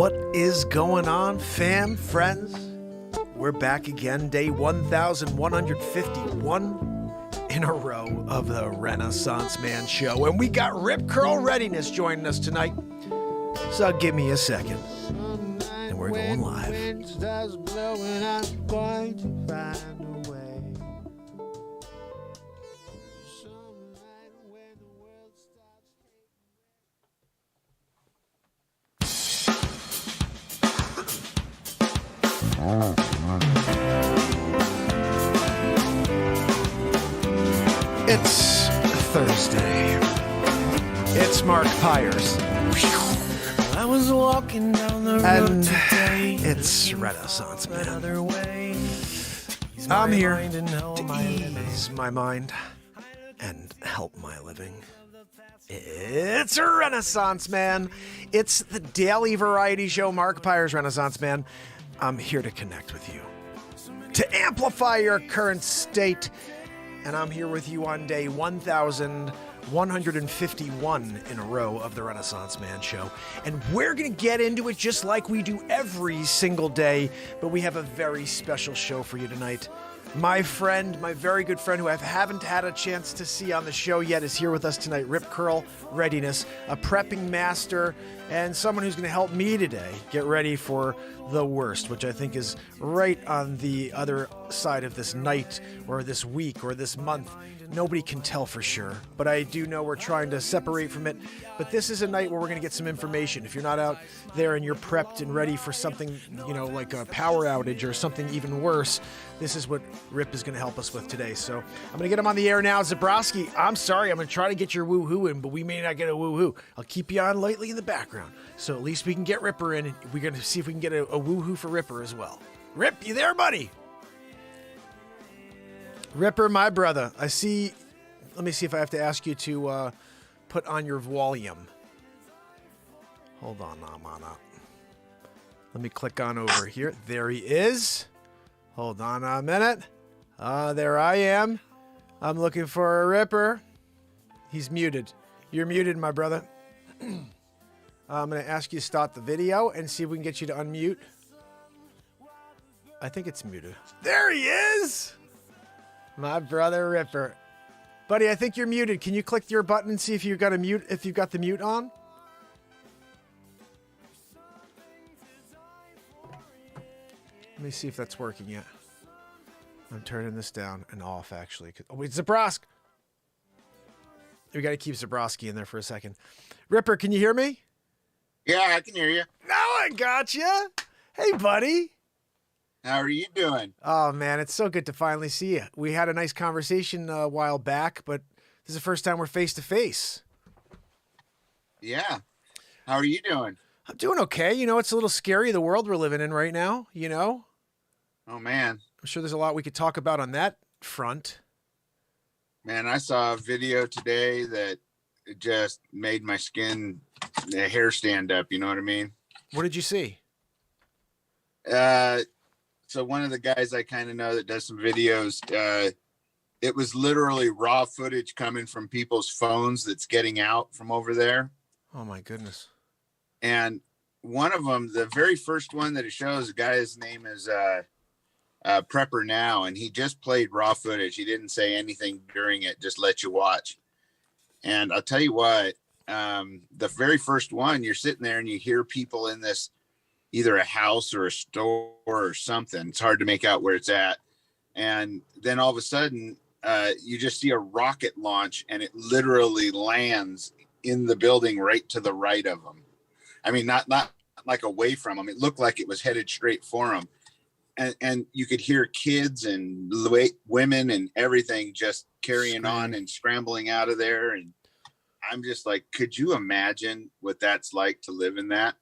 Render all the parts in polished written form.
What is going on, fam, friends? We're back again, day 1151 in a row of the Renaissance Man Show, and we got Rip Curl Readiness joining us tonight. So give me a second, and we're going live. It's Thursday. It's Mark Pires. I was walking down the road And today. it's Renaissance Man. Another way. I'm here to ease my mind and help my living. It's Renaissance Man. It's the daily variety show, Mark Pires Renaissance Man. I'm here to connect with you, to amplify your current state. And I'm here with you on day 1151 in a row of the Renaissance Man Show. And we're going to get into it just like we do every single day. But we have a very special show for you tonight. My friend, my very good friend, who I haven't had a chance to see on the show yet, is here with us tonight. Rip Curl Readiness, a prepping master, and someone who's going to help me today get ready for the worst, which I think is right on the other side of this night or this week or this month. Nobody can tell for sure, but I do know we're trying to separate from it. But this is a night where we're going to get some information. If you're not out there and you're prepped and ready for something, you know, like a power outage or something even worse, this is what Rip is going to help us with today. So I'm going to get him on the air now. Zabrowski, I'm sorry, I'm going to try to get your woo-hoo in, but we may not get a woo-hoo. I'll keep you on lightly in the background, so at least we can get Ripper in, and we're going to see if we can get a woo-hoo for Ripper as well. Rip, you there, buddy? Ripper, my brother, I see. Let me see if I have to ask you to put on your volume. Hold on, let me click on over here. There he is. Hold on a minute. There I am. I'm looking for a Ripper. He's muted. You're muted, my brother. I'm going to ask you to start the video and see if we can get you to unmute. I think it's muted. There he is! My brother Ripper. Buddy, I think you're muted. Can you click your button and see if you've got the mute on? Let me see if that's working yet. I'm turning this down and off, actually. Oh, wait, Zabrowski. We got to keep Zabrowski in there for a second. Ripper, can you hear me? Yeah, I can hear you. Now I got you. Hey, buddy. How are you doing? Oh, man, it's so good to finally see you. We had a nice conversation a while back, but this is the first time we're face-to-face. Yeah. How are you doing? I'm doing okay. You know, it's a little scary, the world we're living in right now, you know? Oh, man. I'm sure there's a lot we could talk about on that front. Man, I saw a video today that it just made my the hair stand up, you know what I mean? What did you see? So one of the guys I kind of know that does some videos, it was literally raw footage coming from people's phones that's getting out from over there. Oh, my goodness. And one of them, the very first one that it shows, the guy's name is Prepper Now, and he just played raw footage. He didn't say anything during it, just let you watch. And I'll tell you what, the very first one, you're sitting there and you hear people in this, either a house or a store or something. It's hard to make out where it's at. And then all of a sudden, you just see a rocket launch and it literally lands in the building right to the right of them. I mean, not like away from them. It looked like it was headed straight for them. And you could hear kids and women and everything just carrying on and scrambling out of there. And I'm just like, could you imagine what that's like to live in that?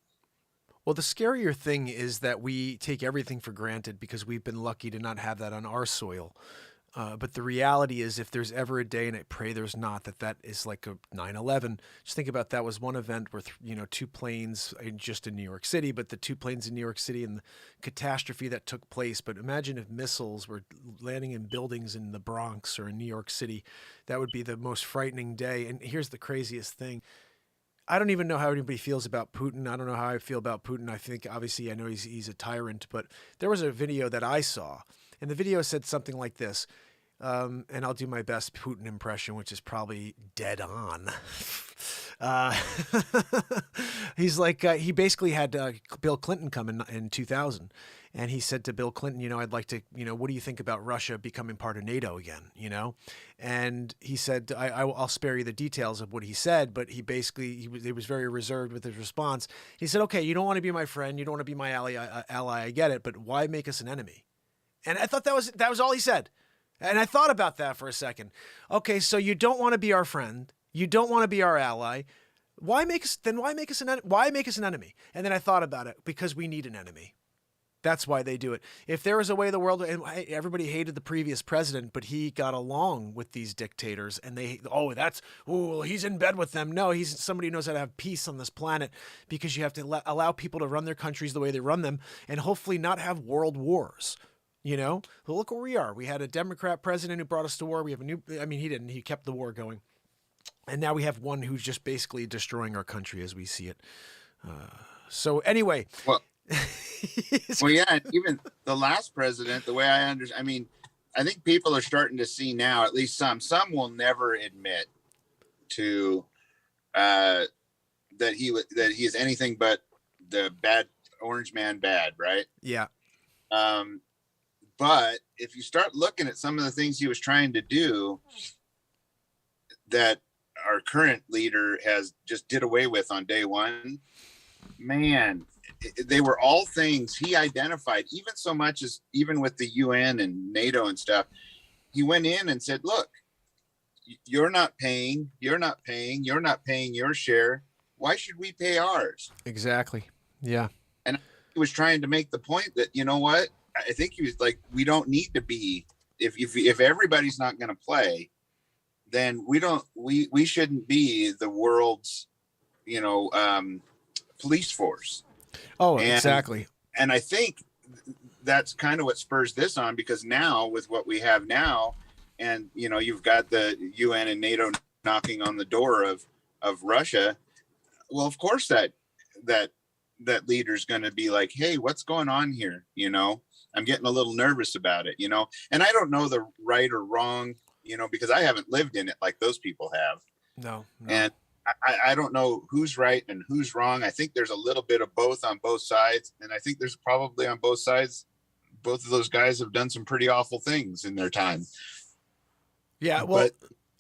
Well, the scarier thing is that we take everything for granted because we've been lucky to not have that on our soil. But the reality is, if there's ever a day, and I pray there's not, that is like a 9/11. Just think about that was one event where, two planes just in New York City, but the two planes in New York City and the catastrophe that took place. But imagine if missiles were landing in buildings in the Bronx or in New York City. That would be the most frightening day. And here's the craziest thing. I don't even know how anybody feels about Putin. I don't know how I feel about Putin. I think obviously I know he's a tyrant, but there was a video that I saw, and the video said something like this. And I'll do my best Putin impression, which is probably dead on. He's like, he basically had Bill Clinton come in 2000. And he said to Bill Clinton, you know, I'd like to, you know, what do you think about Russia becoming part of NATO again, you know? And he said, I'll spare you the details of what he said, but he basically, he was very reserved with his response. He said, okay, you don't want to be my friend. You don't want to be my ally. I get it, but why make us an enemy? And I thought that was all he said. And I thought about that for a second. Okay, so you don't want to be our friend. You don't want to be our ally. Why make us an enemy? And then I thought about it, because we need an enemy. That's why they do it. If there was a way the world, and everybody hated the previous president, but he got along with these dictators, and he's in bed with them. No, he's somebody who knows how to have peace on this planet, because you have to allow people to run their countries the way they run them, and hopefully not have world wars. You know, well, look where we are. We had a Democrat president who brought us to war. We have he didn't. He kept the war going. And now we have one who's just basically destroying our country as we see it. So anyway. Well, yeah, and even the last president, the way I understand, I think people are starting to see now, at least some will never admit to that he is anything but the bad orange man bad, right? Yeah. But if you start looking at some of the things he was trying to do that our current leader has just did away with on day one, man, they were all things he identified, even so much as even with the UN and NATO and stuff. He went in and said, look, you're not paying your share. Why should we pay ours? Exactly. Yeah. And he was trying to make the point that, you know what? I think he was like, we don't need to be, if everybody's not going to play, then we shouldn't be the world's, police force. Oh, exactly. And I think that's kind of what spurs this on, because now with what we have now, and, you've got the UN and NATO knocking on the door of Russia. Well, of course that leader's going to be like, hey, what's going on here? I'm getting a little nervous about it, and I don't know the right or wrong, because I haven't lived in it like those people have. No. And I don't know who's right and who's wrong. I think there's a little bit of both on both sides. And I think there's probably on both sides, both of those guys have done some pretty awful things in their time. Yeah. Well,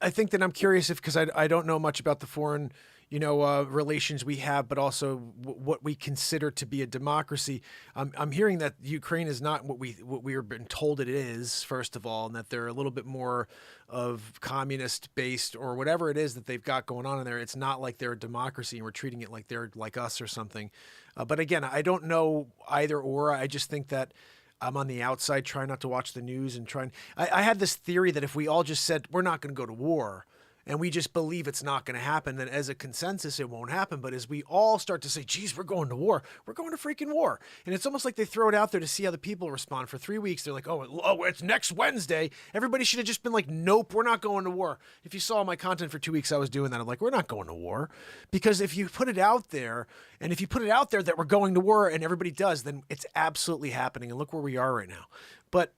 I think that I'm curious because I don't know much about the foreign, relations we have, but also what we consider to be a democracy. I'm hearing that Ukraine is not what we are been told it is, first of all, and that they're a little bit more of communist based or whatever it is that they've got going on in there. It's not like they're a democracy and we're treating it like they're like us or something. But again, I don't know either or. I just think that I'm on the outside trying not to watch the news and I had this theory that if we all just said we're not going to go to war, and we just believe it's not going to happen, then as a consensus, it won't happen. But as we all start to say, geez, we're going to war, we're going to freaking war. And it's almost like they throw it out there to see how the people respond. For 3 weeks, they're like, oh, it's next Wednesday. Everybody should have just been like, nope, we're not going to war. If you saw my content for 2 weeks, I was doing that. I'm like, we're not going to war. Because if you put it out there, and if you put it out there that we're going to war and everybody does, then it's absolutely happening. And look where we are right now. But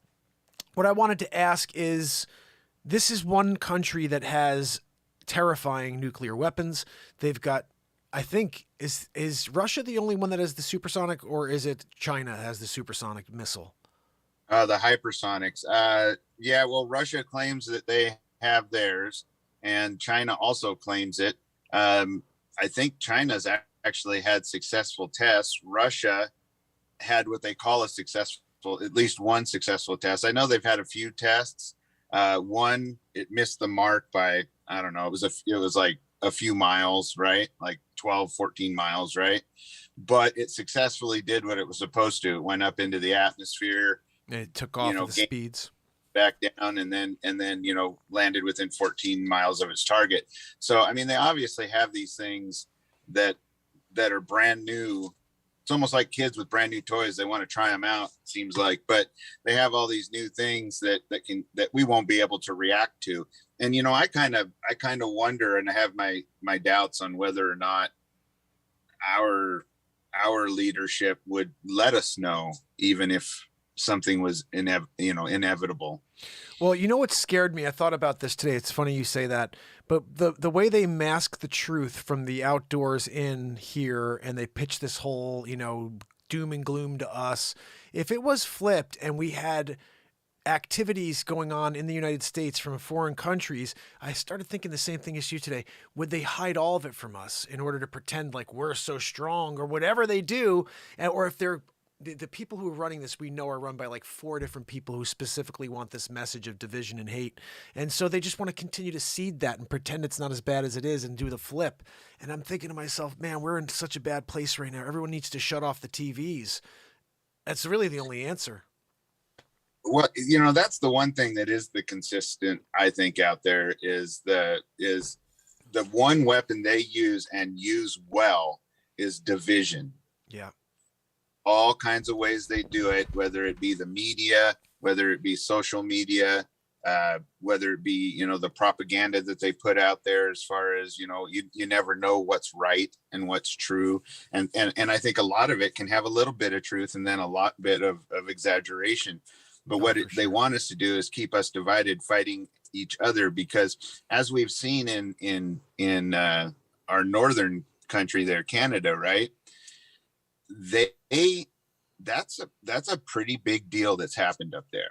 what I wanted to ask is, this is one country that has terrifying nuclear weapons. They've got, I think, is Russia the only one that has the supersonic, or is it China has the supersonic missile? The hypersonics. Yeah, well, Russia claims that they have theirs, and China also claims it. I think China's actually had successful tests. Russia had what they call at least one successful test. I know they've had a few tests. One, it missed the mark by, I don't know, it was like a few miles, right? Like 12, 14 miles, right? But it successfully did what it was supposed to. It went up into the atmosphere. And it took off at the speeds. Back down and then, landed within 14 miles of its target. So, they obviously have these things that are brand new. It's almost like kids with brand new toys. They want to try them out, it seems like, but they have all these new things that we won't be able to react to. And, I kind of wonder, and I have my doubts on whether or not our leadership would let us know, even if something was inevitable. Well, you know what scared me? I thought about this today. It's funny you say that, but the way they mask the truth from the outdoors in here, and they pitch this whole, doom and gloom to us. If it was flipped and we had activities going on in the United States from foreign countries, I started thinking the same thing as you today. Would they hide all of it from us in order to pretend like we're so strong or whatever they do? Or if they're the people who are running this, we know are run by like 4 different people who specifically want this message of division and hate. And so they just want to continue to seed that and pretend it's not as bad as it is and do the flip. And I'm thinking to myself, man, we're in such a bad place right now. Everyone needs to shut off the TVs. That's really the only answer. Well, that's the one thing that is the consistent, I think, out there is the one weapon they use and use well is division. Yeah. All kinds of ways they do it, whether it be the media, whether it be social media, whether it be, the propaganda that they put out there, as far as, you never know what's right and what's true. And I think a lot of it can have a little bit of truth and then a bit of exaggeration. But they want us to do is keep us divided, fighting each other, because as we've seen in our northern country there, Canada, right? That's a pretty big deal that's happened up there.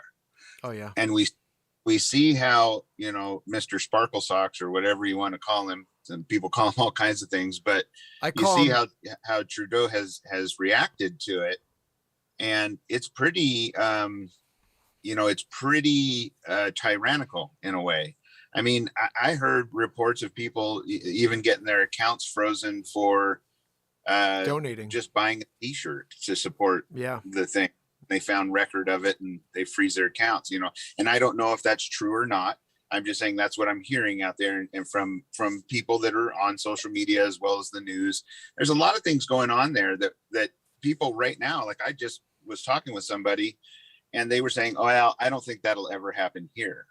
Oh yeah. And we see how, Mr. Sparkle Socks or whatever you want to call him, and people call him all kinds of things, but you see how Trudeau has reacted to it. And it's pretty, tyrannical in a way. I mean, I heard reports of people even getting their accounts frozen for donating, just buying a t-shirt to support the thing. They found record of it and they freeze their accounts, and I don't know if that's true or not. I'm just saying that's what I'm hearing out there, and from people that are on social media as well as the news. There's a lot of things going on there that people right now, like I just was talking with somebody and they were saying, oh, well, I don't think that'll ever happen here.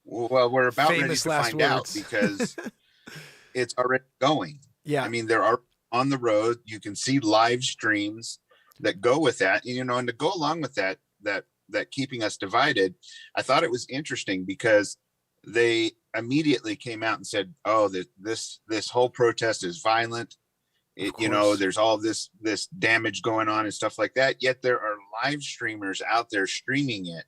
Well, we're about ready to find out, because it's already going. Yeah. I mean, there are on the road, you can see live streams that go with that, and to go along with that keeping us divided. I thought it was interesting because they immediately came out and said, oh, this whole protest is violent. There's all this damage going on and stuff like that. Yet there are live streamers out there streaming it.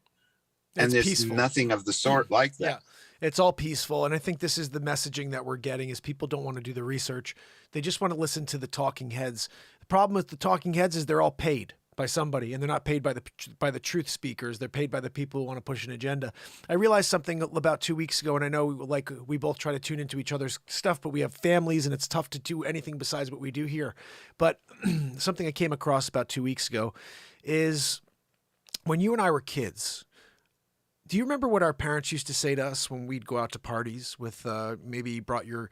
And there's peaceful. Nothing of the sort like that. Yeah. It's all peaceful. And I think this is the messaging that we're getting, is people don't want to do the research. They just want to listen to the talking heads. The problem with the talking heads is they're all paid by somebody, and they're not paid by the truth speakers. They're paid by the people who want to push an agenda. I realized something about 2 weeks ago, and I know we both try to tune into each other's stuff, but we have families and it's tough to do anything besides what we do here. But something I came across about 2 weeks ago is when you and I were kids, do you remember what our parents used to say to us when we'd go out to parties with maybe you brought your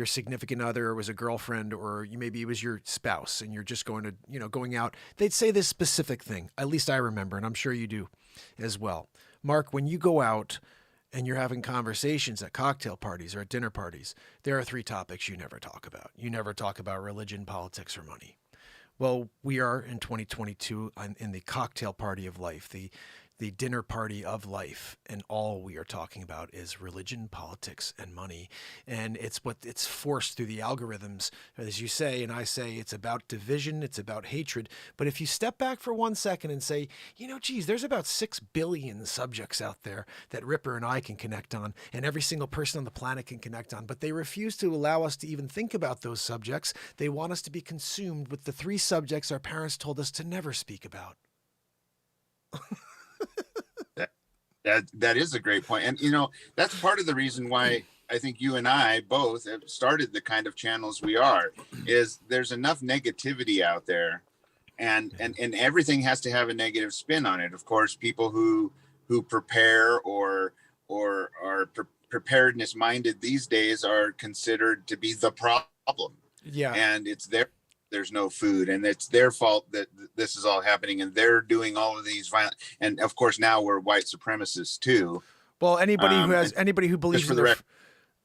significant other, or was a girlfriend, or maybe it was your spouse and you're just going out? They'd say this specific thing. At least I remember, and I'm sure you do as well. Mark, when you go out and you're having conversations at cocktail parties or at dinner parties, there are 3 topics you never talk about. You never talk about religion, politics, or money. Well, we are in 2022 in the cocktail party of life, the dinner party of life, and all we are talking about is religion, politics, and money. And it's forced through the algorithms, as you say, and I say, it's about division, it's about hatred. But if you step back for 1 second and say, geez, there's about 6 billion subjects out there that Ripper and I can connect on, and every single person on the planet can connect on, but they refuse to allow us to even think about those subjects. They want us to be consumed with the 3 subjects our parents told us to never speak about. That is a great point. And, that's part of the reason why I think you and I both have started the kind of channels we are, is there's enough negativity out there, and everything has to have a negative spin on it. Of course, people who prepare or are preparedness minded these days are considered to be the problem. Yeah. And there's no food, and it's their fault that this is all happening, and they're doing all of these violent, and of course now we're white supremacists too. Well, anybody who believes in their,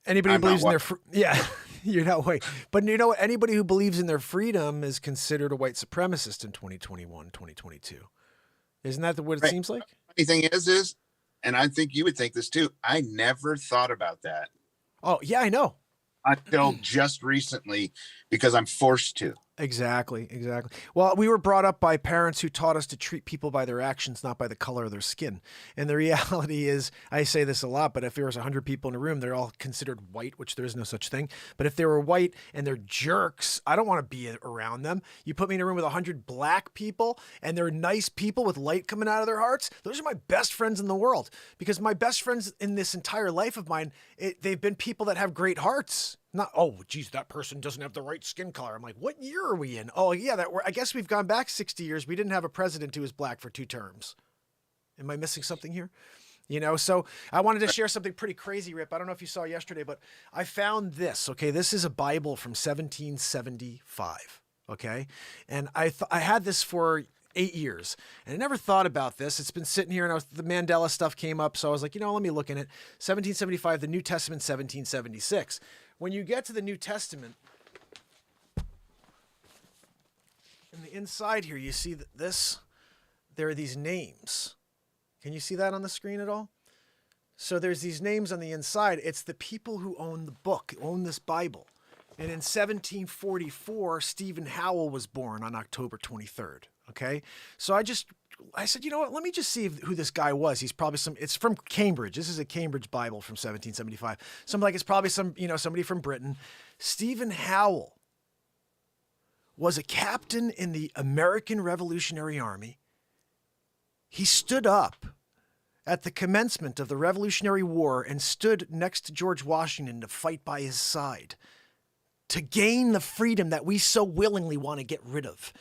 anybody who believes in their, yeah, You're not white. But you know what? Anybody who believes in their freedom is considered a white supremacist in 2021, 2022. Isn't that what it Right. seems like? Funny thing is, and I think you would think this too, I never thought about that Oh, yeah, I know. until just recently because I'm forced to. Exactly. Well, we were brought up by parents who taught us to treat people by their actions, not by the color of their skin. And the reality is, I say this a lot, but if there was 100 people in a room, they're all considered white, which there is no such thing. But if they were white and they're jerks, I don't want to be around them. You put me in a room with 100 black people and they're nice people with light coming out of their hearts. Those are my best friends in the world, because my best friends in this entire life of mine, they've been people that have great hearts. Not, oh, geez, that person doesn't have the right skin color. I'm like, what year are we in? Oh, yeah, I guess we've gone back 60 years. We didn't have a president who was black for 2 terms. Am I missing something here? You know, so I wanted to share something pretty crazy, Rip. I don't know if you saw yesterday, but I found this. Okay, this is a Bible from 1775. Okay, and I had this for 8 years, and I never thought about this. It's been sitting here, and the Mandela stuff came up, so I was like, let me look in it. 1775, the New Testament, 1776. When you get to the New Testament, in the inside here, you see this. There are these names. Can you see that on the screen at all? So there's these names on the inside. It's the people who own the book, own this Bible. And in 1744, Stephen Howell was born on October 23rd. Okay. So I said, you know what? Let me just see who this guy was. He's probably it's from Cambridge. This is a Cambridge Bible from 1775. So I'm like, it's probably somebody from Britain. Stephen Howell was a captain in the American Revolutionary Army. He stood up at the commencement of the Revolutionary War and stood next to George Washington to fight by his side, to gain the freedom that we so willingly want to get rid of.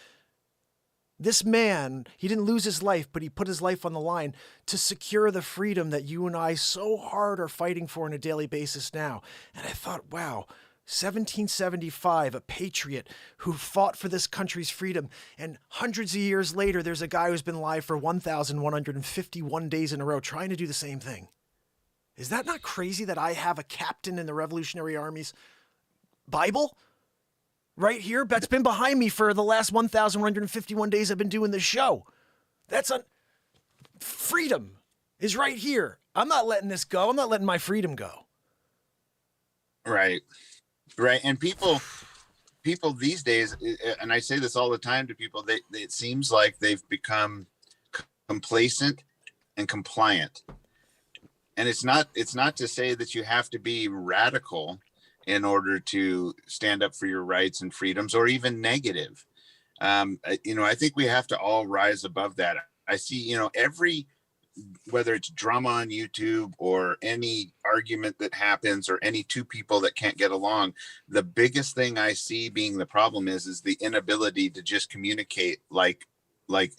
This man, he didn't lose his life, but he put his life on the line to secure the freedom that you and I so hard are fighting for on a daily basis now. And I thought, wow, 1775, a patriot who fought for this country's freedom. And hundreds of years later, there's a guy who's been alive for 1,151 days in a row trying to do the same thing. Is that not crazy that I have a captain in the Revolutionary Army's Bible? Right here, that's been behind me for the last 1,151 days I've been doing this show. Freedom is right here. I'm not letting this go. I'm not letting my freedom go. Right. And people these days, and I say this all the time to people, it seems like they've become complacent and compliant. And it's not to say that you have to be radical in order to stand up for your rights and freedoms, or even negative. I think we have to all rise above that. I see, whether it's drama on YouTube or any argument that happens or any two people that can't get along, the biggest thing I see being the problem is the inability to just communicate like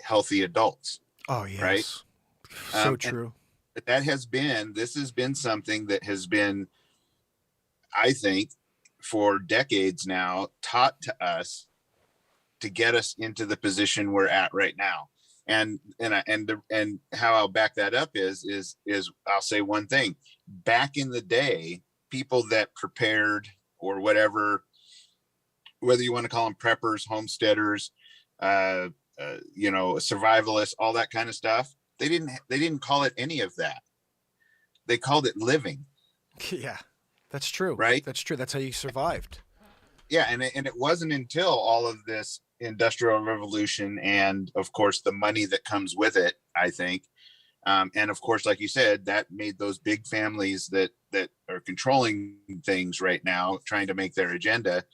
healthy adults. Oh, yes. Right? So true. This has been something that has been, I think, for decades now, taught to us to get us into the position we're at right now. And how I'll back that up is I'll say one thing. Back in the day, people that prepared, or whatever, whether you want to call them preppers, homesteaders, survivalists, all that kind of stuff, they didn't call it any of that. They called it living. Yeah. That's true. Right? That's true. That's how you survived. Yeah. And it wasn't until all of this industrial revolution and, of course, the money that comes with it, I think. And, of course, like you said, that made those big families that are controlling things right now, trying to make their agenda.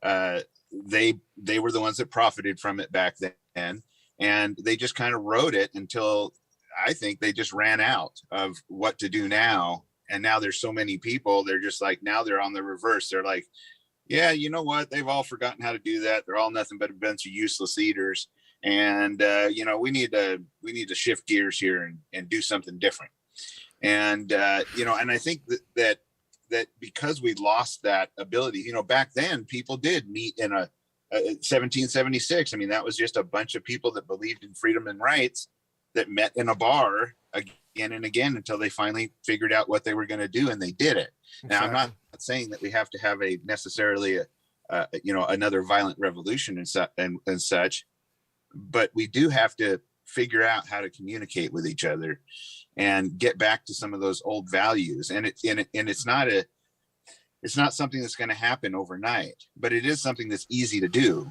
They were the ones that profited from it back then. And they just kind of rode it until I think they just ran out of what to do now. And now there's so many people, they're just like, now they're on the reverse. They're like, yeah, you know what? They've all forgotten how to do that. They're all nothing but a bunch of useless eaters. And, we need to shift gears here and do something different. And, and I think that because we lost that ability, back then people did meet in a 1776. I mean, that was just a bunch of people that believed in freedom and rights that met in a bar again and again until they finally figured out what they were going to do, and they did it. Now, I'm not saying that we have to have a necessarily another violent revolution and such, but we do have to figure out how to communicate with each other and get back to some of those old values. And it's not something that's going to happen overnight, but it is something that's easy to do.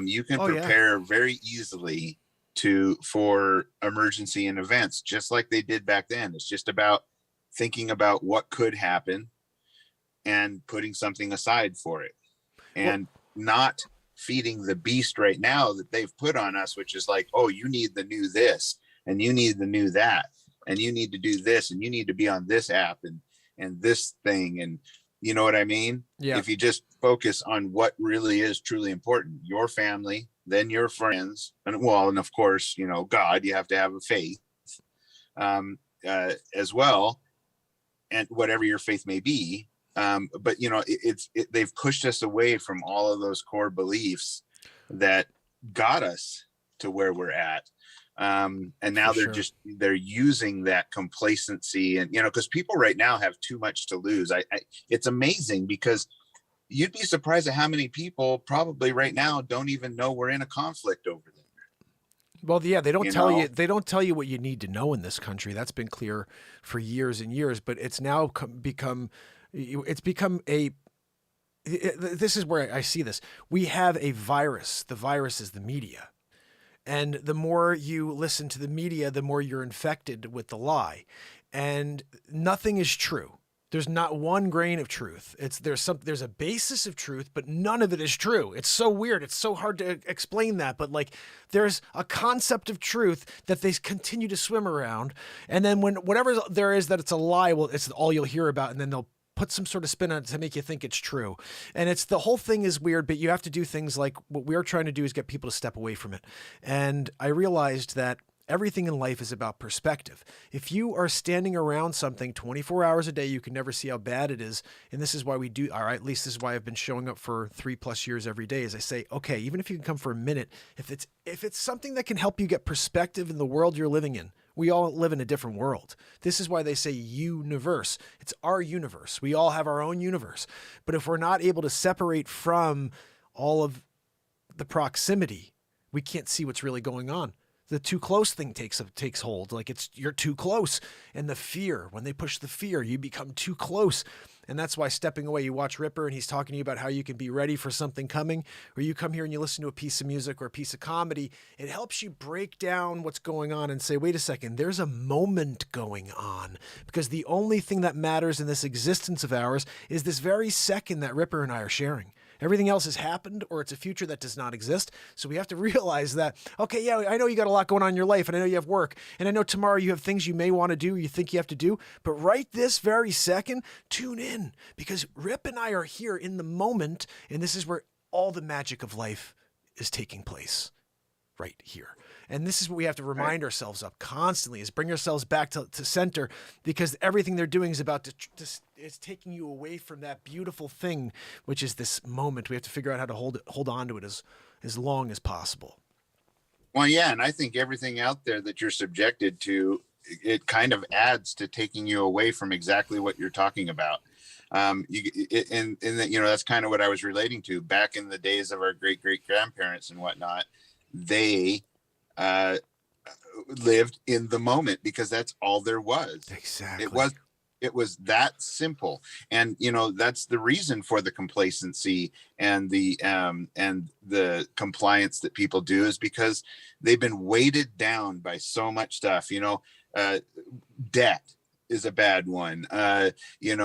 You can prepare very easily for emergency and events, just like they did back then. It's just about thinking about what could happen and putting something aside for it, and not feeding the beast right now that they've put on us, which is like, oh, you need the new this, and you need the new that, and you need to do this, and you need to be on this app and this thing. And you know what I mean? Yeah. If you just focus on what really is truly important, your family, then your friends, and of course, God, you have to have a faith as well, and whatever your faith may be. But they've pushed us away from all of those core beliefs that got us to where we're at. And now they're using that complacency, and because people right now have too much to lose. It's amazing, because you'd be surprised at how many people probably right now don't even know we're in a conflict over there. Well, yeah, they don't tell you. They don't tell you what you need to know in this country. That's been clear for years and years. But it's now become a. This is where I see this. We have a virus. The virus is the media. And the more you listen to the media, the more you're infected with the lie. And nothing is true. There's not one grain of truth. There's a basis of truth, but none of it is true. It's so weird. It's so hard to explain that. But there's a concept of truth that they continue to swim around. And then when whatever there is that it's a lie, well, it's all you'll hear about. And then they'll put some sort of spin on it to make you think it's true. And the whole thing is weird, but you have to do things like what we're trying to do is get people to step away from it. And I realized that everything in life is about perspective. If you are standing around something 24 hours a day, you can never see how bad it is. And this is why we do, or at least this is why I've been showing up for 3+ years every day, is I say, okay, even if you can come for a minute, if it's something that can help you get perspective in the world you're living in. We all live in a different world. This is why they say universe. It's our universe. We all have our own universe. But if we're not able to separate from all of the proximity, we can't see what's really going on. The too close thing takes hold. You're too close. And the fear, when they push the fear, you become too close. And that's why stepping away, you watch Ripper and he's talking to you about how you can be ready for something coming, or you come here and you listen to a piece of music or a piece of comedy. It helps you break down what's going on and say, wait a second, there's a moment going on, because the only thing that matters in this existence of ours is this very second that Ripper and I are sharing. Everything else has happened, or it's a future that does not exist. So we have to realize that, okay, yeah, I know you got a lot going on in your life, and I know you have work, and I know tomorrow you have things you may want to do, you think you have to do, but right this very second, tune in, because Rip and I are here in the moment, and this is where all the magic of life is taking place, right here. And this is what we have to remind ourselves of constantly, is bring ourselves back to center, because everything they're doing is it's taking you away from that beautiful thing, which is this moment. We have to figure out how to hold on to it as long as possible. Well, yeah. And I think everything out there that you're subjected to, it kind of adds to taking you away from exactly what you're talking about. That's kind of what I was relating to back in the days of our great grandparents and whatnot. They lived in the moment because that's all there was. Exactly. It was that simple. And that's the reason for the complacency and the compliance that people do, is because they've been weighted down by so much stuff. Debt is a bad one, and you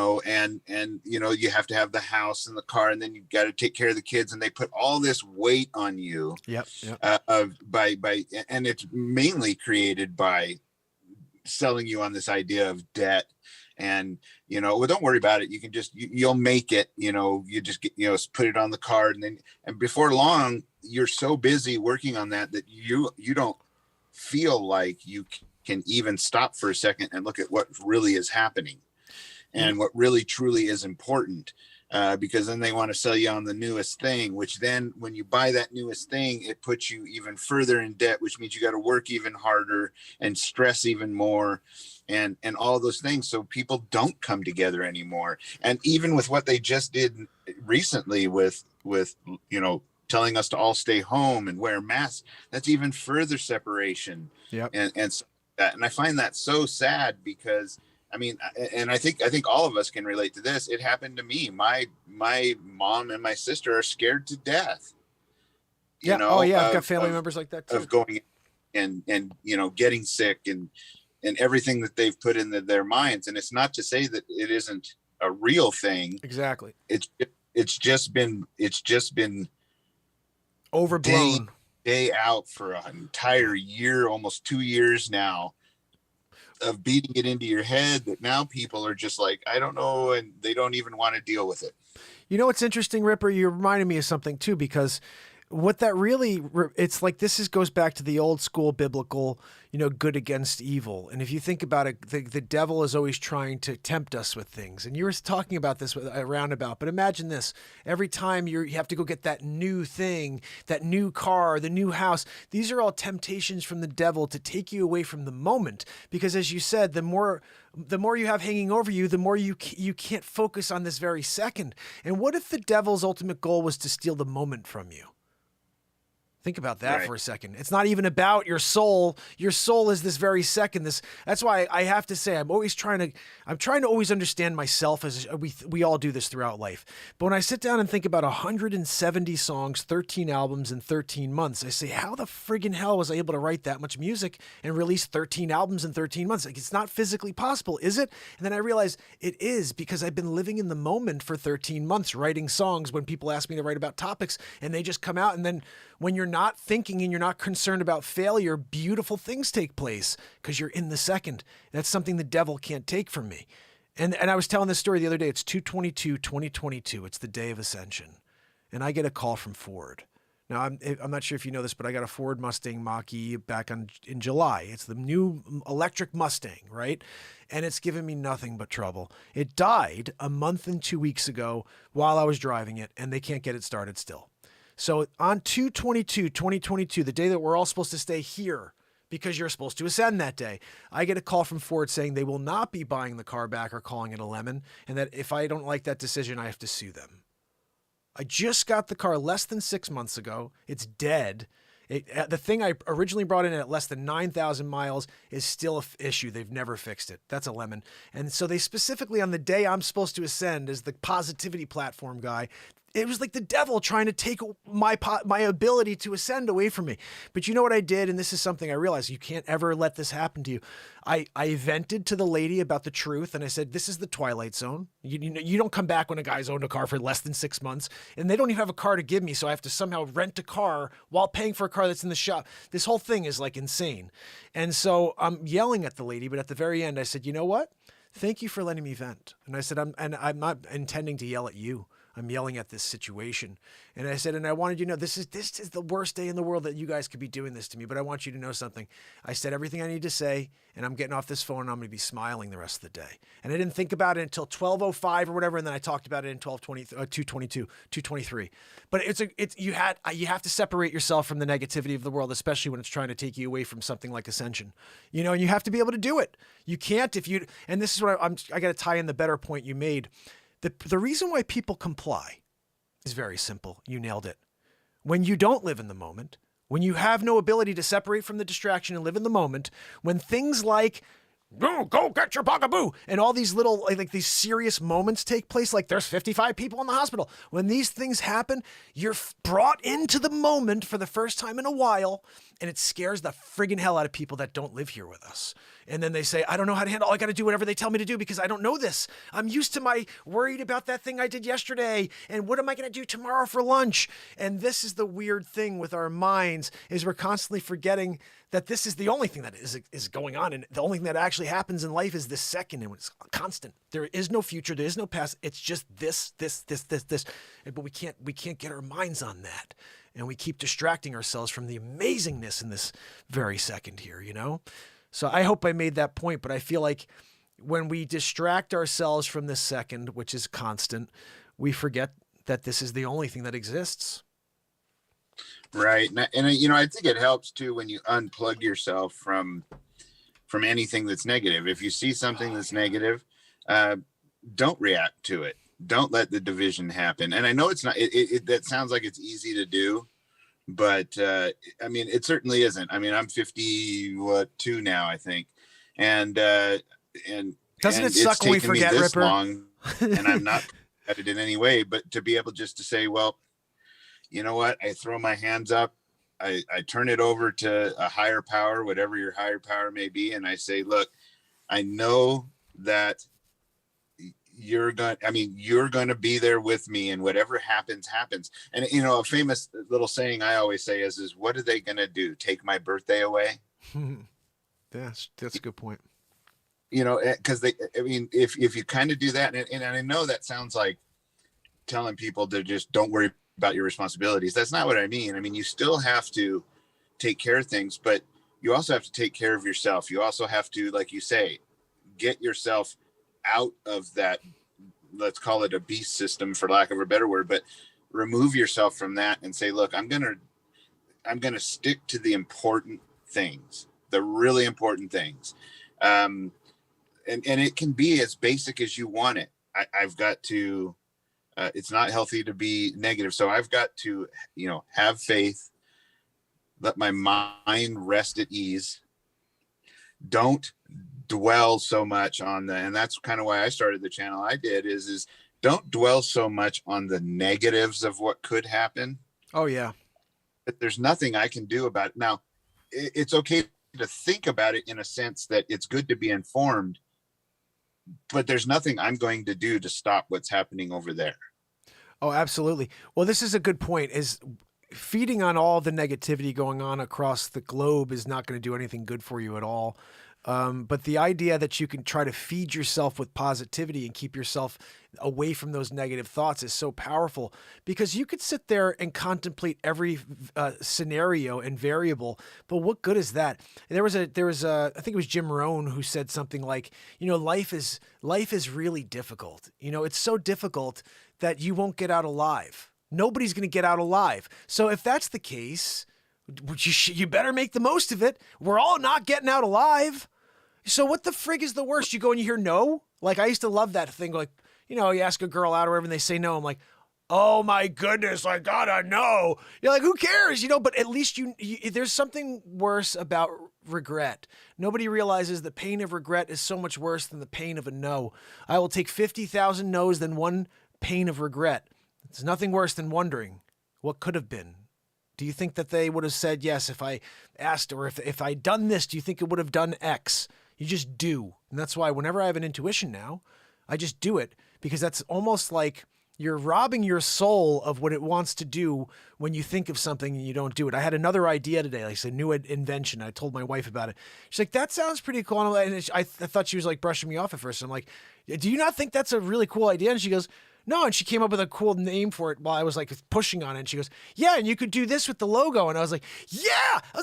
have to have the house and the car, and then you got to take care of the kids, and they put all this weight on you. Yep. And it's mainly created by selling you on this idea of debt. And don't worry about it, you can just you'll make it. You just get put it on the card, and before long you're so busy working on that you don't feel like you can even stop for a second and look at what really is happening and what really truly is important. because then they want to sell you on the newest thing, which then when you buy that newest thing, it puts you even further in debt, which means you got to work even harder and stress even more and all those things. So people don't come together anymore. And even with what they just did recently with, telling us to all stay home and wear masks, that's even further separation. Yep. And so that, and I find that so sad because I mean, and I think all of us can relate to this. It happened to me. My mom and my sister are scared to death. Yeah. I've got family members like that too. Of going and getting sick and everything that they've put into their minds. And it's not to say that it isn't a real thing. Exactly. It's just been overblown day out for an entire year, almost 2 years now, of beating it into your head that now people are just like, I don't know, and they don't even want to deal with it. You know what's interesting, Ripper? You reminded me of something too, because what that really, it's like this goes back to the old school biblical, good against evil. And if you think about it, the devil is always trying to tempt us with things. And you were talking about this with a roundabout, but imagine this: every time you have to go get that new thing, that new car, the new house, these are all temptations from the devil to take you away from the moment. Because as you said, the more you have hanging over you, the more you can't focus on this very second. And what if the devil's ultimate goal was to steal the moment from you? Think about that right. for a second. It's not even about your soul. Your soul is this very second. That's why I have to say I'm trying to always understand myself, as we all do this throughout life. But when I sit down and think about 170 songs, 13 albums in 13 months, I say, how the friggin' hell was I able to write that much music and release 13 albums in 13 months? Like, it's not physically possible, is it? And then I realized it is, because I've been living in the moment for 13 months, writing songs when people ask me to write about topics and they just come out. And then when you're not thinking and you're not concerned about failure, beautiful things take place because you're in the second. That's something the devil can't take from me. And I was telling this story the other day. It's 2/22/2022. It's the day of Ascension. And I get a call from Ford. Now, I'm not sure if you know this, but I got a Ford Mustang Mach-E back in July. It's the new electric Mustang, right? And it's given me nothing but trouble. It died a month and 2 weeks ago while I was driving it, and they can't get it started still. So on 2/22/2022, the day that we're all supposed to stay here because you're supposed to ascend that day, I get a call from Ford saying they will not be buying the car back or calling it a lemon, and that if I don't like that decision, I have to sue them. I just got the car less than 6 months ago. It's dead. The thing I originally brought in at less than 9,000 miles is still an issue. They've never fixed it. That's a lemon. And so they specifically, on the day I'm supposed to ascend as the positivity platform guy, it was like the devil trying to take my ability to ascend away from me. But you know what I did? And this is something I realized, you can't ever let this happen to you. I vented to the lady about the truth. And I said, this is the twilight zone. You don't come back when a guy's owned a car for less than 6 months, and they don't even have a car to give me. So I have to somehow rent a car while paying for a car that's in the shop. This whole thing is like insane. And so I'm yelling at the lady, but at the very end, I said, you know what? Thank you for letting me vent. And I said, I'm not intending to yell at you. I'm yelling at this situation. And I said, and I wanted you to know, this is the worst day in the world that you guys could be doing this to me, but I want you to know something. I said everything I need to say, and I'm getting off this phone, and I'm going to be smiling the rest of the day. And I didn't think about it until 12:05 or whatever, and then I talked about it in 2:22, 2:23. But you have to separate yourself from the negativity of the world, especially when it's trying to take you away from something like ascension. And you have to be able to do it. You can't and this is what I got to tie in the better point you made. The reason why people comply is very simple. You nailed it. When you don't live in the moment, when you have no ability to separate from the distraction and live in the moment, when things like, oh, go get your bugaboo, and all these little, like these serious moments take place, like there's 55 people in the hospital. When these things happen, you're brought into the moment for the first time in a while, and it scares the friggin' hell out of people that don't live here with us. And then they say, I don't know how to handle, I got to do whatever they tell me to do because I don't know this. I'm used to my worried about that thing I did yesterday. And what am I going to do tomorrow for lunch? And this is the weird thing with our minds, is we're constantly forgetting that this is the only thing that is going on. And the only thing that actually happens in life is this second, and it's constant. There is no future. There is no past. It's just this. But we can't get our minds on that. And we keep distracting ourselves from the amazingness in this very second here, So I hope I made that point, but I feel like when we distract ourselves from this second, which is constant, we forget that this is the only thing that exists. Right. And you know, I think it helps too when you unplug yourself from anything that's negative. If you see something that's negative, don't react to it. Don't let the division happen. And I know it's not, that sounds like it's easy to do, but I mean, it certainly isn't. I mean, I'm 52 now, I think. And doesn't it suck it's when we taken me forget, this Ripper? long, and I'm not at it in any way, but to be able just to say, well, you know what? I throw my hands up. I turn it over to a higher power, whatever your higher power may be. And I say, look, I know that you're going to be there with me, and whatever happens, happens. And, you know, a famous little saying I always say is what are they going to do? Take my birthday away? That's a good point. You know, because if you kind of do that, and I know that sounds like telling people to just don't worry about your responsibilities. That's not what I mean. I mean, you still have to take care of things, but you also have to take care of yourself. You also have to, like you say, get yourself out of that, let's call it a beast system for lack of a better word, but remove yourself from that and say, look, I'm going to stick to the important things, the really important things. And it can be as basic as you want it. I've got to, it's not healthy to be negative. So I've got to, you know, have faith, let my mind rest at ease. Don't dwell so much on and that's kind of why I started the channel I did is don't dwell so much on the negatives of what could happen. Oh yeah. But there's nothing I can do about it. Now, it's okay to think about it in a sense that it's good to be informed, but there's nothing I'm going to do to stop what's happening over there. Oh, absolutely. Well, this is a good point. Is feeding on all the negativity going on across the globe is not going to do anything good for you at all. But the idea that you can try to feed yourself with positivity and keep yourself away from those negative thoughts is so powerful, because you could sit there and contemplate every scenario and variable, but what good is that? There was a, I think it was Jim Rohn who said something like, you know, life is really difficult. You know, it's so difficult that you won't get out alive. Nobody's going to get out alive. So if that's the case, you better make the most of it. We're all not getting out alive. So what the frig is the worst? You go and you hear no? Like, I used to love that thing. Like, you know, you ask a girl out or whatever and they say no. I'm like, oh my goodness, I gotta know. You're like, who cares? You know, but at least you there's something worse about regret. Nobody realizes the pain of regret is so much worse than the pain of a no. I will take 50,000 no's than one pain of regret. It's nothing worse than wondering what could have been. Do you think that they would have said yes if I asked, or if I'd done this, do you think it would have done X? You just do. And that's why whenever I have an intuition now, I just do it, because that's almost like you're robbing your soul of what it wants to do when you think of something and you don't do it. I had another idea today, like a new invention. I told my wife about it. She's like, that sounds pretty cool. And I thought she was like brushing me off at first. I'm like, do you not think that's a really cool idea? And she goes, no. And she came up with a cool name for it while I was like pushing on it. And she goes, yeah, and you could do this with the logo. And I was like, yeah. I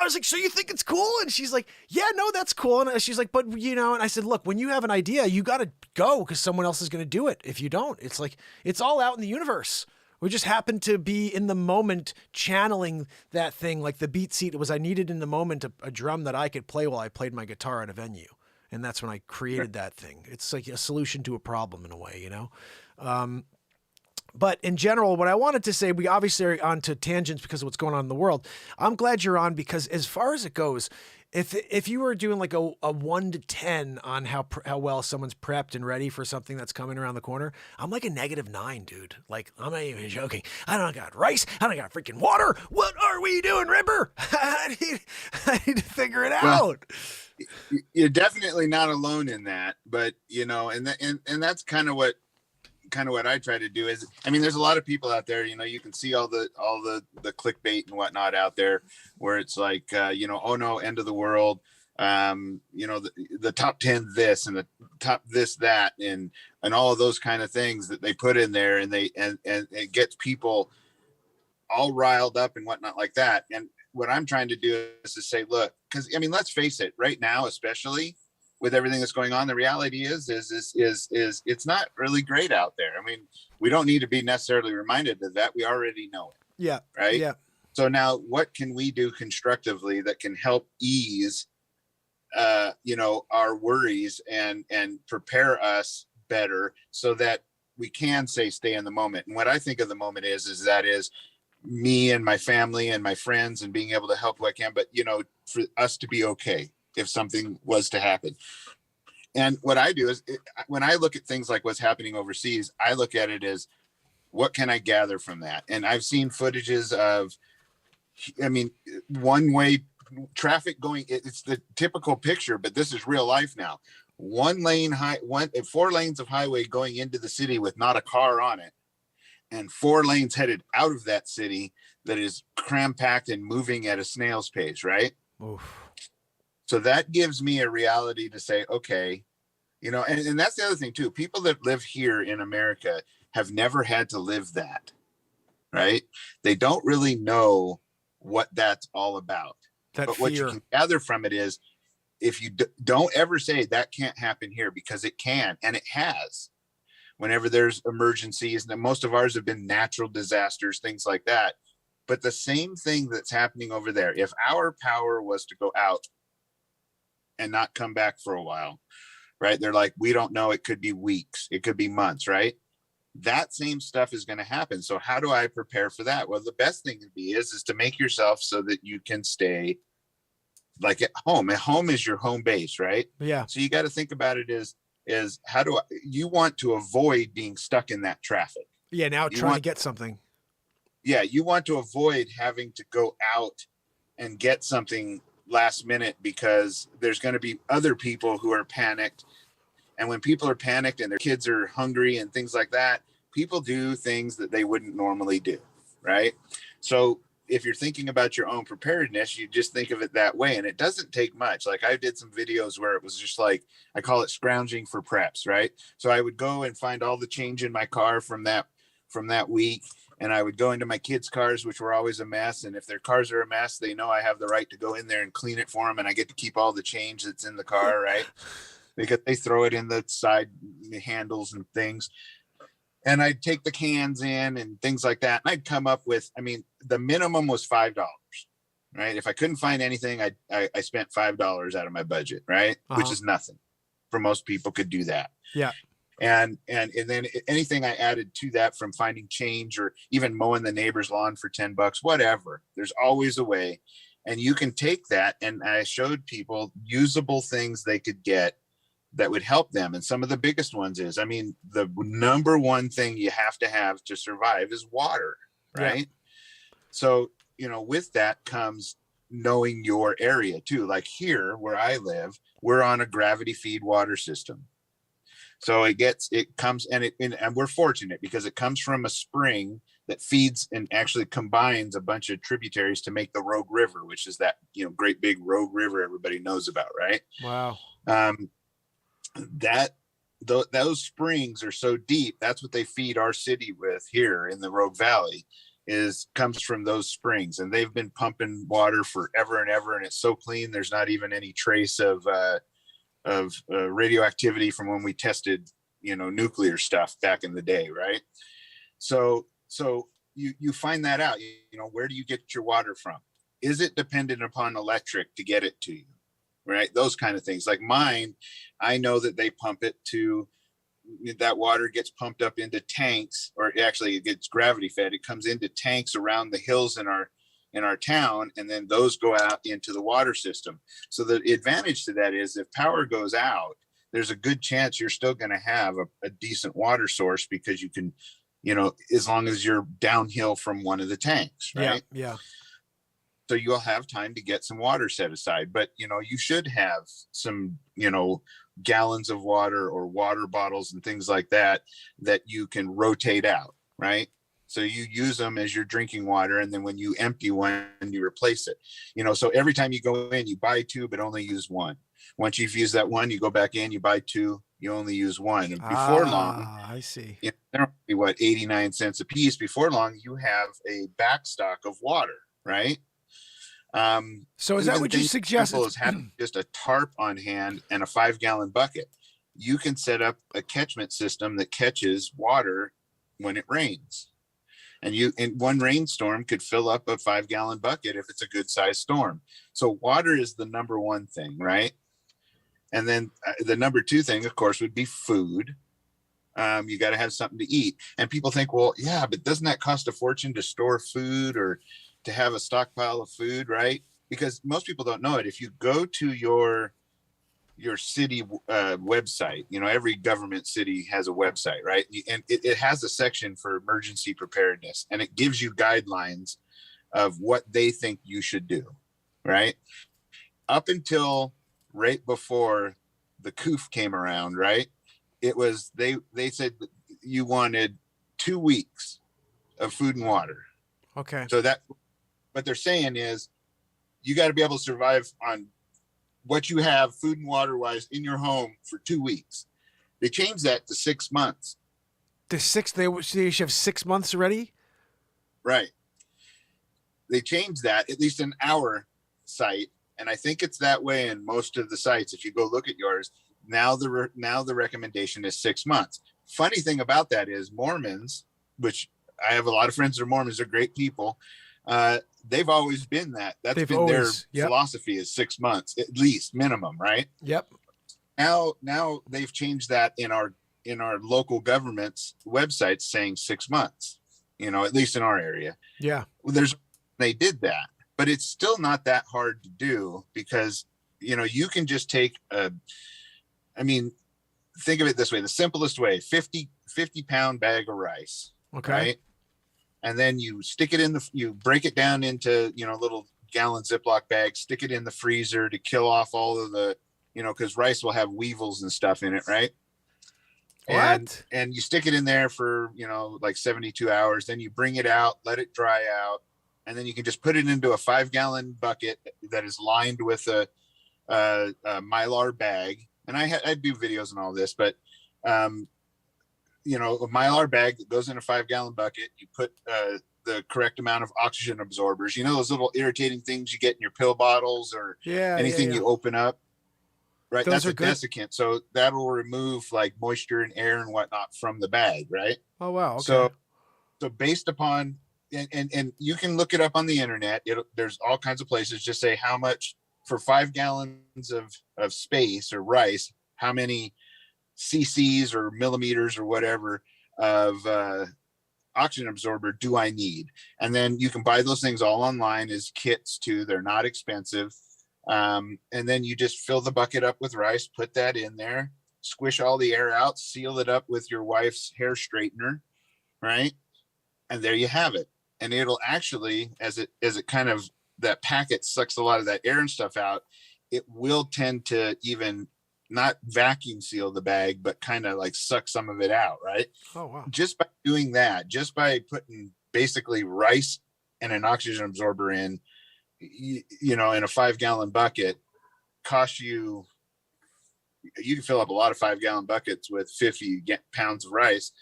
was like, so you think it's cool? And she's like, yeah, no, that's cool. And she's like, but you know, and I said, look, when you have an idea, you got to go, because someone else is going to do it. If you don't, it's like, it's all out in the universe. We just happened to be in the moment channeling that thing. Like the beat seat was, I needed in the moment a drum that I could play while I played my guitar at a venue. And that's when I created that thing. It's like a solution to a problem in a way, you know? But in general, what I wanted to say, we obviously are on to tangents because of what's going on in the world. I'm glad you're on, because as far as it goes, if you were doing like a 1 to 10 on how well someone's prepped and ready for something that's coming around the corner, I'm like a -9, dude. Like, I'm not even joking. I don't got rice. I don't got freaking water. What are we doing, Ripper? I need to figure it out. You're definitely not alone in that, but you know, and that's kind of what I try to do is, I mean, there's a lot of people out there, you know, you can see all the clickbait and whatnot out there where it's like, you know, oh no, end of the world. You know, the top 10, this and the top this, that, and all of those kind of things that they put in there, and it gets people all riled up and whatnot like that. And what I'm trying to do is to say, look, because I mean, let's face it, right now, especially with everything that's going on, the reality is it's not really great out there. I mean, we don't need to be necessarily reminded of that. We already know it. Yeah. Right. Yeah. So now what can we do constructively that can help ease, our worries and prepare us better so that we can stay in the moment. And what I think of the moment is me and my family and my friends and being able to help who I can, but for us to be okay if something was to happen. And what I do is when I look at things like what's happening overseas, I look at it as what can I gather from that? And I've seen footages of, one way traffic going, it's the typical picture, but this is real life now. 4 lanes of highway going into the city with not a car on it, and 4 lanes headed out of that city that is cram-packed and moving at a snail's pace, right? Oof. So that gives me a reality to say, okay, and that's the other thing too. People that live here in America have never had to live that, right? They don't really know what that's all about. That but fear. What you can gather from it is, if you don't ever say that can't happen here, because it can, and it has, whenever there's emergencies, and most of ours have been natural disasters, things like that. But the same thing that's happening over there, if our power was to go out and not come back for a while, right? They're like, we don't know. It could be weeks. It could be months, right? That same stuff is going to happen. So how do I prepare for that? Well, the best thing to be is to make yourself so that you can stay like at home. At home is your home base, right? Yeah. So you got to think about it as you want to avoid being stuck in that traffic. Yeah. Now trying to get something. Yeah. You want to avoid having to go out and get something last minute, because there's going to be other people who are panicked. And when people are panicked and their kids are hungry and things like that, people do things that they wouldn't normally do, right? So if you're thinking about your own preparedness, you just think of it that way. And it doesn't take much. Like, I did some videos where it was just like, I call it scrounging for preps, right? So I would go and find all the change in my car from that week. And I would go into my kids' cars, which were always a mess. And if their cars are a mess, they know I have the right to go in there and clean it for them. And I get to keep all the change that's in the car, right? Because they throw it in the side handles and things. And I'd take the cans in and things like that. And I'd come up with, the minimum was $5, right? If I couldn't find anything, I spent $5 out of my budget, right? Uh-huh. Which is nothing. For most people could do that. Yeah. And then anything I added to that, from finding change or even mowing the neighbor's lawn for $10, whatever, there's always a way. And you can take that, and I showed people usable things they could get that would help them. And some of the biggest ones is, the number one thing you have to survive is water, right? Yeah. So, with that comes knowing your area too. Like here where I live, we're on a gravity feed water system. So and we're fortunate because it comes from a spring that feeds and actually combines a bunch of tributaries to make the Rogue River, which is that, great big Rogue River everybody knows about, right? Wow. Those springs are so deep. That's what they feed our city with here in the Rogue Valley, comes from those springs. And they've been pumping water forever and ever. And it's so clean. There's not even any trace of radioactivity from when we tested, nuclear stuff back in the day. Right. So you find that out, where do you get your water from? Is it dependent upon electric to get it to you? Right. Those kind of things. Like mine, I know that they pump it that water gets pumped up into tanks, or actually it gets gravity fed. It comes into tanks around the hills in our town, and then those go out into the water system. So the advantage to that is, if power goes out, there's a good chance you're still going to have a decent water source, because you can, as long as you're downhill from one of the tanks, right? Yeah. So you'll have time to get some water set aside. But, you should have some, gallons of water or water bottles and things like that you can rotate out, right? So you use them as your drinking water. And then when you empty one, you replace it. So every time you go in, you buy 2, but only use 1. Once you've used that 1, you go back in, you buy 2, you only use 1. And before long, I see. They're only 89 cents a piece. Before long, you have a backstock of water, right? So is that Even what you things suggest? simple as having just a tarp on hand and a 5-gallon bucket. You can set up a catchment system that catches water when it rains. And you, in one rainstorm, could fill up a 5-gallon bucket if it's a good sized storm. So water is the number one thing, right? And then the number two thing, of course, would be food. You got to have something to eat. And people think, well, yeah, but doesn't that cost a fortune to store food or to have a stockpile of food, right? Because most people don't know it. If you go to your city website, you know, every government city has a website, right? And it has a section for emergency preparedness, and it gives you guidelines of what they think you should do, right? Up until right before the COOF came around, right? It was, they said you wanted 2 weeks of food and water. Okay. So that, what they're saying is you got to be able to survive on what you have food and water wise in your home for 2 weeks. They changed that to 6 months. They should have 6 months already? Right. They changed that, at least in our site. And I think it's that way in most of the sites. If you go look at yours, now the recommendation is 6 months. Funny thing about that is Mormons, which I have a lot of friends that are Mormons, they're great people. They've always been that. That's been their philosophy is 6 months, at least minimum, right? Yep. Now they've changed that in our local government's websites saying 6 months, you know, at least in our area. Yeah. They did that, but it's still not that hard to do because, you know, you can just take think of it this way, the simplest way, 50 pound bag of rice. Okay. Right. And then you stick it you break it down into, you know, little gallon Ziploc bags, stick it in the freezer to kill off all of the, you know, because rice will have weevils and stuff in it, right? What? And you stick it in there for, you know, like 72 hours. Then you bring it out, let it dry out, and then you can just put it into a 5-gallon bucket that is lined with a Mylar bag. And I do videos and all this, but you know, a Mylar bag that goes in a 5-gallon bucket. You put the correct amount of oxygen absorbers. You know, those little irritating things you get in your pill bottles or anything you open up. Right. Those That's a desiccant. So that'll remove like moisture and air and whatnot from the bag. Right. Oh, wow. Okay. So based upon, and you can look it up on the internet. There's all kinds of places. Just say how much for 5 gallons of space or rice, how many cc's or millimeters or whatever of oxygen absorber do I need? And then you can buy those things all online as kits too. They're not expensive. And then you just fill the bucket up with rice, put that in there, squish all the air out, seal it up with your wife's hair straightener, right? And there you have it. And it'll actually, as it kind of, that packet sucks a lot of that air and stuff out, it will tend to even not vacuum seal the bag, but kind of like suck some of it out, right? Oh, wow. Just by doing that, just by putting basically rice and an oxygen absorber in, you know, in a 5-gallon bucket, costs you can fill up a lot of 5-gallon buckets with 50 pounds of rice.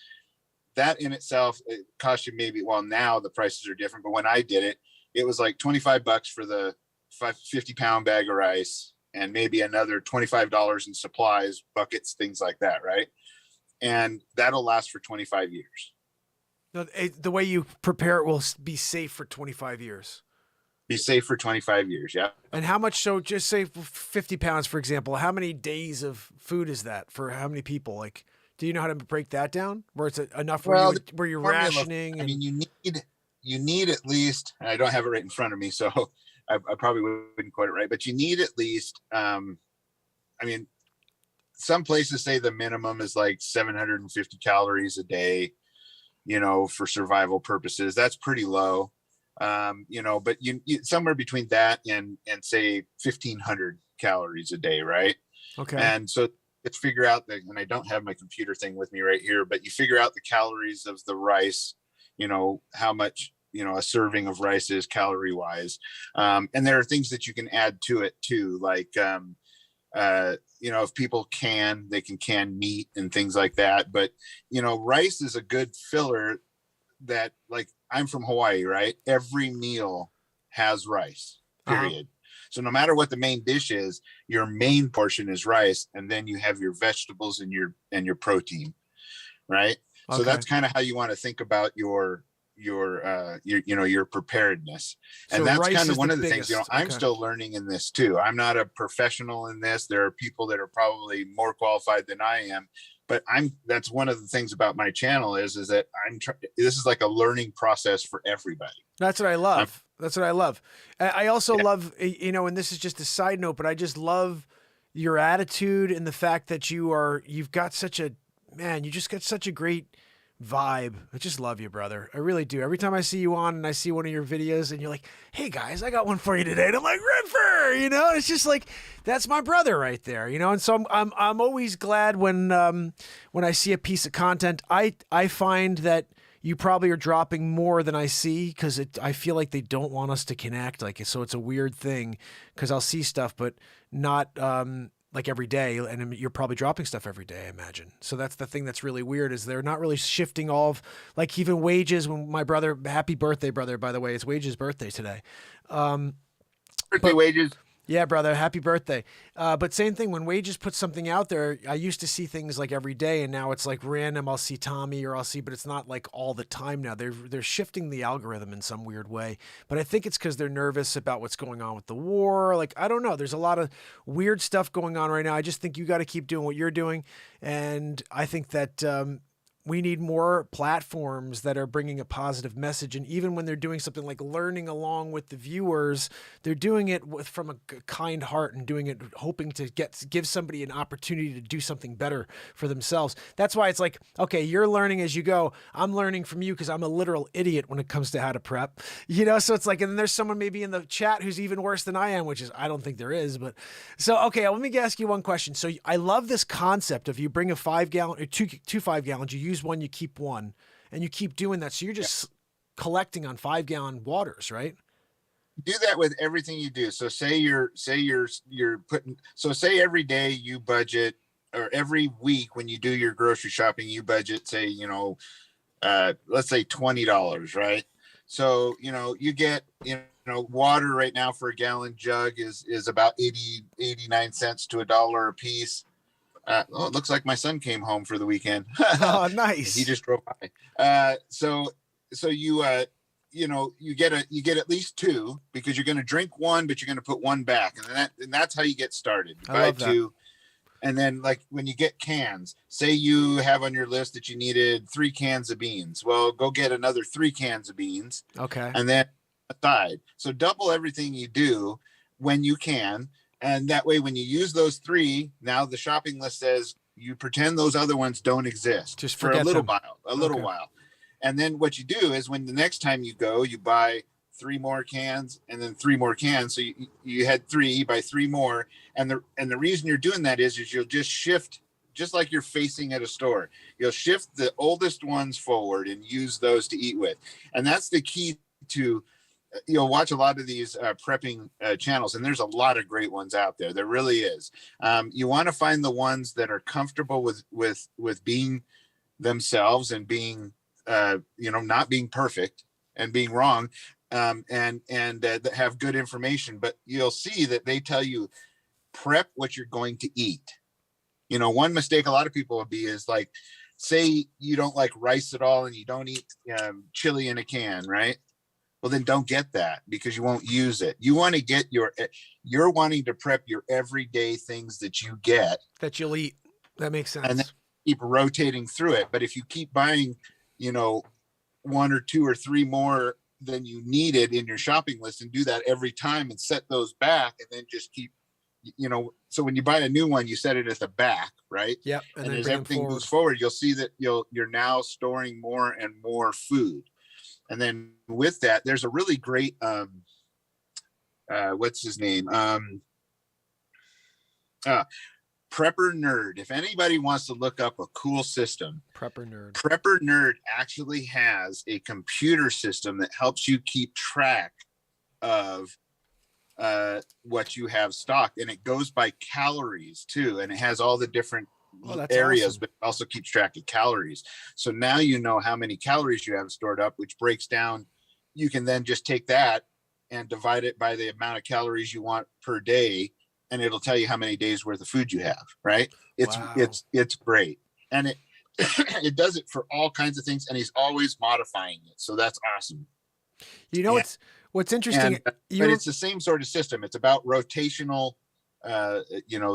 That in itself, it costs you maybe, well, now the prices are different, but when I did it, it was like $25 for the 50-pound bag of rice and maybe another $25 in supplies, buckets, things like that, right? And that'll last for 25 years. No, the way you prepare it will be safe for 25 years. Be safe for 25 years, yeah. And how much, so just say 50 pounds, for example, how many days of food is that for how many people? Like, do you know how to break that down? Where it's enough where you're rationing? I mean, you need at least, I don't have it right in front of me, so I probably wouldn't quote it right, but you need at least, I mean, some places say the minimum is like 750 calories a day, you know, for survival purposes. That's pretty low, you know, but you somewhere between that and say 1,500 calories a day, right? Okay. And so let's figure out and I don't have my computer thing with me right here, but you figure out the calories of the rice, you know, how much, you know, a serving of rice is calorie wise. And there are things that you can add to it too. Like, you know, if people they can can meat and things like that. But, you know, rice is a good filler that, like, I'm from Hawaii, right? Every meal has rice. period. So no matter what the main dish is, your main portion is rice, and then you have your vegetables and your protein, right? Okay. So that's kind of how you want to think about your preparedness. And So that's rice kind is of one the of the things, biggest. I'm Okay. still learning in this too. I'm not a professional in this. There are people that are probably more qualified than I am, but that's one of the things about my channel is that this is like a learning process for everybody. That's what I love. That's what I love. I also love, and this is just a side note, but I just love your attitude and the fact that you've got you just got such a great vibe. I just love you, brother. I really do. Every time I see you on and I see one of your videos and you're like, hey guys, I got one for you today. And I'm like, Ripper, it's just like, that's my brother right there, And so I'm always glad when I see a piece of content. I find that you probably are dropping more than I see because I feel like they don't want us to connect. So it's a weird thing because I'll see stuff, but not like every day. And you're probably dropping stuff every day, I imagine. So that's the thing that's really weird is they're not really shifting all of, like even Wages. When my brother, happy birthday, brother, by the way, it's Wages' birthday today. Birthday, Wages. Yeah, brother, happy birthday. But same thing, when Wages puts something out there, I used to see things like every day, and now it's like random. I'll see Tommy but it's not like all the time now. They're shifting the algorithm in some weird way. But I think it's because they're nervous about what's going on with the war. Like, I don't know. There's a lot of weird stuff going on right now. I just think you got to keep doing what you're doing. And I think that we need more platforms that are bringing a positive message. And even when they're doing something like learning along with the viewers, they're doing it from a kind heart and doing it hoping to give somebody an opportunity to do something better for themselves. That's why it's like, okay, you're learning as you go. I'm learning from you because I'm a literal idiot when it comes to how to prep, so it's like, and then there's someone maybe in the chat who's even worse than I am, which is, I don't think there is, but so, okay, let me ask you one question. So I love this concept of you bring a 5 gallon or two 5 gallons, you use one, you keep one, and you keep doing that. So you're just collecting on 5 gallon waters, right? Do that with everything you do. So say you're putting, so say every day you budget, or every week when you do your grocery shopping, you budget, say, let's say $20, right? So, you get, water right now for a gallon jug is about 89 cents to $1 a piece. It looks like my son came home for the weekend. Oh, nice. He just drove by. So you get at least 2 because you're going to drink one, but you're going to put one back. And that's how you get started. You buy 2. And then like when you get cans, say you have on your list that you needed 3 cans of beans. Well, go get another 3 cans of beans. Okay. And then aside. So double everything you do when you can. And that way, when you use those 3, now the shopping list says you pretend those other ones don't exist just for a little them. while. And then what you do is when the next time you go, you buy 3 more cans and then 3 more cans. So you had 3, you buy 3 more. And the reason you're doing that is you'll just shift, just like you're facing at a store. You'll shift the oldest ones forward and use those to eat with. And that's the key to, you'll watch a lot of these prepping channels, and there's a lot of great ones out there. There really is. You want to find the ones that are comfortable with being themselves and being, not being perfect and being wrong, and that have good information. But you'll see that they tell you prep what you're going to eat. One mistake a lot of people will be is like, say you don't like rice at all and you don't eat chili in a can, right? Well, then don't get that because you won't use it. You want to get you're wanting to prep your everyday things that you get. That you'll eat. That makes sense. And then keep rotating through it. But if you keep buying, 1 or 2 or 3 more than you needed in your shopping list and do that every time and set those back and then just keep, so when you buy a new one, you set it at the back, right? Yep. And as everything moves forward, you'll see that you're now storing more and more food. And then with that, there's a really great, what's his name? Prepper Nerd. If anybody wants to look up a cool system, Prepper Nerd actually has a computer system that helps you keep track of what you have stocked. And it goes by calories too. And it has all the different areas, awesome. But it also keeps track of calories. So now you know how many calories you have stored up, which breaks down. You can then just take that and divide it by the amount of calories you want per day, and it'll tell you how many days worth of food you have, right? Wow. It's great. And it it does it for all kinds of things, and he's always modifying it. So that's awesome. You know, And, what's interesting, but it's the same sort of system. It's about rotational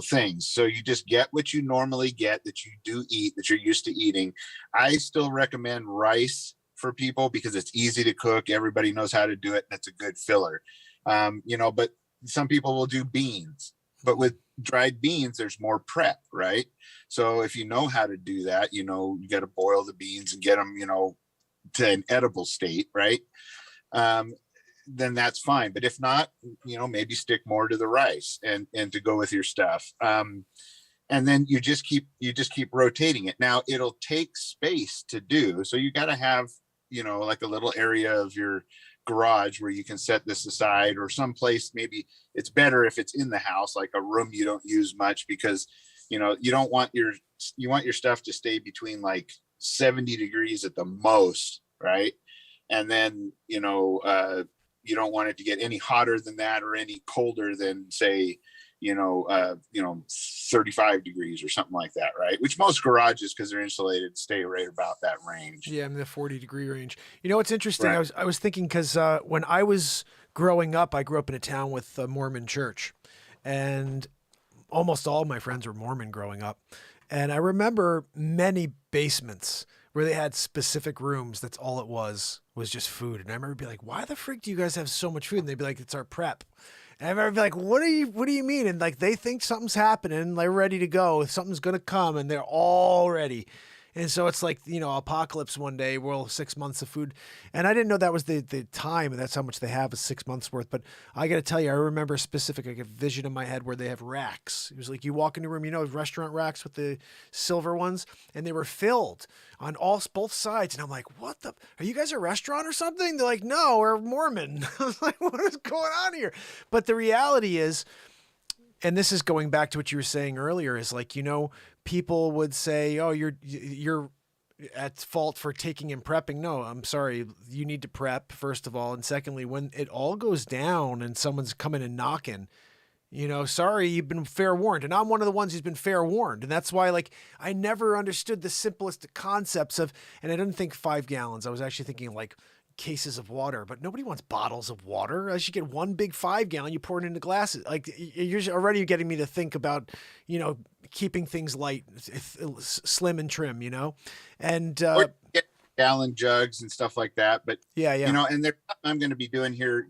things. So you just get what you normally get, that you do eat, that you're used to eating. I still recommend rice for people because it's easy to cook. Everybody knows how to do it, and it's a good filler. But some people will do beans, but with dried beans, there's more prep, right? So if you know how to do that, you got to boil the beans and get them, to an edible state, right? Then that's fine. But if not, maybe stick more to the rice and to go with your stuff. And then you just keep rotating it. Now it'll take space to do. So you got to have, like a little area of your garage where you can set this aside, or someplace. Maybe it's better if it's in the house, like a room you don't use much, because, you don't want you want your stuff to stay between like 70 degrees at the most. Right. And then, you don't want it to get any hotter than that or any colder than, say, 35 degrees or something like that, right? Which most garages, because they're insulated, stay right about that range. Yeah, I'm in the 40-degree range. You know what's interesting? Right. I was thinking, because when I was growing up, I grew up in a town with a Mormon church, and almost all my friends were Mormon growing up. And I remember many basements where they had specific rooms. That's all it was just food. And I remember being like, why the frick do you guys have so much food? And they'd be like, it's our prep. And I remember being like, what do you mean? And like, they think something's happening, they're ready to go, something's going to come, and they're all ready. And so it's like, apocalypse one day, 6 months of food. And I didn't know that was the time, and that's how much they have, is 6 months worth. But I got to tell you, I remember like a vision in my head where they have racks. It was like you walk into a room, restaurant racks with the silver ones, and they were filled on both sides. And I'm like, are you guys a restaurant or something? They're like, no, we're Mormon. I was like, what is going on here? But the reality is, and this is going back to what you were saying earlier, is like, people would say, oh, you're at fault for taking and prepping. No, I'm sorry. You need to prep, first of all. And secondly, when it all goes down and someone's coming and knocking, sorry, you've been fair warned. And I'm one of the ones who's been fair warned. And that's why, like, I never understood the simplest concepts of, and I didn't think 5 gallons. I was actually thinking like cases of water, but nobody wants bottles of water. I should get one big 5 gallon, you pour it into glasses. Like, you're already getting me to think about, keeping things light, slim and trim, and, gallon jugs and stuff like that. But yeah. And I'm going to be doing here,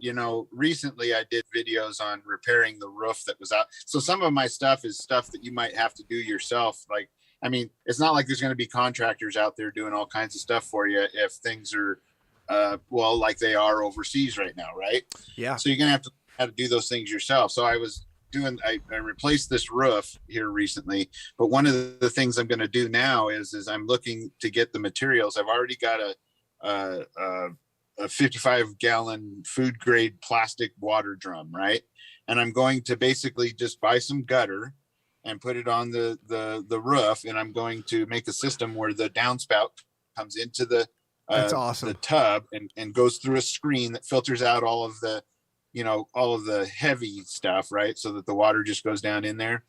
recently I did videos on repairing the roof that was out. So some of my stuff is stuff that you might have to do yourself. Like, I mean, it's not like there's going to be contractors out there doing all kinds of stuff for you if things are, like they are overseas right now, right? Yeah. So you're going to have to do those things yourself. So I replaced this roof here recently, but one of the things I'm going to do now is I'm looking to get the materials. I've already got a 55 gallon food grade plastic water drum, right? And I'm going to basically just buy some gutter and put it on the roof, and I'm going to make a system where the downspout comes into the that's awesome. the tub and goes through a screen that filters out all of the heavy stuff, right? So that the water just goes down in there,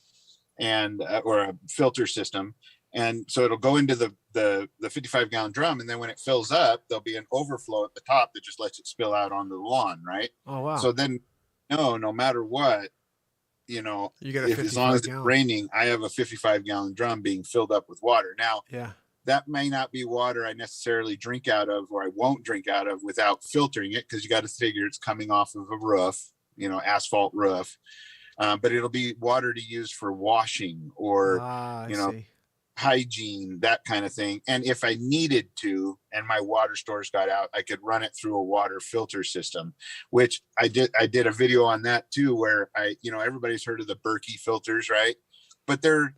and or a filter system. And so it'll go into the 55 gallon drum. And then when it fills up, there'll be an overflow at the top that just lets it spill out onto the lawn. Right. Oh, wow. So then, no matter what, you got as long as it's raining, I have a 55 gallon drum being filled up with water. Now, yeah, that may not be water I necessarily drink out of, or I won't drink out of without filtering it, because you got to figure it's coming off of a roof, asphalt roof. But it'll be water to use for washing or, hygiene, that kind of thing. And if I needed to, and my water stores got out, I could run it through a water filter system, which I did a video on that too, where everybody's heard of the Berkey filters, right? But they're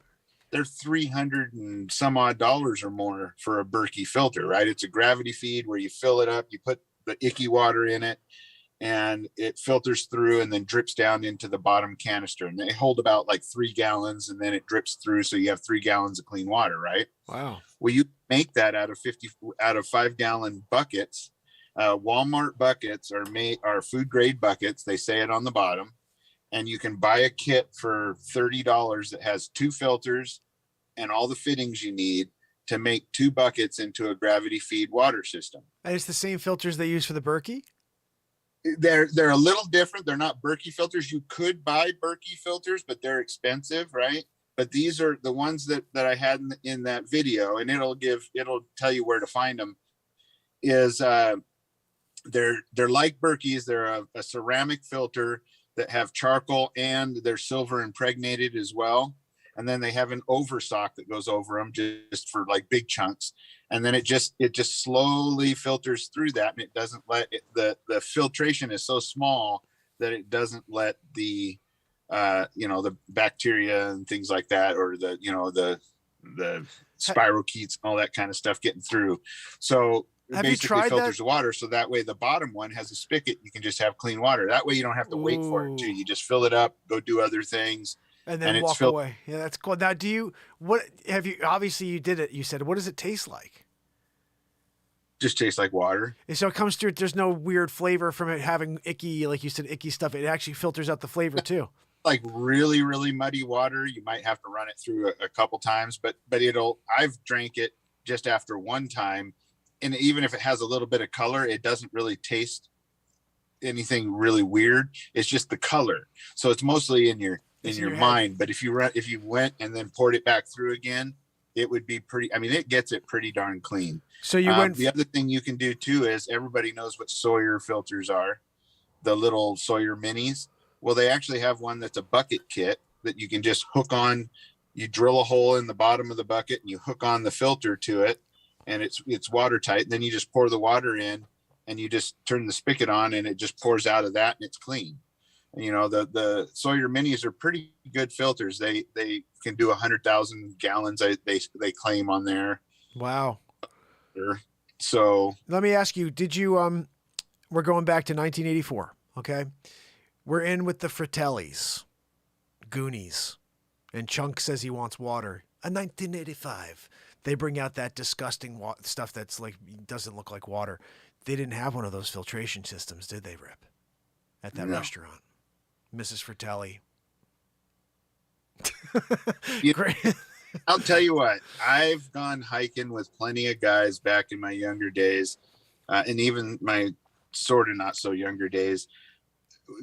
300 and some odd dollars or more for a Berkey filter, right? It's a gravity feed where you fill it up, you put the icky water in it, and it filters through and then drips down into the bottom canister. And they hold about like 3 gallons, and then it drips through. So you have 3 gallons of clean water, right? Wow. Well, you make that out of 5 gallon buckets, Walmart buckets are food grade buckets. They say it on the bottom, and you can buy a kit for $30 that has 2 filters and all the fittings you need to make 2 buckets into a gravity feed water system. And it's the same filters they use for the Berkey? They're a little different. They're not Berkey filters. You could buy Berkey filters, but they're expensive, right? But these are the ones that I had in that video, and it'll tell you where to find them. Is they're like Berkeys. They're a ceramic filter that have charcoal, and they're silver impregnated as well. And then they have an oversock that goes over them just for like big chunks. And then it just slowly filters through that, and it doesn't let it, the filtration is so small that it doesn't let the the bacteria and things like that, or the spirochetes and all that kind of stuff getting through. So it basically filters the water, so that way the bottom one has a spigot. You can just have clean water. That way you don't have to wait for it too. You just fill it up, go do other things, and then walk away. Yeah, that's cool. Now, obviously you did it. You said, what does it taste like? Just tastes like water. And so it comes through. There's no weird flavor from it having icky, like you said, icky stuff. It actually filters out the flavor too. Like really, really muddy water, you might have to run it through a couple times, but I've drank it just after one time. And even if it has a little bit of color, it doesn't really taste anything really weird. It's just the color. So it's mostly in your mind. But if you went and then poured it back through again, it would be it gets it pretty darn clean. So you went. The other thing you can do too is everybody knows what Sawyer filters are, the little Sawyer minis. Well, they actually have one that's a bucket kit that you can just hook on. You drill a hole in the bottom of the bucket and you hook on the filter to it, and it's watertight. And then you just pour the water in and you just turn the spigot on, and it just pours out of that, and it's clean. And, the Sawyer minis are pretty good filters. They can do 100,000 gallons. They claim on there. Wow. So let me ask you, did you, we're going back to 1984. Okay. We're in with the Fratellis, Goonies, and Chunk says he wants water. A 1985. They bring out that disgusting stuff that's like, doesn't look like water. They didn't have one of those filtration systems, did they, Rip? At that restaurant. Mrs. Fratelli. Great. I'll tell you what, I've gone hiking with plenty of guys back in my younger days, and even my sort of not so younger days,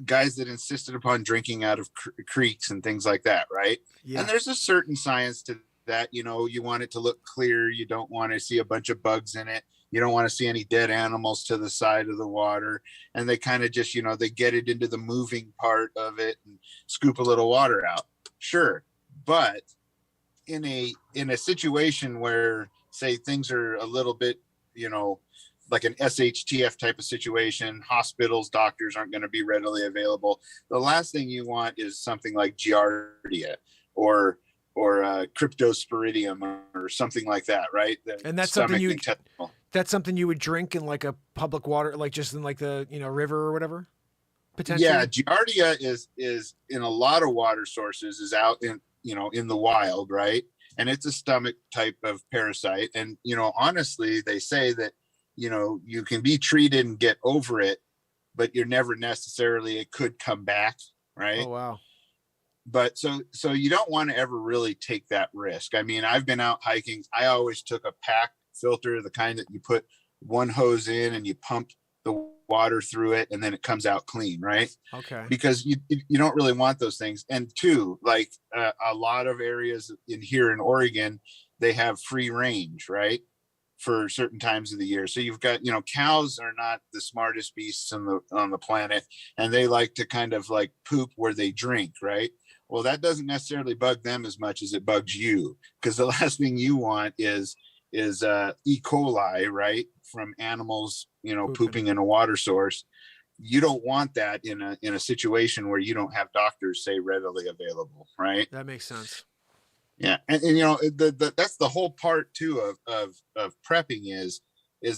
guys that insisted upon drinking out of creeks and things like that, right? Yeah. And there's a certain science to that. You want it to look clear. You don't want to see a bunch of bugs in it. You don't want to see any dead animals to the side of the water. And they kind of just, they get it into the moving part of it and scoop a little water out. Sure. But in a situation where, say, things are a little bit, like an SHTF type of situation, hospitals, doctors aren't going to be readily available. The last thing you want is something like Giardia or Cryptosporidium or something like that, right? And that's something you would drink in like a public water, like just in like the river or whatever. Potentially. Yeah, Giardia is in a lot of water sources, is out in in the wild, right? And it's a stomach type of parasite. And honestly, they say that you can be treated and get over it, but you're never necessarily, it could come back, right? Oh, wow. But so you don't want to ever really take that risk. I mean, I've been out hiking. I always took a pack filter, the kind that you put one hose in and you pump the water through it and then it comes out clean, right? Okay. Because you don't really want those things. And two, like a lot of areas here in Oregon, they have free range, right? For certain times of the year. So you've got, cows are not the smartest beasts on the planet, and they like to kind of like poop where they drink, right? Well, that doesn't necessarily bug them as much as it bugs you, because the last thing you want is E. coli, right? From animals, pooping in a water source. You don't want that in a situation where you don't have doctors, say, readily available, right? That makes sense. Yeah. And that's the whole part too of prepping is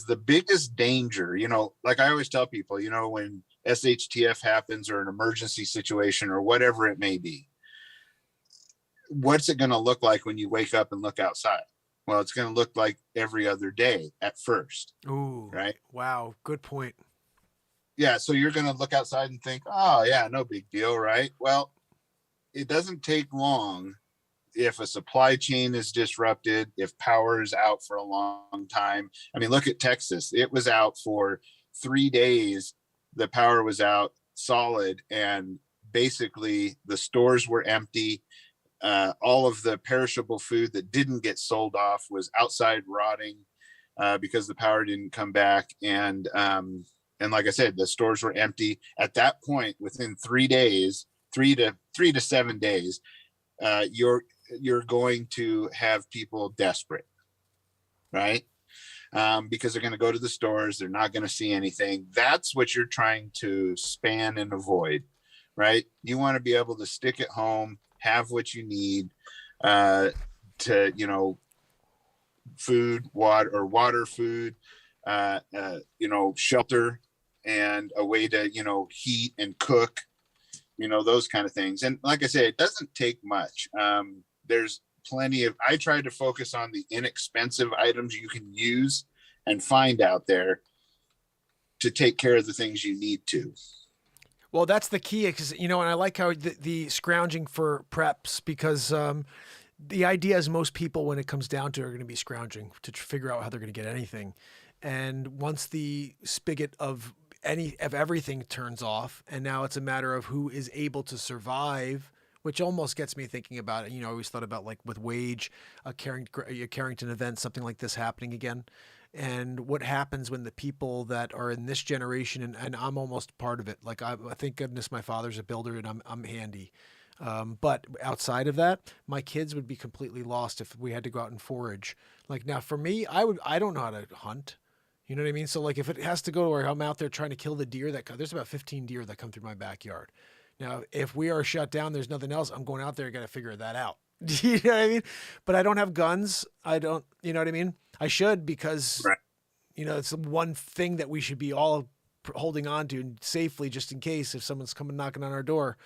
the biggest danger, like I always tell people, when SHTF happens or an emergency situation or whatever it may be, what's it going to look like when you wake up and look outside? Well, it's going to look like every other day at first. Ooh, right? Wow. Good point. Yeah. So you're going to look outside and think, oh yeah, no big deal. Right. Well, it doesn't take long. If a supply chain is disrupted, if power is out for a long time. I mean, look at Texas. It was out for 3 days. The power was out solid, and basically the stores were empty. All of the perishable food that didn't get sold off was outside rotting because the power didn't come back. And like I said, the stores were empty at that point. Within 3 days, 3 to 7 days, you're going to have people desperate, right? Because they're going to go to the stores. They're not going to see anything. That's what you're trying to span and avoid, right? You want to be able to stick at home, have what you need to, food, water, food, shelter, and a way to, heat and cook, those kind of things. And like I say, it doesn't take much. There's plenty of, I try to focus on the inexpensive items you can use and find out there to take care of the things you need to. Well, that's the key, because, and I like how the scrounging for preps, because the idea is most people, when it comes down to it, are going to be scrounging to figure out how they're going to get anything. And once the spigot of everything turns off, and now it's a matter of who is able to survive, which almost gets me thinking about it. I always thought about, like, with Wage, a Carrington event, something like this happening again. And what happens when the people that are in this generation, and I'm almost part of it. Like, I thank goodness my father's a builder and I'm handy. But outside of that, my kids would be completely lost if we had to go out and forage. Like, now for me, I don't know how to hunt. You know what I mean? So, like, if it has to go to where I'm out there trying to kill the deer there's about 15 deer that come through my backyard. Now, if we are shut down, there's nothing else. I'm going out there. I got to figure that out. You know what I mean? But I don't have guns. You know what I mean? I should, because, right. It's the one thing that we should be all holding on to safely, just in case if someone's coming knocking on our door.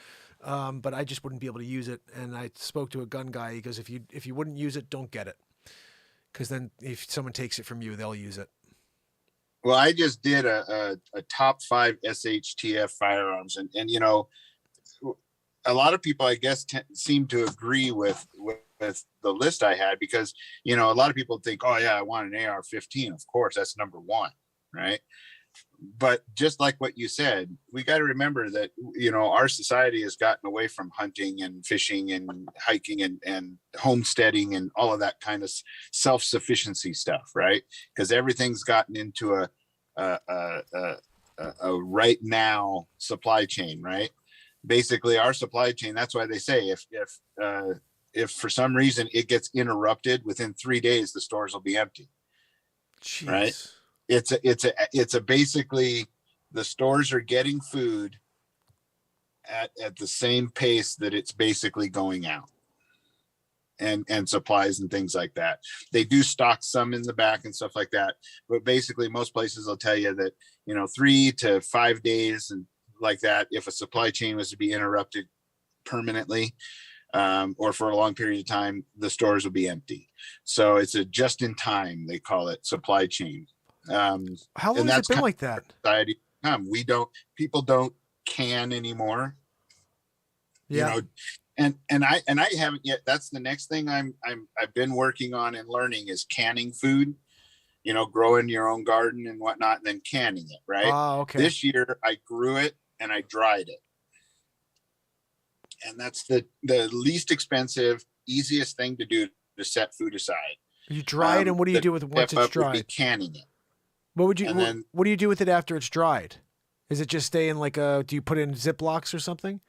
But I just wouldn't be able to use it. And I spoke to a gun guy. He goes, if you wouldn't use it, don't get it. Because then if someone takes it from you, they'll use it. Well, I just did a top 5 SHTF firearms, and a lot of people, I guess, seem to agree with the list I had, because a lot of people think, oh yeah, I want an AR-15. Of course, that's number one, right? But just like what you said, we got to remember that our society has gotten away from hunting and fishing and hiking and homesteading and all of that kind of self-sufficiency stuff, right? Because everything's gotten into a right now supply chain, right? Basically, our supply chain. That's why they say if for some reason it gets interrupted, within 3 days the stores will be empty. Jeez. Right? It's a basically, the stores are getting food at the same pace that it's basically going out, and supplies and things like that. They do stock some in the back and stuff like that, but basically most places will tell you that 3 to 5 days and like that, if a supply chain was to be interrupted permanently or for a long period of time, the stores will be empty. So it's a just in time, they call it, supply chain. How long has it been like that? Society. People don't can anymore. Yeah. And I haven't yet. That's the next thing I've been working on and learning is canning food, growing your own garden and whatnot, and then canning it. Right. Oh, okay. This year I grew it and I dried it. And that's the least expensive, easiest thing to do to set food aside. You dry it, and what do you do with it once it's dried? Canning it. What do you do with it after it's dried? Is it just stay in do you put it in Ziplocs or something?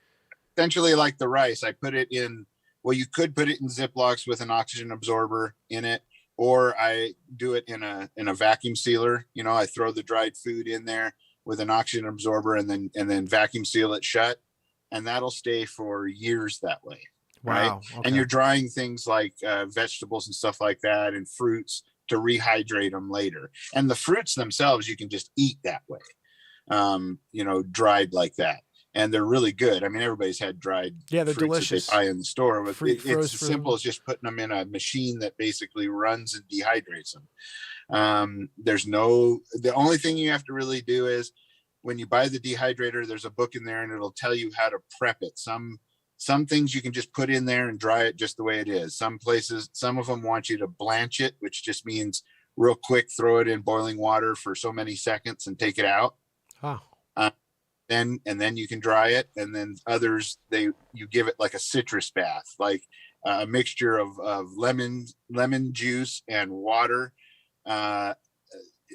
Essentially like the rice. I put it in, well, you could put it in Ziplocs with an oxygen absorber in it, or I do it in a vacuum sealer. I throw the dried food in there with an oxygen absorber and then vacuum seal it shut, and that'll stay for years that way. Wow. Right. Okay. And you're drying things like vegetables and stuff like that, and fruits to rehydrate them later. And the fruits themselves, you can just eat that way, dried like that. and they're really good. I mean, everybody's had dried Yeah, they're fruits delicious. that they buy in the store. But Froze it's as simple as just putting them in a machine that basically runs and dehydrates them. The only thing you have to really do is when you buy the dehydrator, there's a book in there and it'll tell you how to prep it. Some things you can just put in there and dry it just the way it is. Some places, some of them want you to blanch it, which just means real quick, throw it in boiling water for so many seconds and take it out. Oh. And then you can dry it. And then others, you give it like a citrus bath, like a mixture of lemon juice and water. And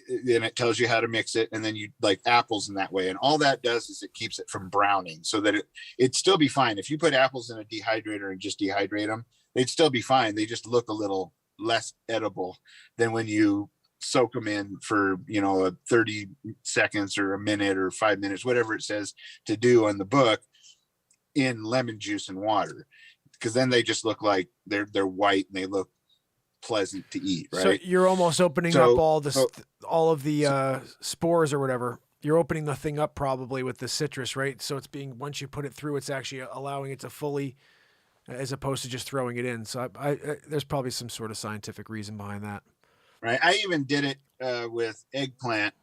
it tells you how to mix it, and then you like apples in that way, and all that does is it keeps it from browning, so that it'd still be fine. If you put apples in a dehydrator and just dehydrate them, they'd still be fine. They just look a little less edible than when you soak them in for 30 seconds or a minute or 5 minutes, whatever it says to do on the book, in lemon juice and water, because then they just look like they're white and they look pleasant to eat, right? So you're almost opening up all of the spores or whatever. You're opening the thing up probably with the citrus, right? So it's once you put it through, it's actually allowing it to fully, as opposed to just throwing it in. So I there's probably some sort of scientific reason behind that. Right. I even did it with eggplant,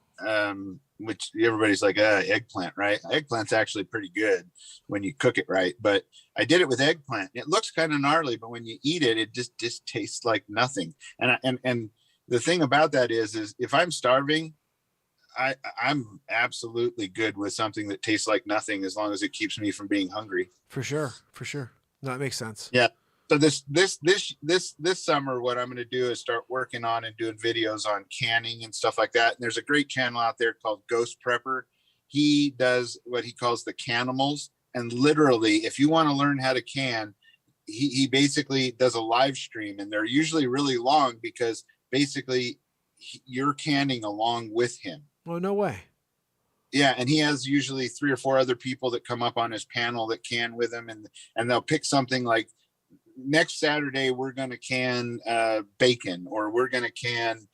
which everybody's like, eggplant, right? Eggplant's actually pretty good when you cook it right. But I did it with eggplant. It looks kind of gnarly, but when you eat it, it just tastes like nothing. And the thing about that is if I'm starving, I'm absolutely good with something that tastes like nothing, as long as it keeps me from being hungry. For sure. No, that makes sense. Yeah. So this summer, what I'm going to do is start working on and doing videos on canning and stuff like that. And there's a great channel out there called Ghost Prepper. He does what he calls the canimals. And literally, if you want to learn how to can, he basically does a live stream, and they're usually really long because basically you're canning along with him. Oh, no way. Yeah, and he has usually 3 or 4 other people that come up on his panel that can with him, and they'll pick something like, next Saturday we're going to can bacon, or we're going to can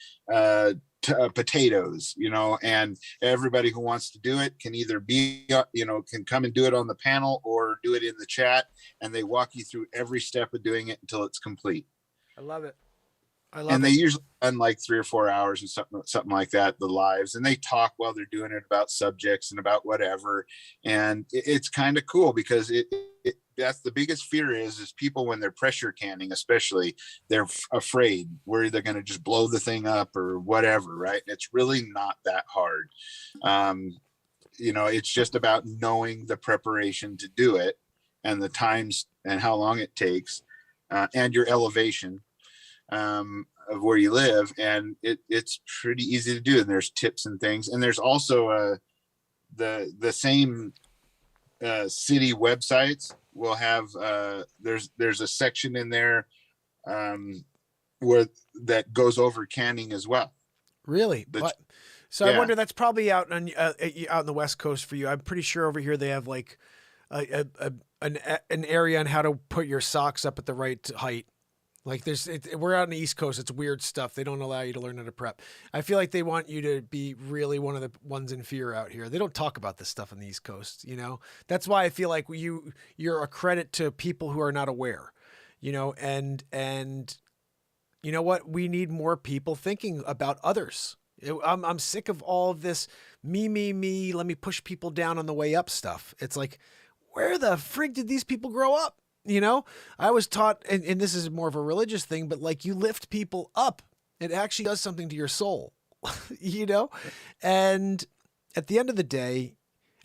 potatoes, and everybody who wants to do it can either can come and do it on the panel or do it in the chat, and they walk you through every step of doing it until it's complete. I love it. They usually run like 3 or 4 hours and something like that, the lives, and they talk while they're doing it about subjects and about whatever. And it's kind of cool because that's the biggest fear is people when they're pressure canning, especially, they're afraid where they're going to just blow the thing up or whatever. Right. It's really not that hard. It's just about knowing the preparation to do it, and the times and how long it takes, and your elevation of where you live, and it's pretty easy to do. And there's tips and things, and there's also the same city websites will have there's a section in there where that goes over canning as well. Really? So yeah. I wonder, that's probably out in the West Coast for you. I'm pretty sure over here they have like an area on how to put your socks up at the right height. Like we're out on the East Coast. It's weird stuff. They don't allow you to learn how to prep. I feel like they want you to be really one of the ones in fear out here. They don't talk about this stuff on the East Coast. That's why I feel like you're a credit to people who are not aware, and you know what? We need more people thinking about others. I'm sick of all of this me. Let me push people down on the way up stuff. It's like, where the frig did these people grow up? I was taught, and this is more of a religious thing, but like, you lift people up, it actually does something to your soul, and at the end of the day,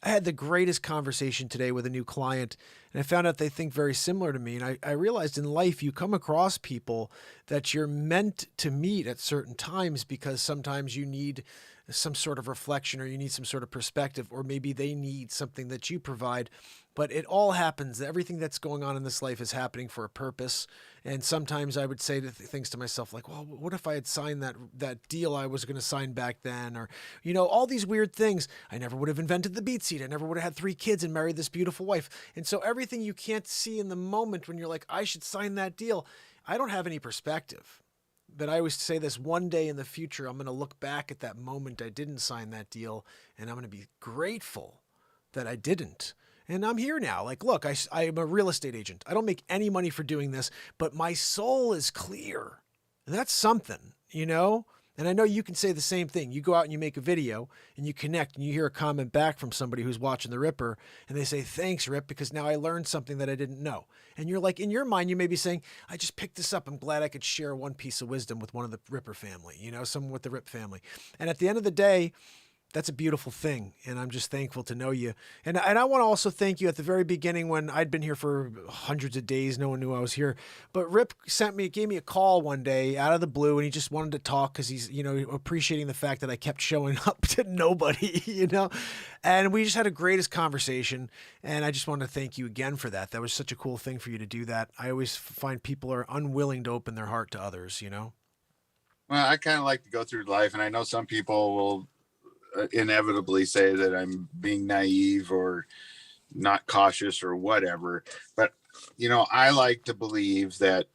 I had the greatest conversation today with a new client, and I found out they think very similar to me. And I realized in life, you come across people that you're meant to meet at certain times, because sometimes you need some sort of reflection, or you need some sort of perspective, or maybe they need something that you provide. But it all happens. Everything that's going on in this life is happening for a purpose. And sometimes I would say things to myself like, well, what if I had signed that deal I was going to sign back then? Or, all these weird things. I never would have invented the beat seat. I never would have had 3 kids and married this beautiful wife. And so everything you can't see in the moment when you're like, I should sign that deal, I don't have any perspective. But I always say this, one day in the future, I'm going to look back at that moment I didn't sign that deal, and I'm going to be grateful that I didn't. And I'm here now. Like, look, I'm a real estate agent. I don't make any money for doing this, but my soul is clear. And that's something, you know? And I know you can say the same thing. You go out and you make a video and you connect and you hear a comment back from somebody who's watching the Ripper and they say, thanks, Rip, because now I learned something that I didn't know. And you're like, in your mind, you may be saying, I just picked this up. I'm glad I could share one piece of wisdom with one of the Ripper family, you know, someone with the Rip family. And at the end of the day, that's a beautiful thing. And I'm just thankful to know you. And I want to also thank you at the very beginning when I'd been here for hundreds of days. No one knew I was here, but Rip gave me a call one day out of the blue and he just wanted to talk because he's, you know, appreciating the fact that I kept showing up to nobody, you know, and we just had a greatest conversation. And I just want to thank you again for that. That was such a cool thing for you to do that. I always find people are unwilling to open their heart to others, you know? Well, I kind of like to go through life, and I know some people will inevitably say that I'm being naive or not cautious or whatever. But, you know, I like to believe that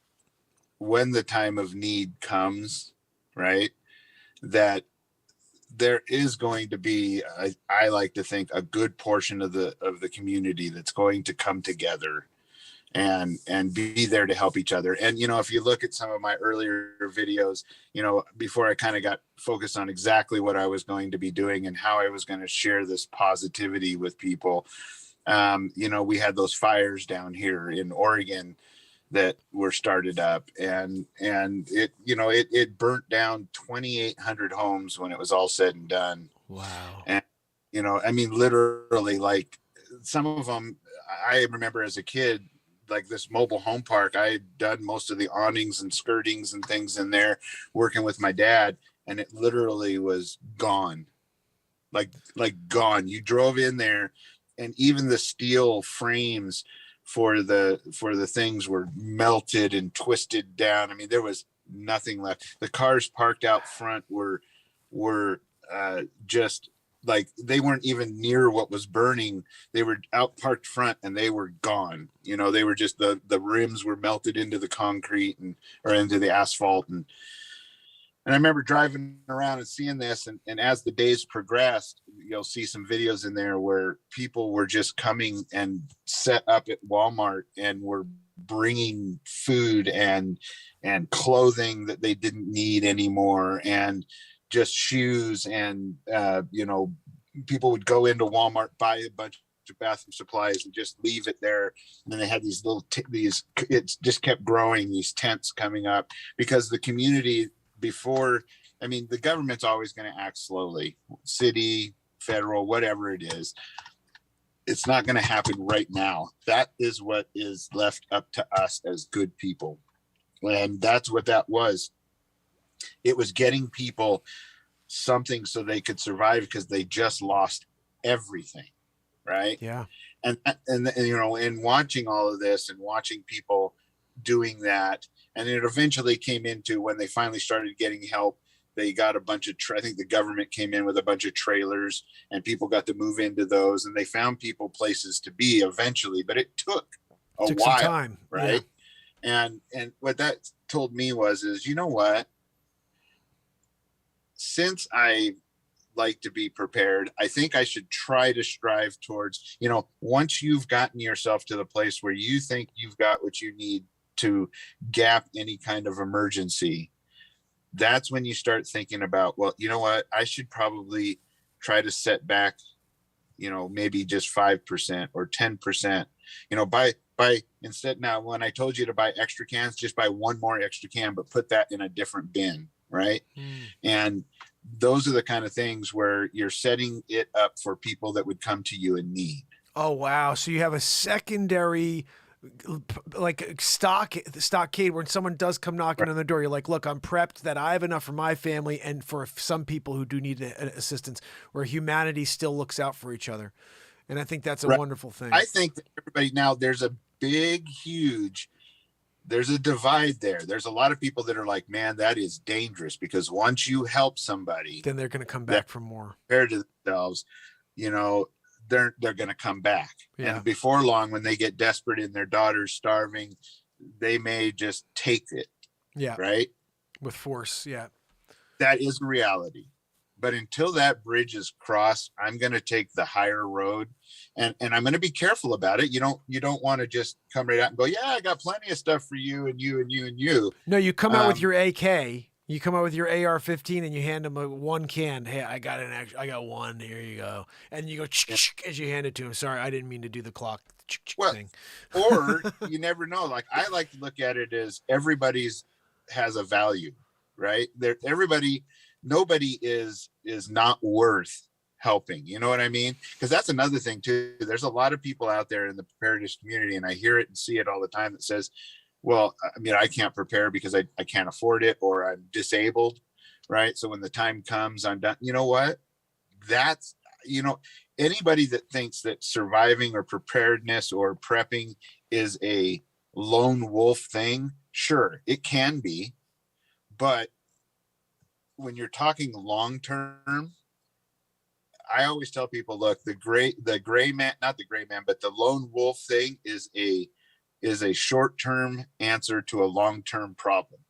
when the time of need comes, right, that there is going to be, I like to think, a good portion of the community that's going to come together and be there to help each other. And, you know, if you look at some of my earlier videos, you know, before I kind of got focused on exactly what I was going to be doing and how I was going to share this positivity with people, you know, we had those fires down here in Oregon that were started up, and it, you know, it burnt down 2,800 homes when it was all said and done. Wow. And, you know, I mean, literally, like, some of them, I remember as a kid, like this mobile home park, I had done most of the awnings and skirtings and things in there working with my dad, and it literally was gone. Like gone. You drove in there and even the steel frames for the things were melted and twisted down. I mean, there was nothing left. The cars parked out front were just like, they weren't even near what was burning. They were out parked front and they were gone. You know, they were just, the rims were melted into the concrete or into the asphalt. And I remember driving around and seeing this. And as the days progressed, you'll see some videos in there where people were just coming and set up at Walmart and were bringing food and clothing that they didn't need anymore, and just shoes. And, you know, people would go into Walmart, buy a bunch of bathroom supplies and just leave it there. And then they had these little, it just kept growing, these tents coming up, because the community before, I mean, the government's always going to act slowly, city, federal, whatever it is. It's not going to happen right now. That is what is left up to us as good people. And that's what that was. It was getting people something so they could survive, because they just lost everything, right? Yeah. And you know, in watching all of this and watching people doing that, and it eventually came into, when they finally started getting help, they got a bunch of I think the government came in with a bunch of trailers, and people got to move into those, and they found people places to be eventually, but it took a while, some time, right? Yeah. And what that told me is, you know what? Since I like to be prepared, I think I should try to strive towards, you know, once you've gotten yourself to the place where you think you've got what you need to gap any kind of emergency, that's when you start thinking about, well, you know what, I should probably try to set back, you know, maybe just 5% or 10%, you know, by instead, now when I told you to buy extra cans, just buy one more extra can, but put that in a different bin. Right. And those are the kind of things where you're setting it up for people that would come to you in need. Oh, wow. So you have a secondary, like stockade, when someone does come knocking on the door, you're like, look, I'm prepped that I have enough for my family and for some people who do need assistance, where humanity still looks out for each other. And I think that's a wonderful thing. I think that everybody now, there's a there's a divide there. There's a lot of people that are like, man, that is dangerous, because once you help somebody, then they're going to come back for more. Compared to themselves, you know, they're going to come back. Yeah. And before long, when they get desperate and their daughter's starving, they may just take it. Yeah. Right. With force. Yeah. That is reality. But until that bridge is crossed, I'm going to take the higher road, and I'm going to be careful about it. You don't want to just come right out and go, yeah, I got plenty of stuff for you and you and you and you. No, you come out with your AK. You come out with your AR-15 and you hand him one can. Hey, I got one. Here you go. And you go as you hand it to him. Sorry, I didn't mean to do the clock thing. Or you never know. Like, I like to look at it as everybody's has a value, right? Nobody is not worth helping. You know what I mean? Because that's another thing too. There's a lot of people out there in the preparedness community, and I hear it and see it all the time, that says, well, I mean, I can't prepare because I can't afford it, or I'm disabled, right? So when the time comes, I'm done. You know what? That's, anybody that thinks that surviving or preparedness or prepping is a lone wolf thing, sure, it can be. But when you're talking long term, I always tell people, look, the gray man, not the gray man, but the lone wolf thing is a short-term answer to a long-term problem.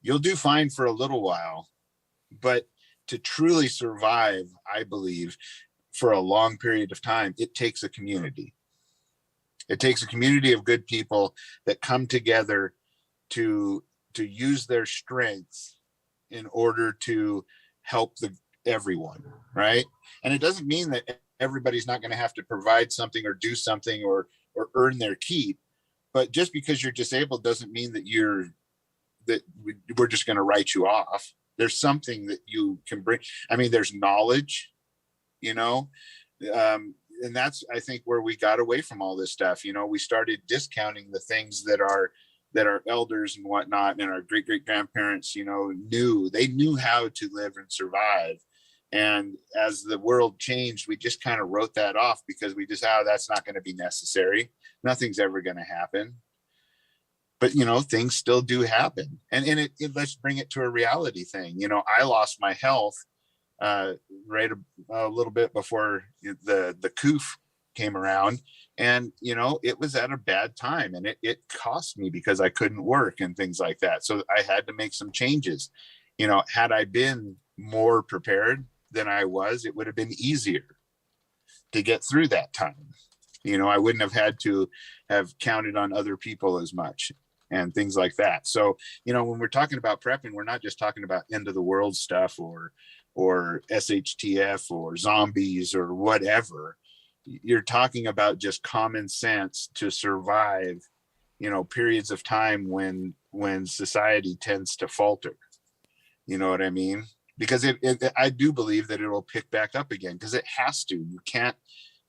You'll do fine for a little while, but to truly survive, I believe, for a long period of time, it takes a community. It takes a community of good people that come together to use their strengths in order to help everyone, right? And it doesn't mean that everybody's not going to have to provide something or do something or earn their keep, but just because you're disabled doesn't mean that we're just going to write you off. There's something that you can bring. I mean, there's knowledge, and that's, I think, where we got away from all this stuff. We started discounting the things that our elders and whatnot and our great grandparents, knew how to live and survive. And as the world changed, we just kind of wrote that off because we just, that's not going to be necessary. Nothing's ever going to happen. But, things still do happen. And let's bring it to a reality thing. I lost my health right a little bit before the coof came around. And, it was at a bad time, and it cost me because I couldn't work and things like that. So I had to make some changes. Had I been more prepared than I was, it would have been easier to get through that time. I wouldn't have had to have counted on other people as much and things like that. So, when we're talking about prepping, we're not just talking about end of the world stuff or SHTF or zombies or whatever. You're talking about just common sense to survive, periods of time when society tends to falter. You know what I mean? Because I do believe that it will pick back up again, because it has to. You can't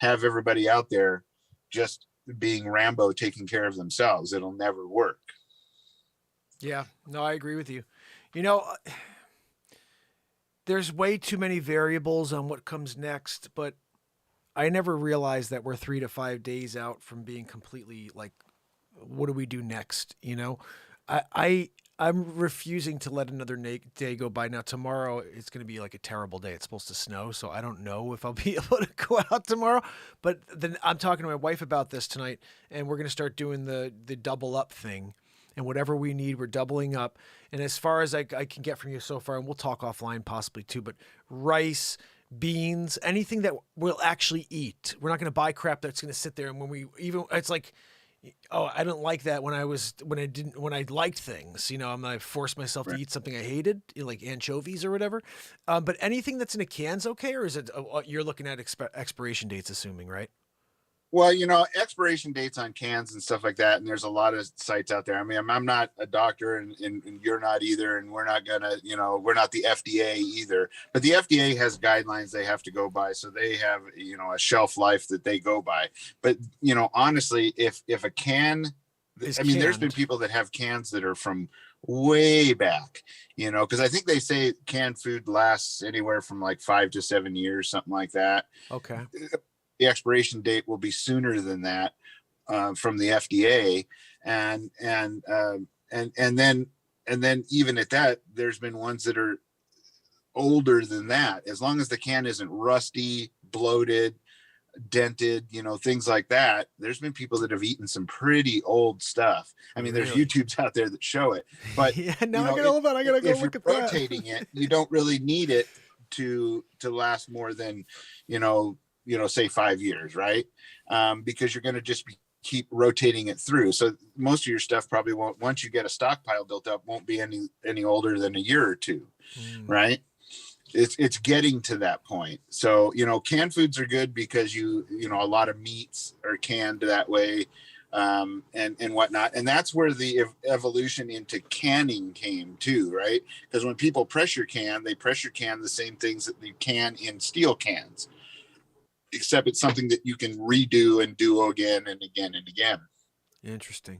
have everybody out there just being Rambo taking care of themselves. It'll never work. Yeah, no, I agree with you. There's way too many variables on what comes next, but I never realized that we're 3 to 5 days out from being completely like, what do we do next? I'm refusing to let another day go by. Now, tomorrow it's going to be like a terrible day. It's supposed to snow, so I don't know if I'll be able to go out tomorrow. But then I'm talking to my wife about this tonight, and we're going to start doing the double up thing. And whatever we need, we're doubling up. And as far as I can get from you so far, and we'll talk offline possibly too, but rice, beans, anything that we'll actually eat. We're not going to buy crap that's going to sit there. And it's like, oh, I don't like that when I liked things, I'm going to force myself to eat something I hated, like anchovies or whatever. But anything that's in a can's okay. Or is it, you're looking at expiration dates, assuming, right? Well, expiration dates on cans and stuff like that. And there's a lot of sites out there. I mean, I'm not a doctor and you're not either. And we're not gonna, we're not the FDA either, but the FDA has guidelines they have to go by. So they have, a shelf life that they go by. But, honestly, if a can, there's been people that have cans that are from way back, because I think they say canned food lasts anywhere from like 5 to 7 years, something like that. Okay. The expiration date will be sooner than that from the FDA, and then even at that, there's been ones that are older than that. As long as the can isn't rusty, bloated, dented, things like that. There's been people that have eaten some pretty old stuff. I mean, there's YouTubes out there that show it, but yeah, now I gotta go look at that. Rotating it, you don't really need it to last more than, say 5 years, right? Because you're going to just keep rotating it through. So most of your stuff probably won't, once you get a stockpile built up, won't be any older than a year or two, right? It's getting to that point. So, canned foods are good because a lot of meats are canned that way, and whatnot. And that's where the evolution into canning came too, right? Because when people pressure can, they pressure can the same things that they can in steel cans, except it's something that you can redo and do again and again and again. Interesting.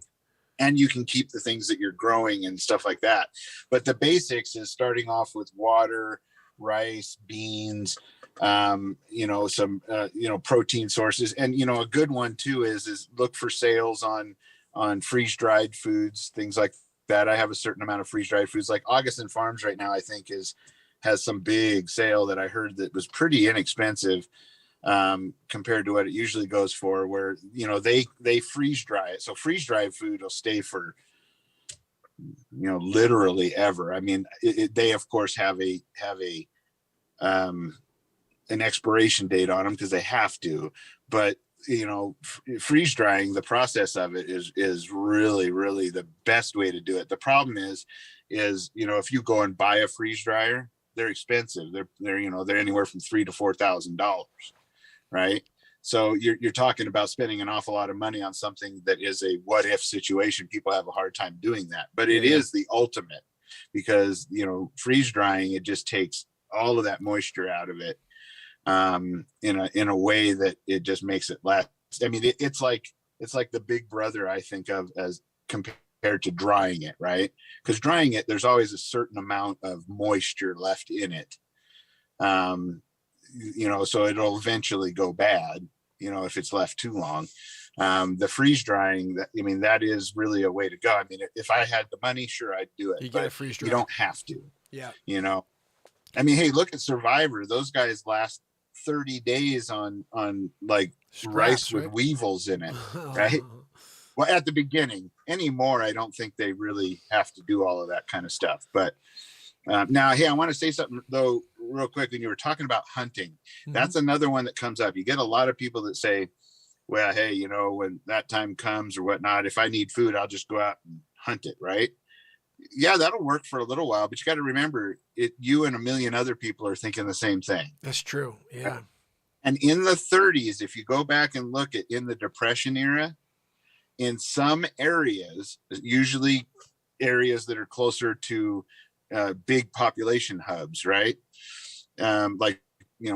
And you can keep the things that you're growing and stuff like that. But the basics is starting off with water, rice, beans, some protein sources. And a good one too is look for sales on freeze-dried foods, things like that. I have a certain amount of freeze-dried foods, like Augustin Farms right now, I think has some big sale that I heard that was pretty inexpensive compared to what it usually goes for, where they freeze dry it. So freeze-dried food will stay for literally ever. I mean, they of course have an expiration date on them because they have to, but freeze drying, the process of it is really, really the best way to do it. The problem is if you go and buy a freeze dryer, they're expensive. They're anywhere from $3,000 to $4,000, right? So you're talking about spending an awful lot of money on something that is a what if situation. People have a hard time doing that, but it is the ultimate, because freeze drying, it just takes all of that moisture out of it in a way that it just makes it last. I mean, it's like the big brother I think of as compared to drying it, right? Because drying it, there's always a certain amount of moisture left in it. So it'll eventually go bad, if it's left too long. The freeze drying, that is really a way to go. I mean, if I had the money, sure, I'd do it. You get a freeze dry. You don't have to. Yeah. I mean, hey, look at Survivor. Those guys last 30 days on like Scraps, rice right? with weevils in it, right? Well, at the beginning. Anymore, I don't think they really have to do all of that kind of stuff. But now, hey, I want to say something though, real quick. When you were talking about hunting, that's another one that comes up. You get a lot of people that say, well, hey, when that time comes or whatnot, if I need food, I'll just go out and hunt it, right? Yeah, that'll work for a little while, but you got to remember, you and a million other people are thinking the same thing. That's true. Yeah. Right? And in the 30s, if you go back and look at in the Depression era, in some areas, usually areas that are closer to big population hubs, right? Like,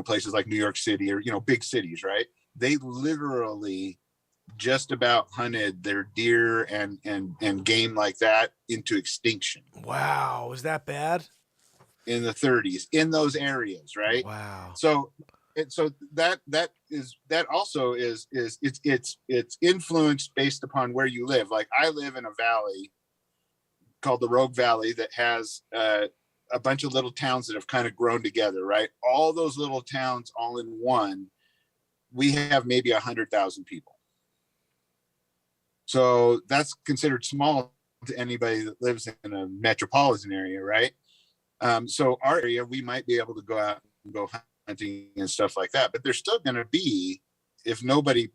places like New York City or, big cities, right? They literally just about hunted their deer and game like that into extinction. Wow. Was that bad? In the 30s, in those areas, right? Wow. So that also is it's influenced based upon where you live. Like I live in a valley called the Rogue Valley that has a bunch of little towns that have kind of grown together, right? All those little towns all in one, we have maybe 100,000 people. So that's considered small to anybody that lives in a metropolitan area, right? So our area, we might be able to go out and go hunting and stuff like that, but there's still going to be, if nobody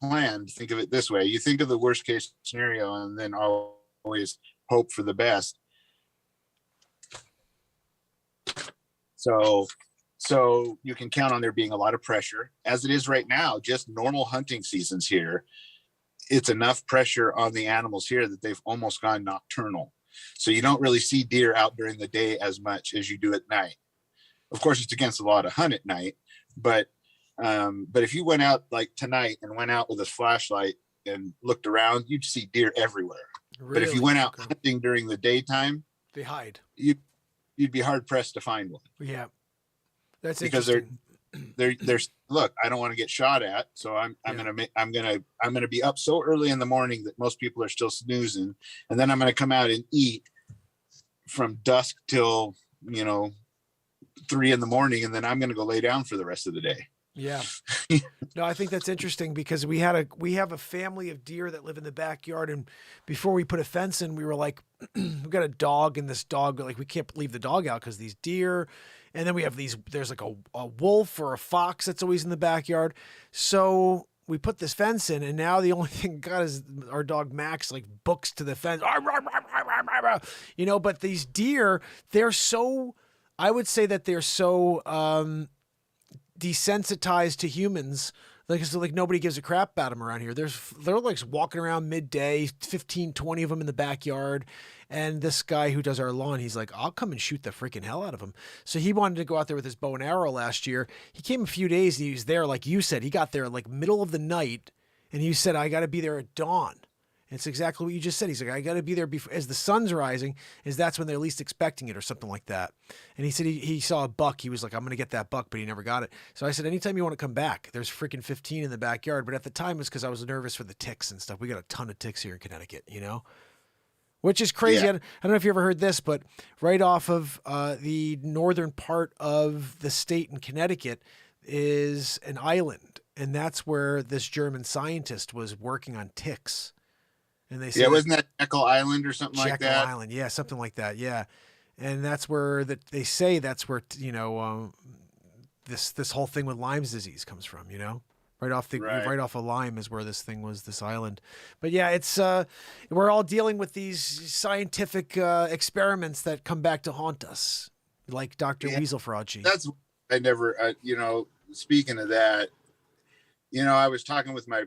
planned, think of it this way, you think of the worst case scenario and then always hope for the best. So you can count on there being a lot of pressure. As it is right now, just normal hunting seasons here, it's enough pressure on the animals here that they've almost gone nocturnal. So you don't really see deer out during the day as much as you do at night. Of course, it's against the law to hunt at night, but if you went out like tonight and went out with a flashlight and looked around, you'd see deer everywhere. Really? But if you went out hunting during the daytime, they hide. You'd be hard pressed to find one. Yeah, that's because they're look, I don't want to get shot at, so I'm gonna be up so early in the morning that most people are still snoozing, and then I'm gonna come out and eat from dusk till 3 a.m, and then I'm gonna go lay down for the rest of the day. Yeah. No, I think that's interesting because we have a family of deer that live in the backyard, and before we put a fence in, we were like, we got a dog, and this dog, like, we can't leave the dog out because these deer, and then we have there's like a wolf or a fox that's always in the backyard. So we put this fence in, and now the only thing got is our dog Max like books to the fence, but these deer, I would say that they're so desensitized to humans, like nobody gives a crap about them around here. They're like walking around midday, 15, 20 of them in the backyard. And this guy who does our lawn, he's like, I'll come and shoot the freaking hell out of them. So he wanted to go out there with his bow and arrow last year. He came a few days and he was there. Like you said, he got there like middle of the night and he said, I got to be there at dawn. It's exactly what you just said. He's like, I got to be there before, as the sun's rising, that's when they're least expecting it or something like that. And he said he saw a buck. He was like, I'm going to get that buck, but he never got it. So I said, anytime you want to come back, there's freaking 15 in the backyard. But at the time, it's because I was nervous for the ticks and stuff. We got a ton of ticks here in Connecticut, which is crazy. Yeah. I don't know if you ever heard this, but right off of the northern part of the state in Connecticut is an island. And that's where this German scientist was working on ticks. And they said, wasn't that Jekyll Island or something like that? Jekyll Island, yeah, something like that, yeah. And that's where they say that's where this whole thing with Lyme's disease comes from. Right off of Lyme is where this island. But yeah, it's we're all dealing with these scientific experiments that come back to haunt us, like Dr. Weasel Frauci. Speaking of that, I was talking with my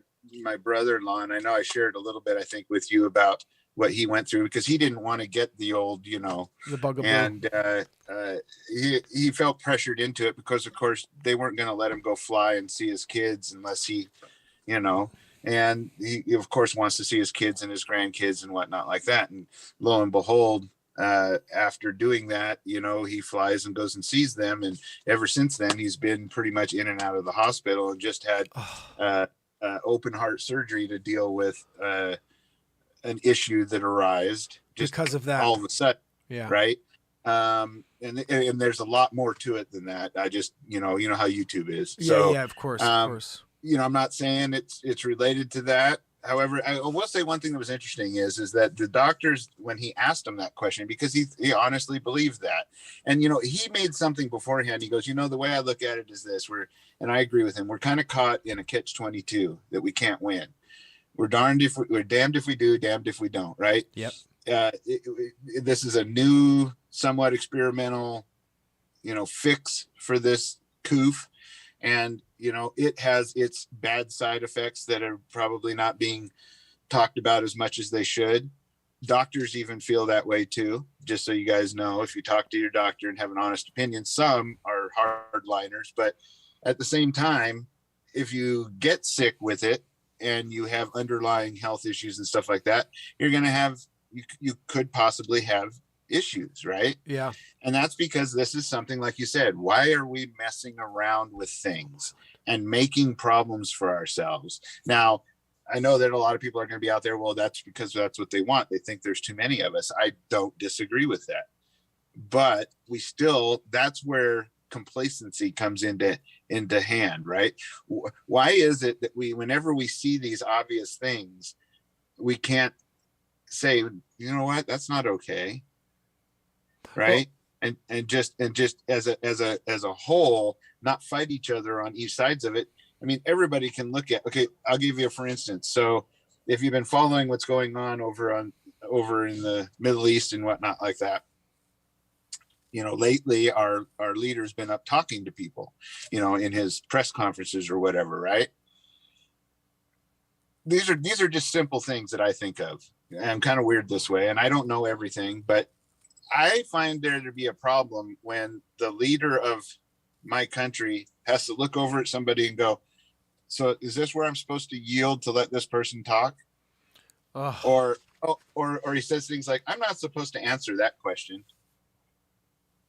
brother-in-law, and I know I shared a little bit, I think, with you about what he went through because he didn't want to get the old, the bugaboo. And he felt pressured into it because, of course, they weren't going to let him go fly and see his kids unless he, and he, of course, wants to see his kids and his grandkids and whatnot like that. And lo and behold, after doing that, he flies and goes and sees them. And ever since then, he's been pretty much in and out of the hospital and just had open heart surgery to deal with an issue that arose just because of that all of a sudden. Yeah. Right. And there's a lot more to it than that. I just, how YouTube is. So, of course. I'm not saying it's related to that. However, I will say one thing that was interesting is that the doctors, when he asked him that question, because he honestly believed that, and he made something beforehand. He goes, the way I look at it is this: and I agree with him. We're kind of caught in a catch-22 that we can't win. We're damned if we do, damned if we don't. Right? Yep. This is a new, somewhat experimental, fix for this coof. And, it has its bad side effects that are probably not being talked about as much as they should. Doctors even feel that way too. Just so you guys know, if you talk to your doctor and have an honest opinion, some are hardliners, but at the same time, if you get sick with it and you have underlying health issues and stuff like that, you're going to have, you could possibly have issues, right? Yeah. And that's because this is something, like you said, why are we messing around with things and making problems for ourselves? Now, I know that a lot of people are going to be out there, well, that's because that's what they want. They think there's too many of us. I don't disagree with that. But that's where complacency comes into hand, right? Why is it that whenever we see these obvious things, we can't say, you know what, that's not okay. Right. Well, and just as a whole, not fight each other on each sides of it. I mean, everybody can look at, okay, I'll give you a for instance. So if you've been following what's going on over in the Middle East and whatnot like that, lately our leader's been up talking to people, in his press conferences or whatever, right? These are just simple things that I think of. I'm kind of weird this way, and I don't know everything, but I find there to be a problem when the leader of my country has to look over at somebody and go, so is this where I'm supposed to yield to let this person talk? Or he says things like, I'm not supposed to answer that question.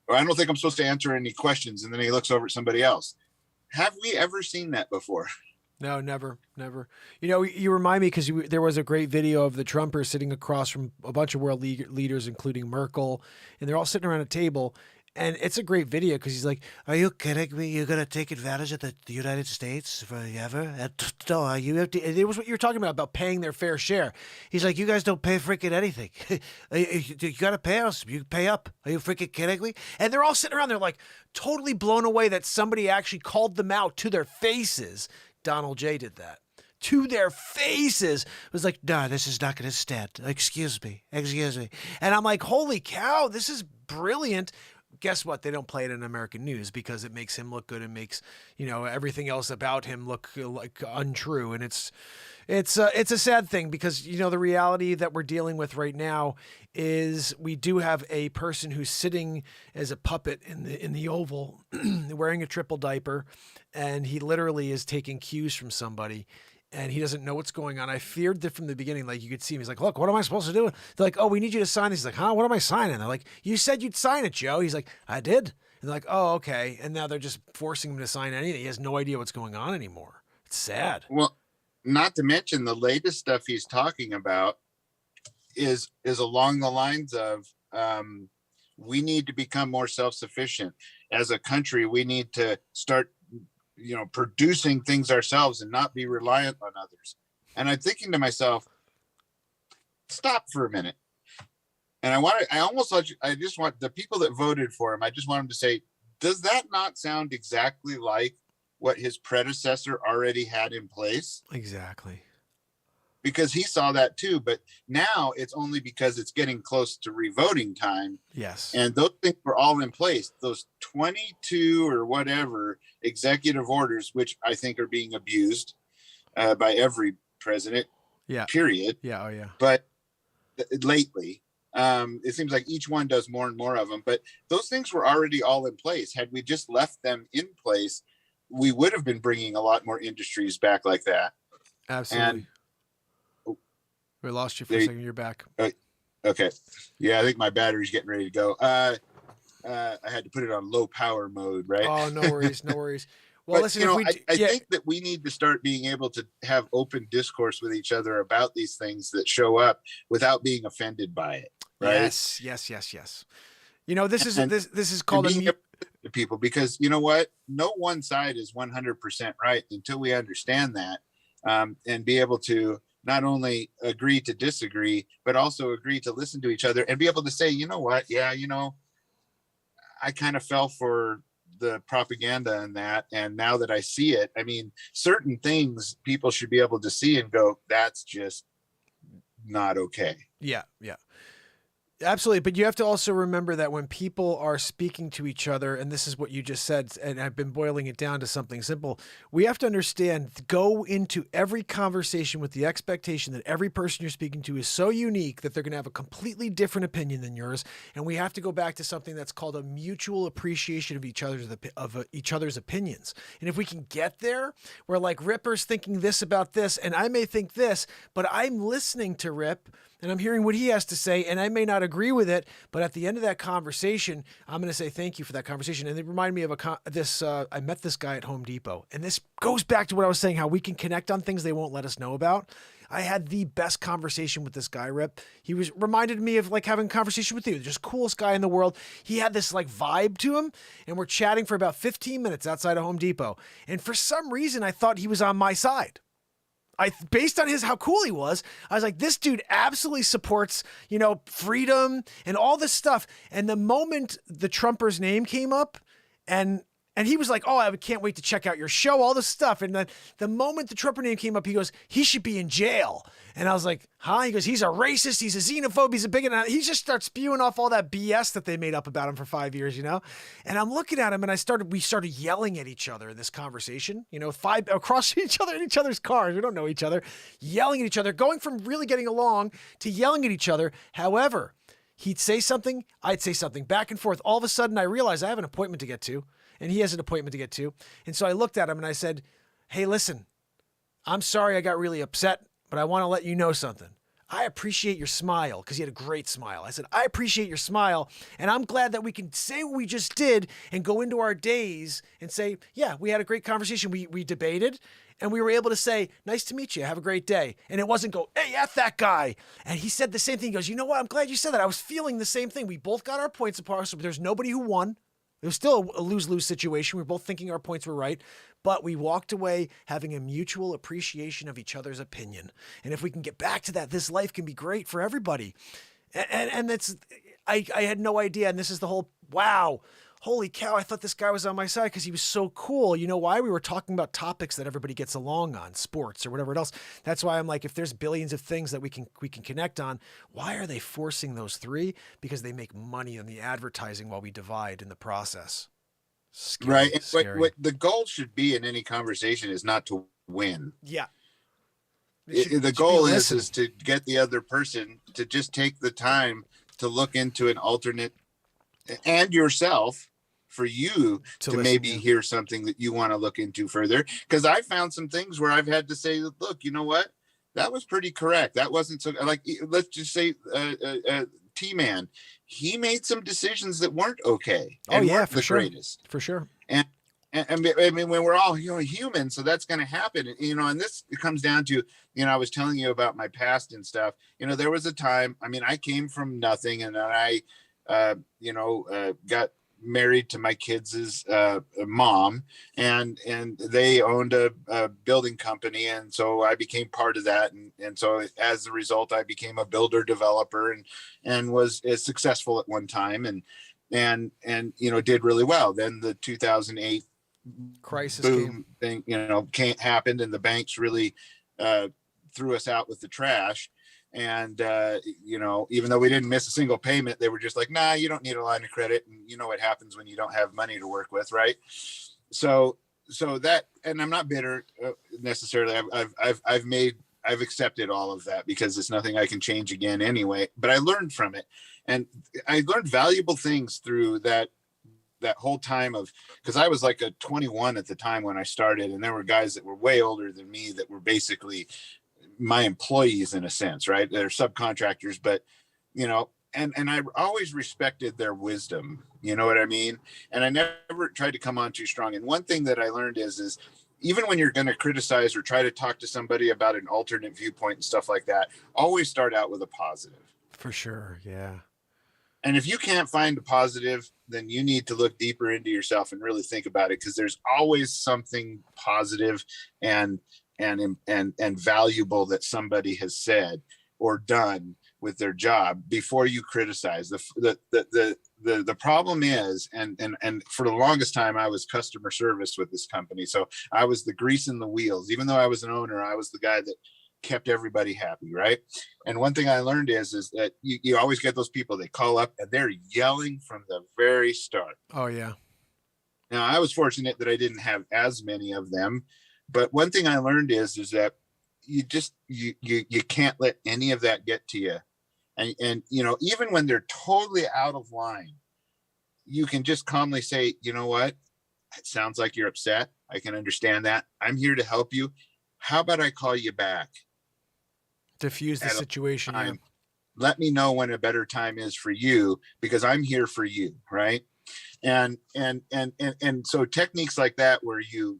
Or I don't think I'm supposed to answer any questions. And then he looks over at somebody else. Have we ever seen that before? No, never. You remind me because there was a great video of the Trumpers sitting across from a bunch of world leaders, including Merkel, and they're all sitting around a table. And it's a great video because he's like, "Are you kidding me? You're gonna take advantage of the United States forever? No, you have to." It was what you were talking about paying their fair share. He's like, "You guys don't pay freaking anything. You gotta pay us. You pay up. Are you freaking kidding me?" And they're all sitting around there like totally blown away that somebody actually called them out to their faces. Donald J did that. To their faces. It was like, "No, this is not going to stand. Excuse me. And I'm like, holy cow, this is brilliant. Guess what? They don't play it in American news because it makes him look good and makes, everything else about him look like untrue. And it's a sad thing because, the reality that we're dealing with right now is we do have a person who's sitting as a puppet in the Oval wearing a triple diaper, and he literally is taking cues from somebody. And he doesn't know what's going on. I feared that from the beginning. Like, you could see him. He's like, "Look, what am I supposed to do?" They're like, "Oh, we need you to sign this." He's like, "Huh? What am I signing?" They're like, "You said you'd sign it, Joe." He's like, "I did." And they're like, "Oh, okay." And now they're just forcing him to sign anything. He has no idea what's going on anymore. It's sad. Well, not to mention the latest stuff he's talking about is along the lines of we need to become more self-sufficient. As a country, we need to start producing things ourselves and not be reliant on others. And I'm thinking to myself, stop for a minute. And I just want the people that voted for him, I just want them to say, does that not sound exactly like what his predecessor already had in place? Exactly. Because he saw that too, but now it's only because it's getting close to revoting time. Yes. And those things were all in place. Those 22 or whatever executive orders, which I think are being abused by every president. Yeah. Period. Yeah. Oh, yeah. But lately, it seems like each one does more and more of them. But those things were already all in place. Had we just left them in place, we would have been bringing a lot more industries back like that. Absolutely. And we lost you for a second. You're back. Okay. Yeah, I think my battery's getting ready to go. I had to put it on low power mode, right? Oh, no worries. No worries. Well, But, listen, I think that we need to start being able to have open discourse with each other about these things that show up without being offended by it. Right. Yes. This is called to people, because you know what? No one side is 100% right until we understand that, and be able to not only agree to disagree, but also agree to listen to each other and be able to say, you know what? Yeah, I kind of fell for the propaganda and that. And now that I see it, I mean, certain things people should be able to see and go, that's just not okay. Yeah. Absolutely. But you have to also remember that when people are speaking to each other, and this is what you just said, and I've been boiling it down to something simple, we have to understand, go into every conversation with the expectation that every person you're speaking to is so unique that they're going to have a completely different opinion than yours. And we have to go back to something that's called a mutual appreciation of each other's opinions. And if we can get there, where like Ripper's thinking this about this, and I may think this, but I'm listening to Rip, and I'm hearing what he has to say, and I may not agree with it, but at the end of that conversation, I'm going to say thank you for that conversation. And it reminded me of I met this guy at Home Depot, and this goes back to what I was saying, how we can connect on things they won't let us know about. I had the best conversation with this guy, Rip. He reminded me of like having a conversation with you, just coolest guy in the world. He had this like vibe to him, and we're chatting for about 15 minutes outside of Home Depot. And for some reason, I thought he was on my side. Based on how cool he was, I was like, this dude absolutely supports, freedom and all this stuff. And the moment the Trumper's name came up, and he was like, "Oh, I can't wait to check out your show," all this stuff. And then the moment the Trumper name came up, he goes, "He should be in jail." And I was like, "Huh?" He goes, "He's a racist. He's a xenophobe. He's a bigot." And he just starts spewing off all that BS that they made up about him for 5 years, And I'm looking at him, and we started yelling at each other in this conversation, across each other in each other's cars. We don't know each other, yelling at each other, going from really getting along to yelling at each other. However, he'd say something, I'd say something, back and forth. All of a sudden, I realized I have an appointment to get to, and he has an appointment to get to. And so I looked at him and I said, "Hey, listen, I'm sorry I got really upset, but I want to let you know something. I appreciate your smile," because he had a great smile. I said, "I appreciate your smile, and I'm glad that we can say what we just did and go into our days and say, yeah, we had a great conversation. We debated, And we were able to say, nice to meet you. Have a great day. And it wasn't go, hey, F that guy. And he said the same thing. He goes, you know what? I'm glad you said that. I was feeling the same thing. We both got our points apart. So there's nobody who won. It was still a lose-lose situation. We were both thinking our points were right, but we walked away having a mutual appreciation of each other's opinion. And if we can get back to that, this life can be great for everybody. And that's, I had no idea. And this is the whole, wow, holy cow, I thought this guy was on my side because he was so cool. You know why? We were talking about topics that everybody gets along on, sports or whatever else. That's why I'm like, if there's billions of things that we can connect on, why are they forcing those three? Because they make money on the advertising while we divide in the process. Scary, right. And scary. what the goal should be in any conversation is not to win. Yeah. The goal is to get the other person to just take the time to look into an alternate, and yourself, for you to listen, maybe yeah. hear something that you want to look into further. Because I found some things where I've had to say, look, you know what? That was pretty correct. That wasn't so, like, let's just say T-Man, he made some decisions that weren't okay. Oh, yeah, weren't for the sure. greatest. For sure. And I mean, when we're all, human, so that's going to happen, and this, it comes down to, I was telling you about my past and stuff. There was a time, I mean, I came from nothing, and then I, got married to my kids' mom, and they owned a building company. And so I became part of that. And so as a result, I became a builder developer and was successful at one time and did really well. Then the 2008 crisis boom thing, happened, and the banks really threw us out with the trash. And, even though we didn't miss a single payment, they were just like, nah, you don't need a line of credit. And you know what happens when you don't have money to work with. Right. So that, and I'm not bitter necessarily. I've accepted all of that because it's nothing I can change again anyway, but I learned from it, and I learned valuable things through that whole time because I was like a 21 at the time when I started, and there were guys that were way older than me that were basically my employees in a sense, right? They're subcontractors, but and I always respected their wisdom, you know what I mean? And I never tried to come on too strong. And one thing that I learned is even when you're going to criticize or try to talk to somebody about an alternate viewpoint and stuff like that, always start out with a positive. For sure. Yeah. And if you can't find a positive, then you need to look deeper into yourself and really think about it, because there's always something positive and valuable that somebody has said or done with their job before you criticize. The problem is, and for the longest time, I was customer service with this company. So I was the grease in the wheels. Even though I was an owner, I was the guy that kept everybody happy, right? And one thing I learned is that you always get those people, they call up and they're yelling from the very start. Oh, yeah. Now, I was fortunate that I didn't have as many of them. But one thing I learned is that you can't let any of that get to you. And even when they're totally out of line, you can just calmly say, you know what? It sounds like you're upset. I can understand that. I'm here to help you. How about I call you back? Diffuse the situation. Yeah. Let me know when a better time is for you, because I'm here for you. Right. And so techniques like that, where you've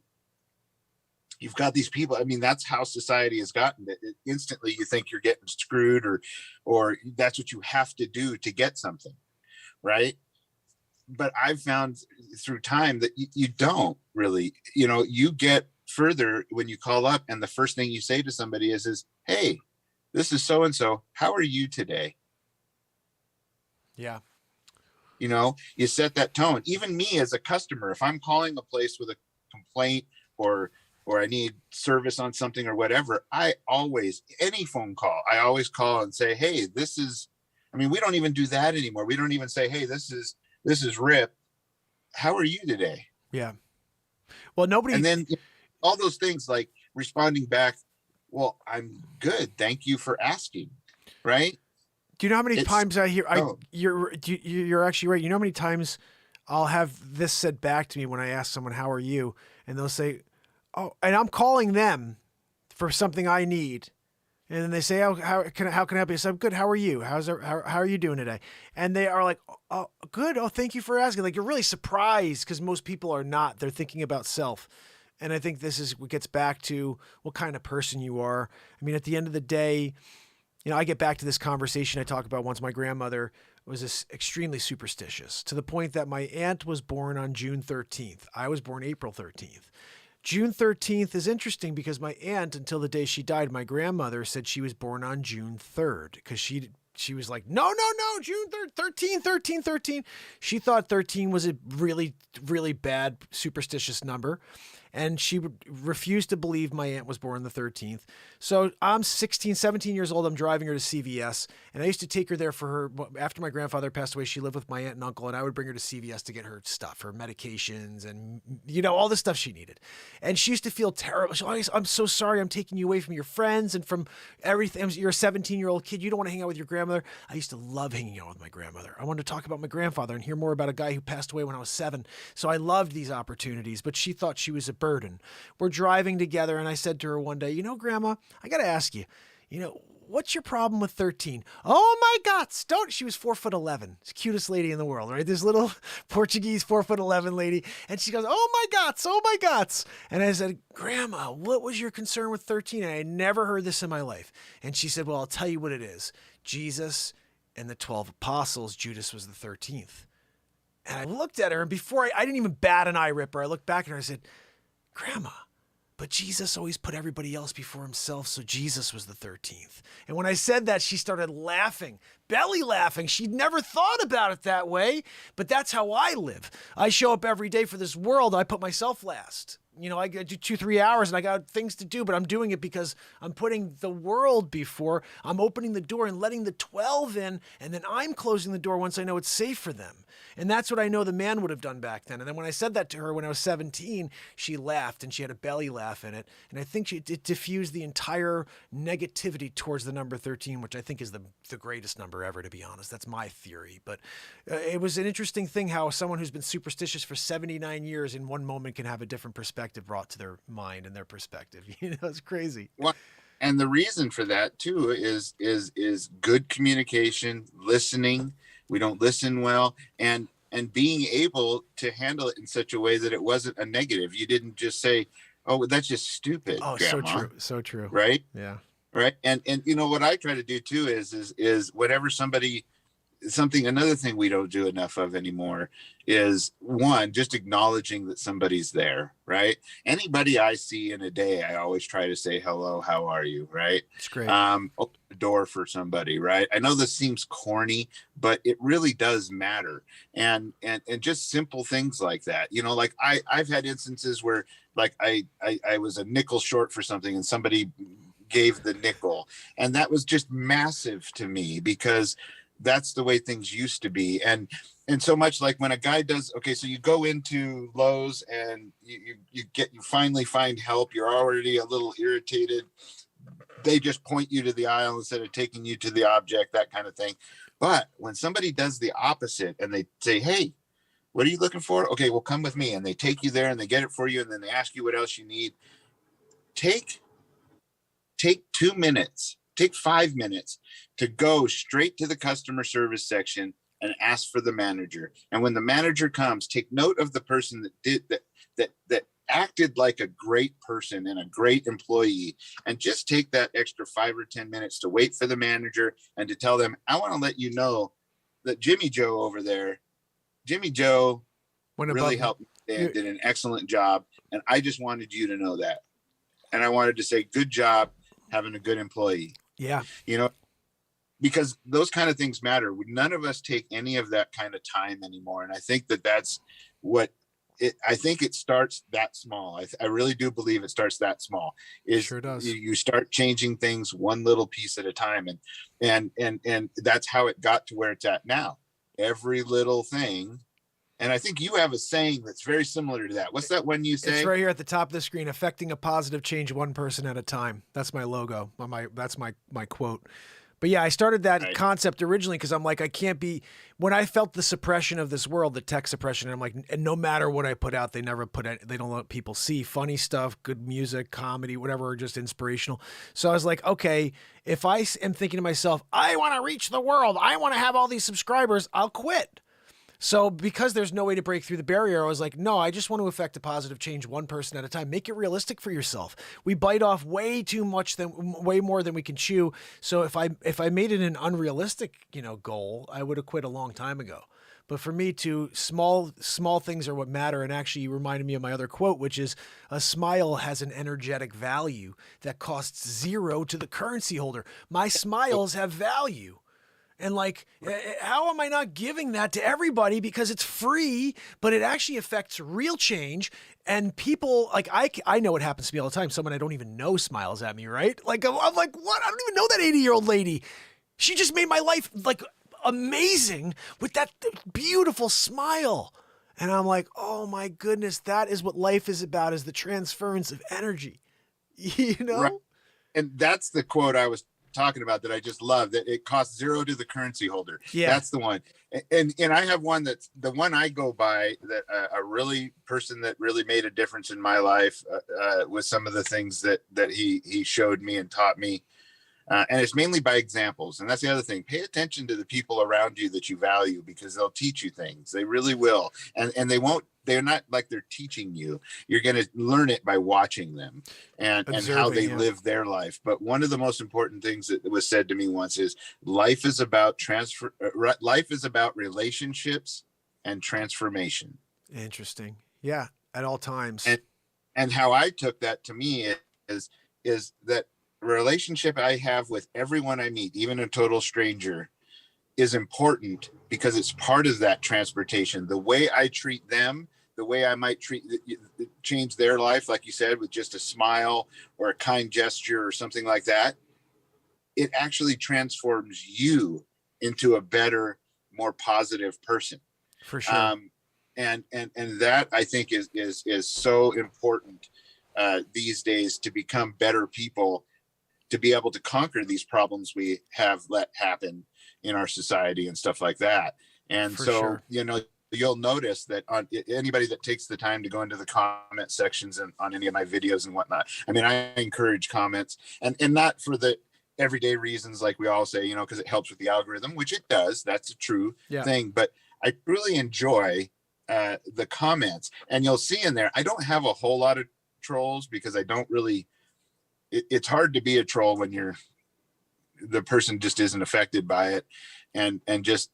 got these people. I mean, that's how society has gotten it. Instantly, you think you're getting screwed, or that's what you have to do to get something, right? But I've found through time that you don't really. You get further when you call up, and the first thing you say to somebody is, "Hey, this is so and so. How are you today?" Yeah. You set that tone. Even me as a customer, if I'm calling a place with a complaint or I need service on something or whatever, any phone call, I always call and say, hey, we don't even do that anymore. We don't even say, hey, this is Rip. How are you today? Yeah. Well, nobody. And then all those things like responding back, well, I'm good. Thank you for asking. Right. Do you know how many times I hear, you're actually right. You know how many times I'll have this said back to me when I ask someone, how are you? And they'll say, oh, and I'm calling them for something I need. And then they say, oh, how can I help you? I say, I'm good. How are you? How are you doing today? And they are like, oh, good. Oh, thank you for asking. Like, you're really surprised, because most people are not. They're thinking about self. And I think this is what gets back to what kind of person you are. I mean, at the end of the day, I get back to this conversation I talk about once. My grandmother was extremely superstitious to the point that my aunt was born on June 13th. I was born April 13th. June 13th is interesting because my aunt, until the day she died, my grandmother said she was born on June 3rd because she was like, no, June 3rd, 13. She thought 13 was a really, really bad superstitious number. And she refused to believe my aunt was born the 13th. So I'm 16, 17 years old. I'm driving her to CVS. And I used to take her there for her. After my grandfather passed away, she lived with my aunt and uncle. And I would bring her to CVS to get her stuff, her medications and, all the stuff she needed. And she used to feel terrible. She always, I'm so sorry. I'm taking you away from your friends and from everything. You're a 17-year-old kid. You don't want to hang out with your grandmother. I used to love hanging out with my grandmother. I wanted to talk about my grandfather and hear more about a guy who passed away when I was 7. So I loved these opportunities, but she thought she was a burden. We're driving together and I said to her one day, Grandma, I got to ask you, what's your problem with 13? Oh my God, she was 4'11", the cutest lady in the world, right? This little Portuguese 4'11" lady. And she goes, oh my God. And I said, Grandma, what was your concern with 13? And I had never heard this in my life. And she said, well, I'll tell you what it is. Jesus and the 12 apostles, Judas was the 13th. And I looked at her and before I didn't even bat an eye, Ripper. I looked back at her and I said, Grandma, but Jesus always put everybody else before himself, so Jesus was the 13th. And when I said that, she started laughing, belly laughing. She'd never thought about it that way, but that's how I live. I show up every day for this world. I put myself last. I do 2-3 hours and I got things to do, but I'm doing it because I'm putting the world before. I'm opening the door and letting the 12 in, and then I'm closing the door once I know it's safe for them. And that's what I know the man would have done back then. And then when I said that to her when I was 17, she laughed and she had a belly laugh in it. And I think it diffused the entire negativity towards the number 13, which I think is the greatest number ever, to be honest. That's my theory. But it was an interesting thing how someone who's been superstitious for 79 years in one moment can have a different perspective brought to their mind and their perspective. It's crazy. Well, and the reason for that too is good communication, listening. We don't listen well, and being able to handle it in such a way that it wasn't a negative. You didn't just say, "Oh, that's just stupid." Oh, Grandma. So true. Right? Yeah. Right. And what I try to do too is whenever another thing we don't do enough of anymore is one, just acknowledging that somebody's there, right? Anybody I see in a day, I always try to say, hello, how are you? Right. It's great. Open the door for somebody, right? I know this seems corny, but it really does matter. And just simple things like that, like I've had instances where like I was a nickel short for something and somebody gave the nickel, and that was just massive to me because that's the way things used to be. And so much like when a guy does, okay, so you go into Lowe's and you finally find help. You're already a little irritated. They just point you to the aisle instead of taking you to the object, that kind of thing. But when somebody does the opposite and they say, hey, what are you looking for? Okay, well, come with me. And they take you there and they get it for you. And then they ask you what else you need. Take 2 minutes. Take 5 minutes to go straight to the customer service section and ask for the manager. And when the manager comes, take note of the person that acted like a great person and a great employee, and just take that extra 5 or 10 minutes to wait for the manager and to tell them, I want to let you know that Jimmy Joe over there, really helped me and did an excellent job. And I just wanted you to know that. And I wanted to say, good job having a good employee. Yeah. Because those kind of things matter. None of us take any of that kind of time anymore. And I think that's what I think it starts that small. I really do believe it starts that small. It sure does. You start changing things one little piece at a time. And that's how it got to where it's at now. Every little thing. And I think you have a saying that's very similar to that. What's that one you say? It's right here at the top of the screen, affecting a positive change one person at a time. That's my logo. That's my quote. But yeah, I started that concept originally because I'm like, I can't be, when I felt the suppression of this world, the tech suppression, I'm like, and no matter what I put out, they don't let people see funny stuff, good music, comedy, whatever, or just inspirational. So I was like, okay, if I am thinking to myself, I want to reach the world, I want to have all these subscribers, I'll quit. So because there's no way to break through the barrier, I was like, no, I just want to affect a positive change one person at a time. Make it realistic for yourself. We bite off way more than we can chew. So if I made it an unrealistic, goal, I would have quit a long time ago. But for me, small things are what matter. And actually, you reminded me of my other quote, which is, a smile has an energetic value that costs zero to the currency holder. My smiles have value. And like, how am I not giving that to everybody? Because it's free, but it actually affects real change. And people, like, I know it happens to me all the time. Someone I don't even know smiles at me, right? Like, I'm like, what? I don't even know that 80-year-old lady. She just made my life like amazing with that beautiful smile. And I'm like, oh my goodness, that is what life is about, is the transference of energy, Right. And that's the quote I was talking about that I just love, that it costs zero to the currency holder. Yeah. That's the one. And I have one that's the one I go by, that a really person that really made a difference in my life with some of the things that he showed me and taught me. And it's mainly by examples. And that's the other thing. Pay attention to the people around you that you value, because they'll teach you things. They really will. And they're not like they're teaching you. You're going to learn it by watching them and how they live their life. But one of the most important things that was said to me once is, life is about relationships and transformation. Interesting. Yeah. At all times. And how I took that to me is that relationship I have with everyone I meet, even a total stranger, is important, because it's part of that transportation. The way I treat them, the way I might change their life, like you said, with just a smile or a kind gesture or something like that, it actually transforms you into a better, more positive person. For sure. And that, I think, is so important these days, to become better people, to be able to conquer these problems we have let happen in our society and stuff like that. And For so, sure. You'll notice that on anybody that takes the time to go into the comment sections and on any of my videos and whatnot, I mean, I encourage comments, and not for the everyday reasons, like we all say, because it helps with the algorithm, which it does. That's a true thing. But I really enjoy the comments, and you'll see in there, I don't have a whole lot of trolls, because I don't really, it's hard to be a troll when the person just isn't affected by it. And just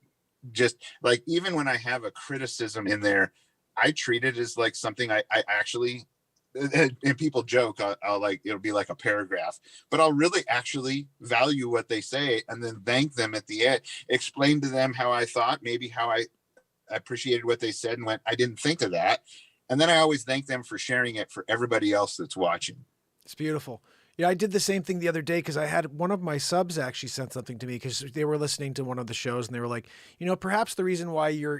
like, even when I have a criticism in there, I treat it as like something I actually, and people joke, I'll like, it'll be like a paragraph, but I'll really actually value what they say, and then thank them at the end, explain to them how I thought, maybe how I appreciated what they said and went, I didn't think of that. And then I always thank them for sharing it for everybody else that's watching. It's beautiful. Yeah, I did the same thing the other day, because I had one of my subs actually sent something to me, because they were listening to one of the shows, and they were like, perhaps the reason why your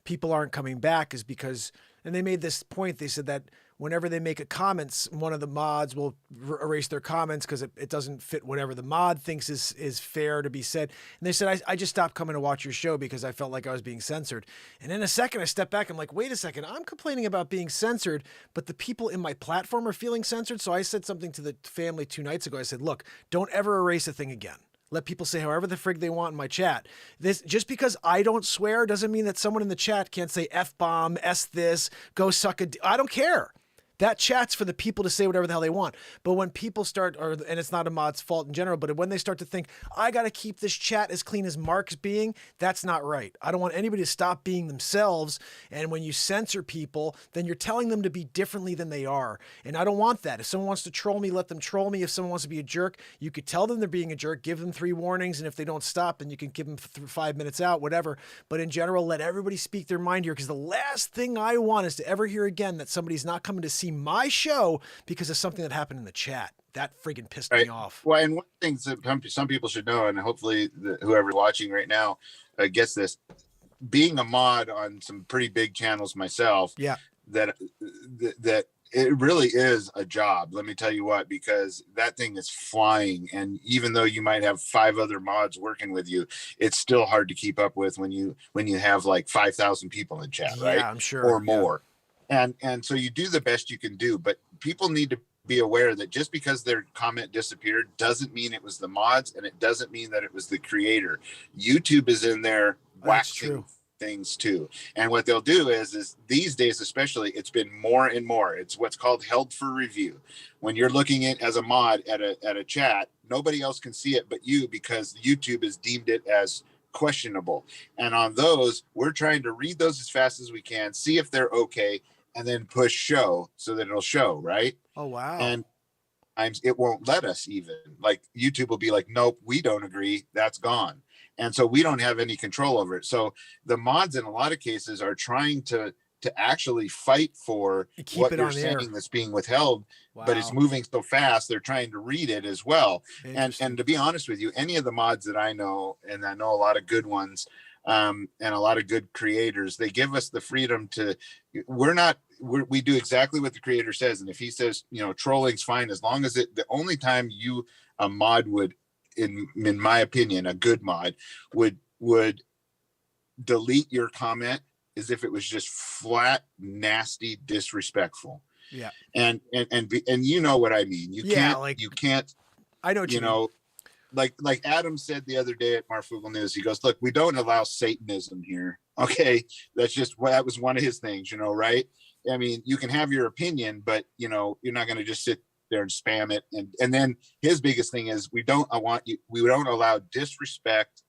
people aren't coming back is because, and they made this point, they said that whenever they make a comments, one of the mods will erase their comments because it doesn't fit whatever the mod thinks is fair to be said. And they said, I just stopped coming to watch your show because I felt like I was being censored. And in a second, I stepped back. I'm like, wait a second, I'm complaining about being censored, but the people in my platform are feeling censored. So I said something to the family 2 nights ago. I said, look, don't ever erase a thing again. Let people say however the frig they want in my chat. Just because I don't swear doesn't mean that someone in the chat can't say F-bomb, S this, go suck a I don't care. That chat's for the people to say whatever the hell they want. But when people start, and it's not a mod's fault in general, but when they start to think, I got to keep this chat as clean as Mark's being, that's not right. I don't want anybody to stop being themselves. And when you censor people, then you're telling them to be differently than they are. And I don't want that. If someone wants to troll me, let them troll me. If someone wants to be a jerk, you could tell them they're being a jerk, give them 3 warnings. And if they don't stop, then you can give them 5 minutes out, whatever. But in general, let everybody speak their mind here. Because the last thing I want is to ever hear again that somebody's not coming to see my show because of something that happened in the chat. That friggin' pissed me off. Well, and one thing that some people should know, and hopefully whoever's watching right now gets this, being a mod on some pretty big channels myself, that it really is a job. Let me tell you what, because that thing is flying. And even though you might have 5 other mods working with you, it's still hard to keep up with when you have like 5,000 people in chat, right? Yeah, I'm sure. Or more. And so you do the best you can do, but people need to be aware that just because their comment disappeared doesn't mean it was the mods, and it doesn't mean that it was the creator. YouTube is in there waxing things too. And what they'll do is these days, especially, it's been more and more. It's what's called held for review. When you're looking at as a mod at a chat, nobody else can see it but you, because YouTube has deemed it as questionable. And on those, we're trying to read those as fast as we can, see if they're okay, and then push show so that it'll show, right? Oh, wow. And it won't let us, even like YouTube will be like, nope, we don't agree, that's gone. And so we don't have any control over it. So the mods in a lot of cases are trying to actually fight for what you're saying that's being withheld. Wow. But it's moving so fast, they're trying to read it as well. And to be honest with you, any of the mods that I know, and I know a lot of good ones, and a lot of good creators, they give us the freedom to, we do exactly what the creator says. And if he says, trolling's fine, as long as the only time a mod would, in my opinion, a good mod would delete your comment is if it was just flat, nasty, disrespectful. Yeah. And you know what I mean. You can't, I know what you know, like Adam said the other day at Marfugal News, he goes, look, we don't allow Satanism here. Okay. That was one of his things, right? I mean, you can have your opinion, but you're not going to just sit there and spam it. And then his biggest thing is we don't allow disrespect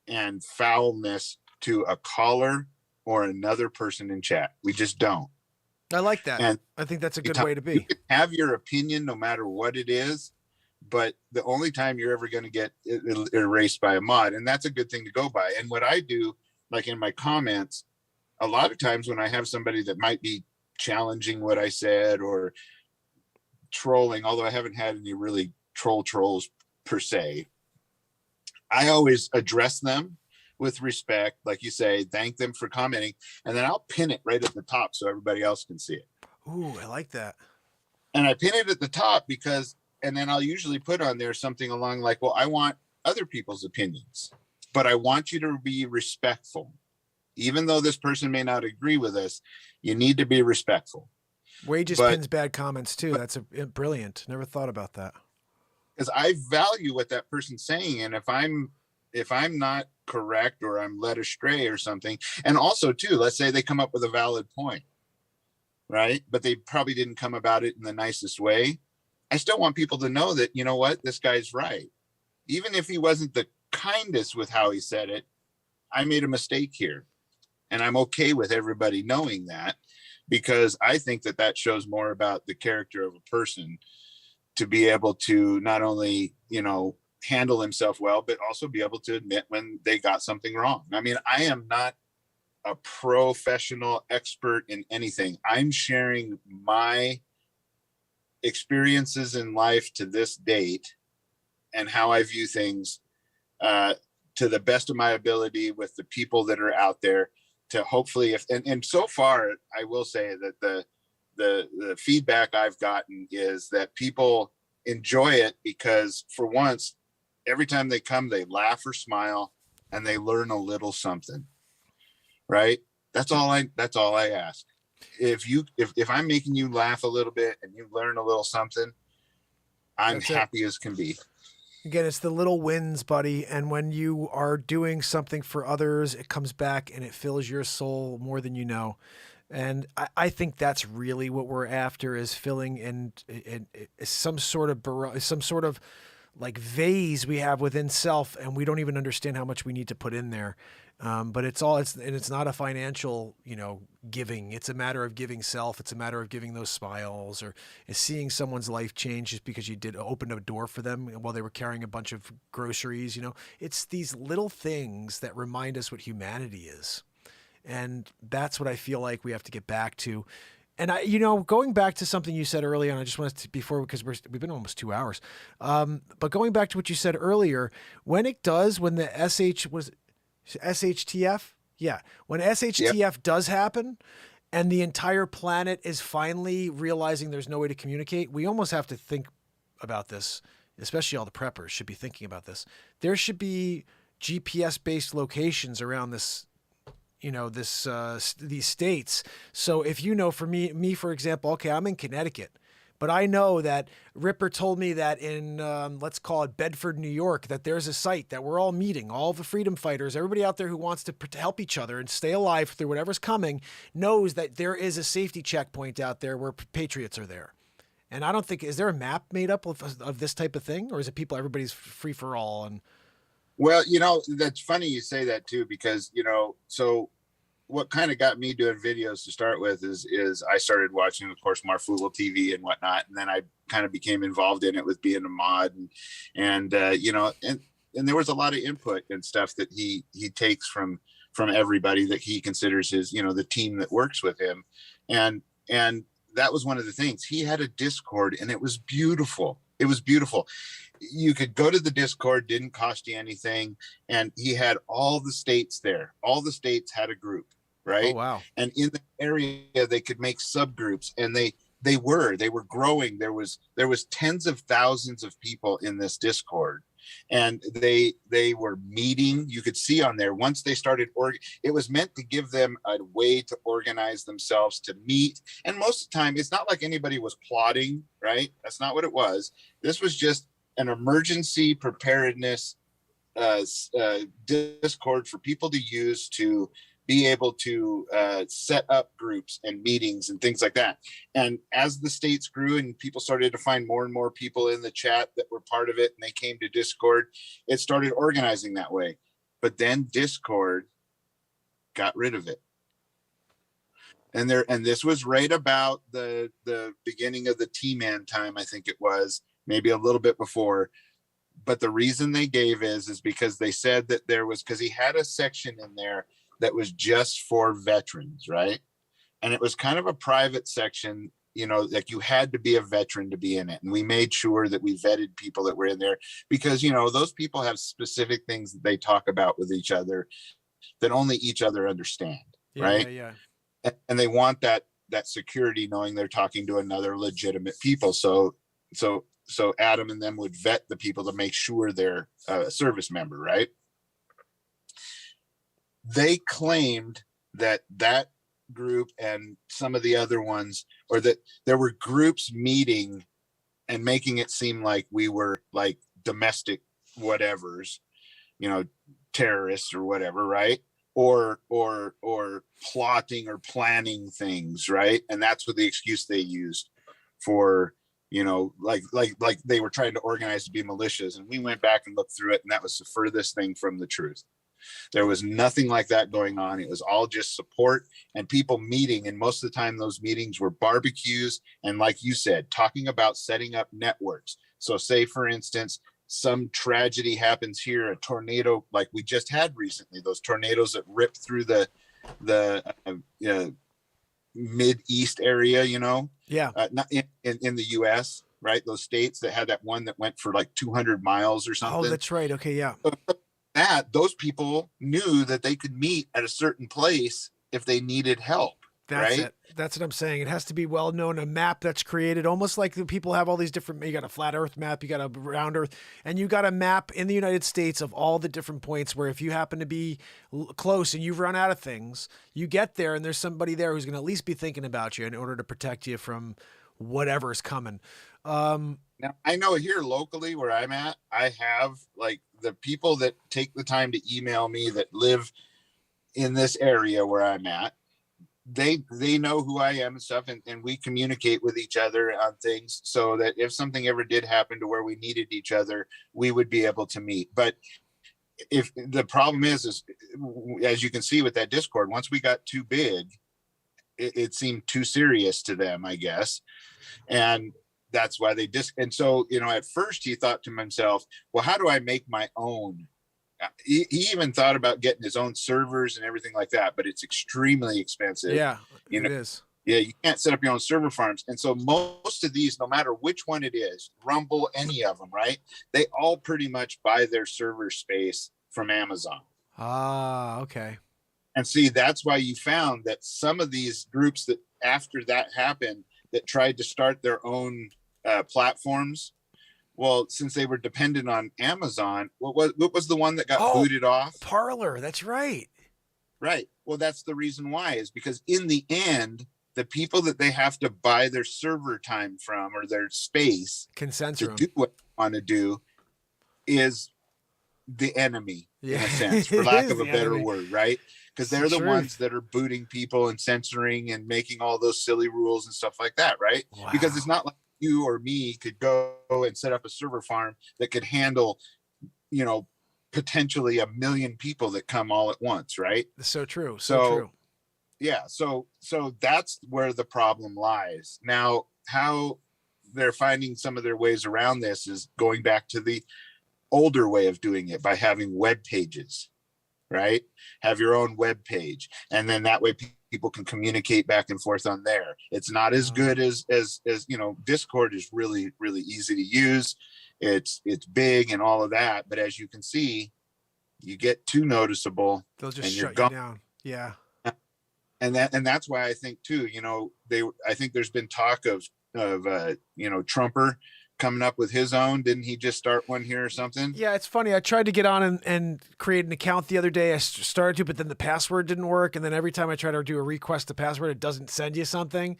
and foulness to a caller or another person in chat. We just don't. I like that. And I think that's a good way to be. You can have your opinion no matter what it is, but the only time you're ever going to get erased by a mod, and that's a good thing to go by. And what I do, like in my comments, a lot of times when I have somebody that might be challenging what I said or trolling, although I haven't had any really trolls per se, I always address them with respect, like you say, thank them for commenting, and then I'll pin it right at the top so everybody else can see it. Ooh, I like that. And I pin it at the top and then I'll usually put on there something along like, well, I want other people's opinions, but I want you to be respectful. Even though this person may not agree with us, you need to be respectful. Wages pins bad comments too. That's brilliant. Never thought about that. Because I value what that person's saying, and if I'm not correct or I'm led astray or something, and also too, let's say they come up with a valid point, right? But they probably didn't come about it in the nicest way. I still want people to know that, you know what, this guy's right. Even if he wasn't the kindest with how he said it, I made a mistake here. And I'm okay with everybody knowing that, because I think that shows more about the character of a person to be able to not only, handle himself well, but also be able to admit when they got something wrong. I mean, I am not a professional expert in anything. I'm sharing my experiences in life to this date and how I view things to the best of my ability with the people that are out there, to hopefully, and so far, I will say that the feedback I've gotten is that people enjoy it, because for once, every time they come, they laugh or smile and they learn a little something, right? That's all I ask. If I'm making you laugh a little bit and you learn a little something, I'm happy as can be. Again, it's the little wins, buddy. And when you are doing something for others, it comes back and it fills your soul more than you know. And I think that's really what we're after, is filling in some sort of like vase we have within self, and we don't even understand how much we need to put in there. But it's not a financial, giving. It's a matter of giving self. It's a matter of giving those smiles, or seeing someone's life change just because you did open a door for them while they were carrying a bunch of groceries. It's these little things that remind us what humanity is. And that's what I feel like we have to get back to. And going back to something you said earlier, and I just wanted to, because we've been almost 2 hours. But going back to what you said earlier, when the SHTF? Yeah. When SHTF does happen and the entire planet is finally realizing there's no way to communicate, we almost have to think about this, especially all the preppers should be thinking about this. There should be GPS-based locations around this, these states. So if for me, for example, okay, I'm in Connecticut, but I know that Ripper told me that in, let's call it Bedford, New York, that there's a site that we're all meeting, all the freedom fighters, everybody out there who wants to help each other and stay alive through whatever's coming, knows that there is a safety checkpoint out there where patriots are there. And I don't think, is there a map made up of this type of thing, or is it people, everybody's free for all? And Well, that's funny you say that too, because, so what kind of got me doing videos to start with is I started watching, of course, Marfulo TV and whatnot. And then I kind of became involved in it with being a mod and there was a lot of input and stuff that he takes from everybody that he considers his, the team that works with him. And that was one of the things. He had a Discord and it was beautiful. It was beautiful. You could go to the Discord, didn't cost you anything. And he had all the states there. All the states had a group, right? Oh, wow. And in the area, they could make subgroups, and they were growing. There was tens of thousands of people in this Discord, and they were meeting. You could see on there, once they started, it was meant to give them a way to organize themselves to meet. And most of the time, it's not like anybody was plotting, right? That's not what it was. This was just an emergency preparedness Discord for people to use to be able to set up groups and meetings and things like that. And as the states grew and people started to find more and more people in the chat that were part of it, and they came to Discord, it started organizing that way. But then Discord got rid of it. And this was right about the beginning of the T-Man time, I think it was, maybe a little bit before. But the reason they gave is because they said that because he had a section in there that was just for veterans, right? And it was kind of a private section, like you had to be a veteran to be in it. And we made sure that we vetted people that were in there because, those people have specific things that they talk about with each other that only each other understand, right? Yeah. And they want that security, knowing they're talking to another legitimate people. So Adam and them would vet the people to make sure they're a service member, right? They claimed that group and some of the other ones, or that there were groups meeting and making it seem like we were like domestic whatevers, terrorists or whatever, right? Or plotting or planning things, right? And that's what the excuse they used for, like they were trying to organize to be militias. And we went back and looked through it, and that was the furthest thing from the truth. There was nothing like that going on. It was all just support and people meeting. And most of the time those meetings were barbecues. And like you said, talking about setting up networks. So say, for instance, some tragedy happens here, a tornado like we just had recently, those tornadoes that ripped through the mid-east area, not in the US, right? Those states that had that one that went for like 200 miles or something. Oh, that's right. Okay. Yeah. Those people knew that they could meet at a certain place if they needed help. That's right? it. That's what I'm saying. It has to be well known, a map that's created, almost like the people have all these different, you got a flat earth map, you got a round earth, and you got a map in the United States of all the different points where if you happen to be close and you've run out of things, you get there and there's somebody there who's going to at least be thinking about you in order to protect you from whatever's coming. Now, I know here locally where I'm at, I have like the people that take the time to email me that live in this area where I'm at. They know who I am and stuff, and we communicate with each other on things so that if something ever did happen to where we needed each other, we would be able to meet. But if the problem is as you can see with that Discord, once we got too big, it seemed too serious to them, I guess. And that's why they and so, at first he thought to himself, well, how do I make my own? He even thought about getting his own servers and everything like that, but it's extremely expensive. Yeah, it is. Yeah, you can't set up your own server farms. And so most of these, no matter which one it is, Rumble, any of them, right? They all pretty much buy their server space from Amazon. Ah, okay. And see, that's why you found that some of these groups that after that happened that tried to start their own platforms, well, since they were dependent on Amazon, what was the one that got booted off? Parler, that's right. Right. Well, that's the reason why, is because in the end, the people that they have to buy their server time from or their space Can censor to them. do what they want to do is the enemy, in Yeah. a sense, for It lack is of a the better enemy. word, right? Because It's the they're the truth. ones that are booting people and censoring and making all those silly rules and stuff like that, right? Because it's Wow. not like you or me could go and set up a server farm that could handle, you know, potentially 1 million people that come all at once, right? So true. So So true. yeah, so that's where the problem lies. Now, how they're finding some of their ways around this is going back to the older way of doing it by having web pages, right? Have your own web page, and then that way people can communicate back and forth on there. It's not as good as you know, Discord is really easy to use. It's big and all of that, but as you can see, you get too noticeable They'll just and you're shut gone. you down. Yeah. And that's why I think too, you know, I think there's been talk of you know, Trumper coming up with his own. Didn't he just start one here or something? Yeah, it's funny. I tried to get on and create an account the other day. I started to, but then the password didn't work. And then every time I try to do a request to password, it doesn't send you something.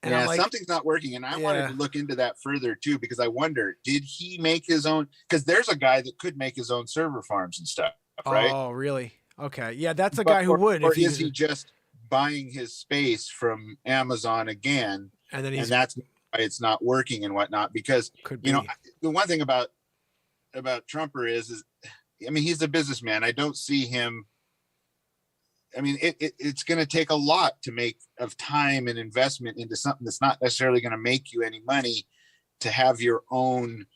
And Yeah, I'm like, something's not working. And I wanted to look into that further too, because I wonder, did he make his own? Because there's a guy that could make his own server farms and stuff, right? oh, really? Okay. Yeah, that's a guy who Or, would. or if is he just buying his space from Amazon again? And then and that's why it's not working and whatnot. Because, you know, the one thing about Trumper is, I mean, he's a businessman. I don't see him. I mean, it's going to take a lot to make of time and investment into something that's not necessarily going to make you any money to have your own,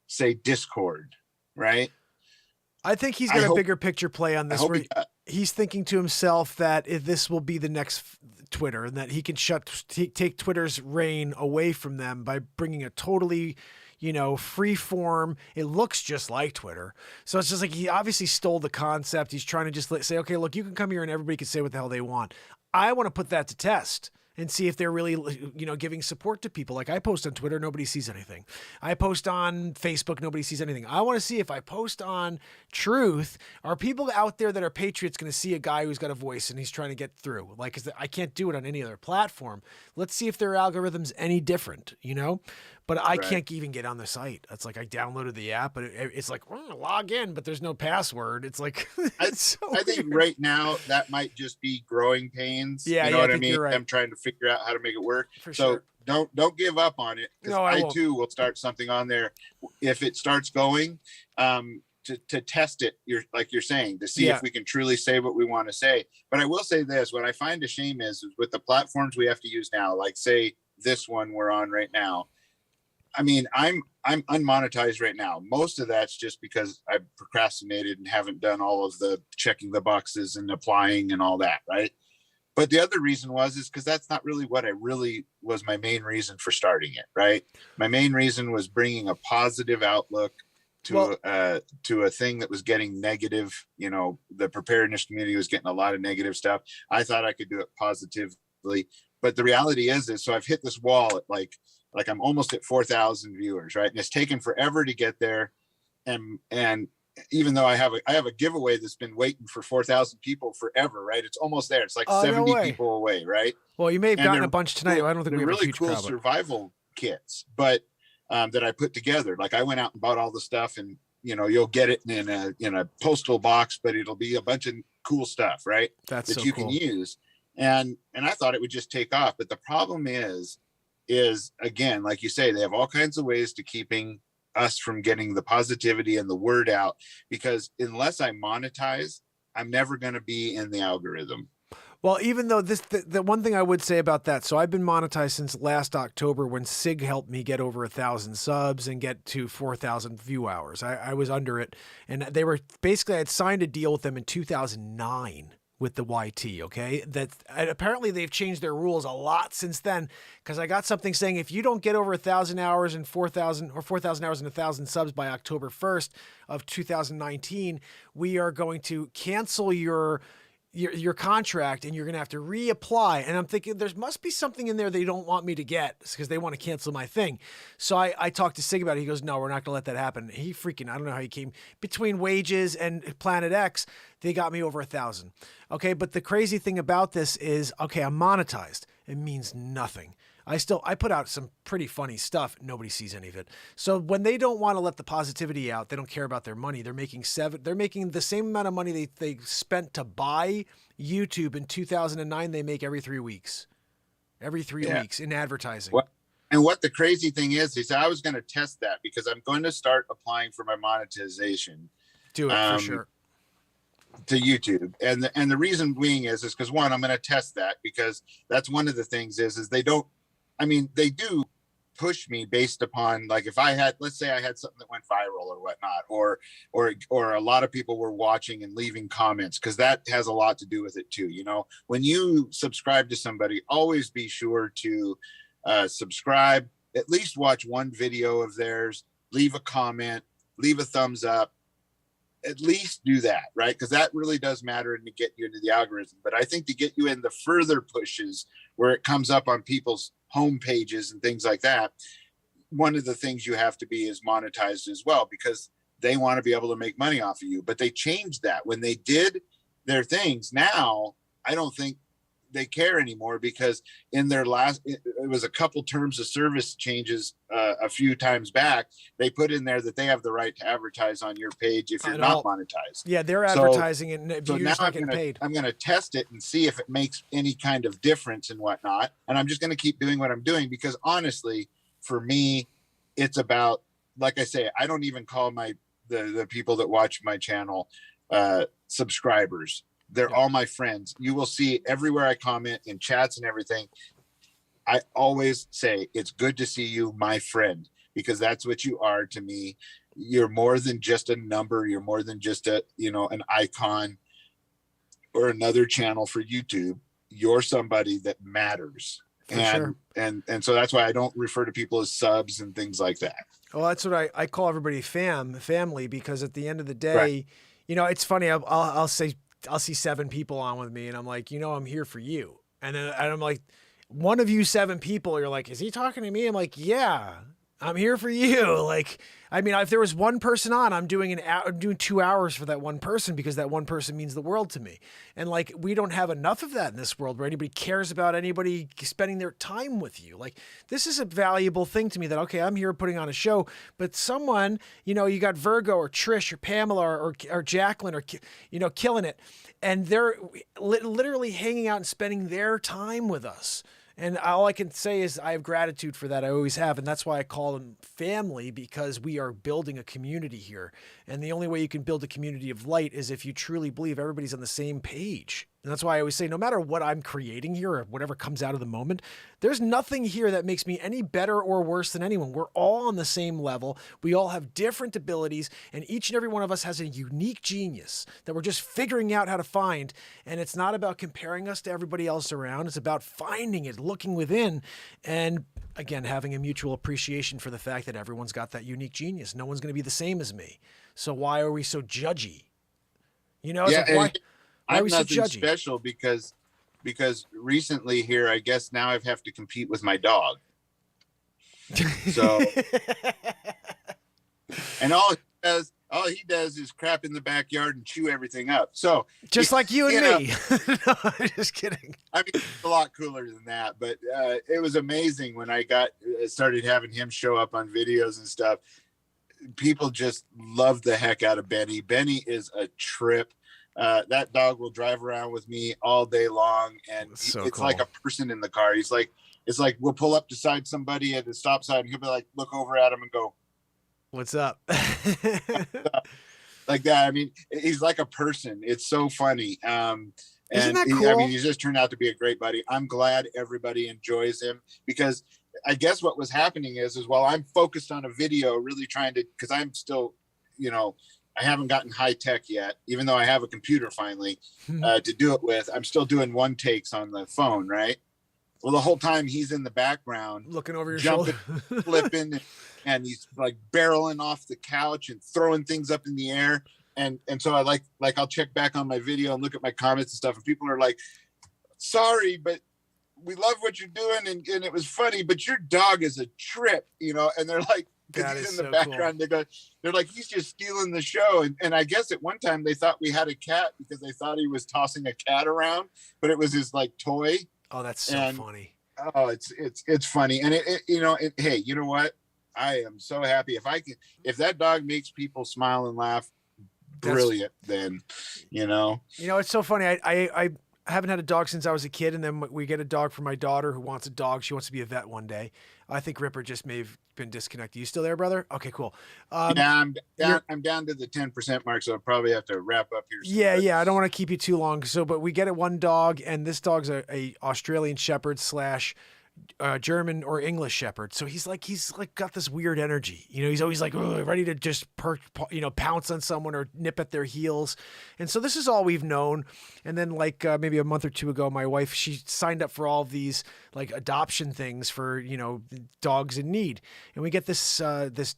say, Discord, right? I think he's got a bigger picture play on this. Where he's thinking to himself that if this will be the next Twitter, and that he can take Twitter's reign away from them by bringing a totally, you know, free form. It looks just like Twitter. So it's just like he obviously stole the concept. He's trying to just say, okay, look, you can come here and everybody can say what the hell they want. I want to put that to test and see if they're really, you know, giving support to people. Like I post on Twitter, nobody sees anything. I post on Facebook, nobody sees anything. I want to see if I post on Truth, are people out there that are patriots going to see a guy who's got a voice and he's trying to get through? Like, 'cause I can't do it on any other platform. Let's see if their algorithm's any different, you know? But I can't even get on the site. It's like I downloaded the app, but it's like log in, but there's no password. It's like I think right now that might just be growing pains. Yeah, you know yeah, what I I think mean? you're right. I'm trying to figure out how to make it work. For so sure. don't give up on it. No, I won't. too will start something on there if it starts going. To test it, like you're saying, to see if we can truly say what we want to say. But I will say this: what I find a shame is with the platforms we have to use now, like say this one we're on right now. I mean, I'm unmonetized right now. Most of that's just because I procrastinated and haven't done all of the checking the boxes and applying and all that, right? But the other reason is because that's not really what I really was my main reason for starting it, right? My main reason was bringing a positive outlook to a thing that was getting negative. You know, the preparedness community was getting a lot of negative stuff. I thought I could do it positively, but the reality is so I've hit this wall at like I'm almost at 4,000 viewers, right? And it's taken forever to get there. And even though I have a giveaway that's been waiting for 4,000 people forever, right? It's almost there. It's like 70 people away, right? Well, you may have gotten a bunch tonight. I don't think we have really a huge cool crowd, survival kits, but that I put together. Like I went out and bought all the stuff, and you know, you'll get it in a postal box, but it'll be a bunch of cool stuff, right? That's that so you cool. can use. And I thought it would just take off, but the problem is again, like you say, they have all kinds of ways to keeping us from getting the positivity and the word out, because unless I monetize, I'm never going to be in the algorithm. Well, even though the one thing I would say about that, so I've been monetized since last October when Sig helped me get over 1,000 subs and get to 4,000 view hours. I was under it, and they were basically, I had signed a deal with them in 2009 with the YT. Okay. Apparently they've changed their rules a lot since then. 'Cause I got something saying, if you don't get over 1,000 hours and 4,000 hours and 1,000 subs by October 1st of 2019, we are going to cancel your contract and you're going to have to reapply. And I'm thinking there must be something in there they don't want me to get because they want to cancel my thing. So I talked to Sig about it. He goes, no, we're not going to let that happen. He freaking, I don't know how he came between wages and Planet X. They got me over 1,000. Okay. But the crazy thing about this is, okay, I'm monetized. it means nothing. I put out some pretty funny stuff. Nobody sees any of it. So when they don't want to let the positivity out, they don't care about their money. They're making the same amount of money they spent to buy YouTube in 2009. They make every 3 weeks, weeks in advertising. What the crazy thing is I was going to test that because I'm going to start applying for my monetization. Do it for sure. To YouTube. And the reason being is because one, I'm going to test that because that's one of the things is they do push me based upon, like, if I had, let's say I had something that went viral or whatnot, or a lot of people were watching and leaving comments, because that has a lot to do with it too. You know, when you subscribe to somebody, always be sure to subscribe, at least watch one video of theirs, leave a comment, leave a thumbs up, at least do that, right? Because that really does matter and to get you into the algorithm. But I think to get you in the further pushes where it comes up on people's home pages and things like that, one of the things you have to be is monetized as well, because they want to be able to make money off of you. But they changed that when they did their things. Now I don't think they care anymore, because in their it was a couple terms of service changes a few times back, they put in there that they have the right to advertise on your page if you're not monetized. Yeah, they're advertising it. So you're now just not getting paid. I'm going to test it and see if it makes any kind of difference and whatnot. And I'm just going to keep doing what I'm doing, because honestly, for me, it's about, like I say, I don't even call the people that watch my channel subscribers. They're all my friends. You will see everywhere I comment in chats and everything, I always say, it's good to see you, my friend, because that's what you are to me. You're more than just a number. You're more than just an icon or another channel for YouTube. You're somebody that matters. And so that's why I don't refer to people as subs and things like that. Well, that's what I call everybody family, because at the end of the day, it's funny. I'll see 7 people on with me, and I'm like, I'm here for you. And I'm like, one of you 7 people, you're like, is he talking to me? I'm like, yeah, I'm here for you. Like, I mean, if there was one person on, I'm doing 2 hours for that one person, because that one person means the world to me. And like, we don't have enough of that in this world where anybody cares about anybody spending their time with you. Like, this is a valuable thing to me, that, okay, I'm here putting on a show, but someone, you got Virgo or Trish or Pamela or Jacqueline or, killing it. And they're literally hanging out and spending their time with us. And all I can say is I have gratitude for that. I always have. And that's why I call them family, because we are building a community here. And the only way you can build a community of light is if you truly believe everybody's on the same page. And that's why I always say, no matter what I'm creating here or whatever comes out of the moment, there's nothing here that makes me any better or worse than anyone. We're all on the same level. We all have different abilities, and each and every one of us has a unique genius that we're just figuring out how to find. And it's not about comparing us to everybody else around. It's about finding it, looking within, and again, having a mutual appreciation for the fact that everyone's got that unique genius. No one's going to be the same as me. So why are we so judgy? Why I'm are we so nothing judgy? special because recently here, I guess now I have to compete with my dog. So, and all he does is crap in the backyard and chew everything up. So just like you and me. No, I'm just kidding. I mean, it's a lot cooler than that, but it was amazing when I started having him show up on videos and stuff. People just love the heck out of Benny. Benny is a trip. That dog will drive around with me all day long, and it's cool. Like a person in the car. It's like we'll pull up beside somebody at the stop sign, and he'll be like, look over at him and go, "What's up?" Like that. I mean, he's like a person. It's so funny. Isn't that cool? He's just turned out to be a great buddy. I'm glad everybody enjoys him, because I guess what was happening is while I'm focused on a video, really trying to, because I'm still, I haven't gotten high tech yet, even though I have a computer finally to do it with. I'm still doing one takes on the phone, right? Well, the whole time he's in the background, looking over your jumping, shoulder, flipping, and he's like barreling off the couch and throwing things up in the air. And so I like I'll check back on my video and look at my comments and stuff, and people are like, "Sorry, but we love what you're doing, and it was funny, but your dog is a trip," and they're like, because he's in the background, cool. They're like, he's just stealing the show. And I guess at one time they thought we had a cat because they thought he was tossing a cat around, but it was his like toy. Oh, that's so funny. Oh, it's funny. And hey, you know what? I am so happy if that dog makes people smile and laugh, brilliant. Then, It's so funny. I haven't had a dog since I was a kid, and then we get a dog for my daughter who wants a dog. She wants to be a vet one day. I think Ripper just may have been disconnected. You still there, brother? Okay, cool. Yeah, I'm down to the 10% mark, so I'll probably have to wrap up here soon. Yeah. I don't want to keep you too long. But we get it one dog, and this dog's a Australian Shepherd / German or English Shepherd. So he's like got this weird energy. He's always like ready to just pounce on someone or nip at their heels. And so this is all we've known. And then maybe a month or two ago, my wife, she signed up for all of these like adoption things for, dogs in need. And we get this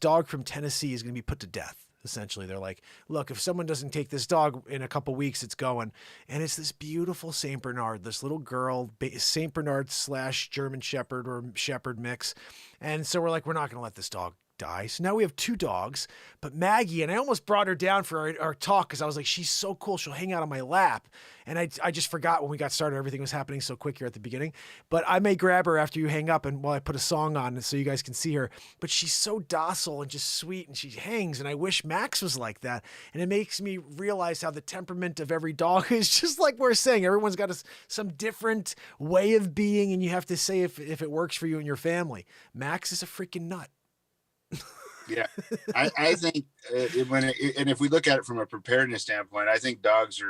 dog from Tennessee is going to be put to death. Essentially, they're like, look, if someone doesn't take this dog in a couple weeks, it's going. And it's this beautiful Saint Bernard, this little girl, Saint Bernard / German Shepherd or Shepherd mix. And so we're like, we're not going to let this dog die. So now we have 2 dogs, but Maggie, and I almost brought her down for our talk because I was like, she's so cool. She'll hang out on my lap. And I just forgot when we got started, everything was happening so quick here at the beginning, but I may grab her after you hang up and while I put a song on so you guys can see her, but she's so docile and just sweet and she hangs. And I wish Max was like that. And it makes me realize how the temperament of every dog is just like we're saying, everyone's got some different way of being. And you have to say if it works for you and your family. Max is a freaking nut. Yeah, I think and if we look at it from a preparedness standpoint, I think dogs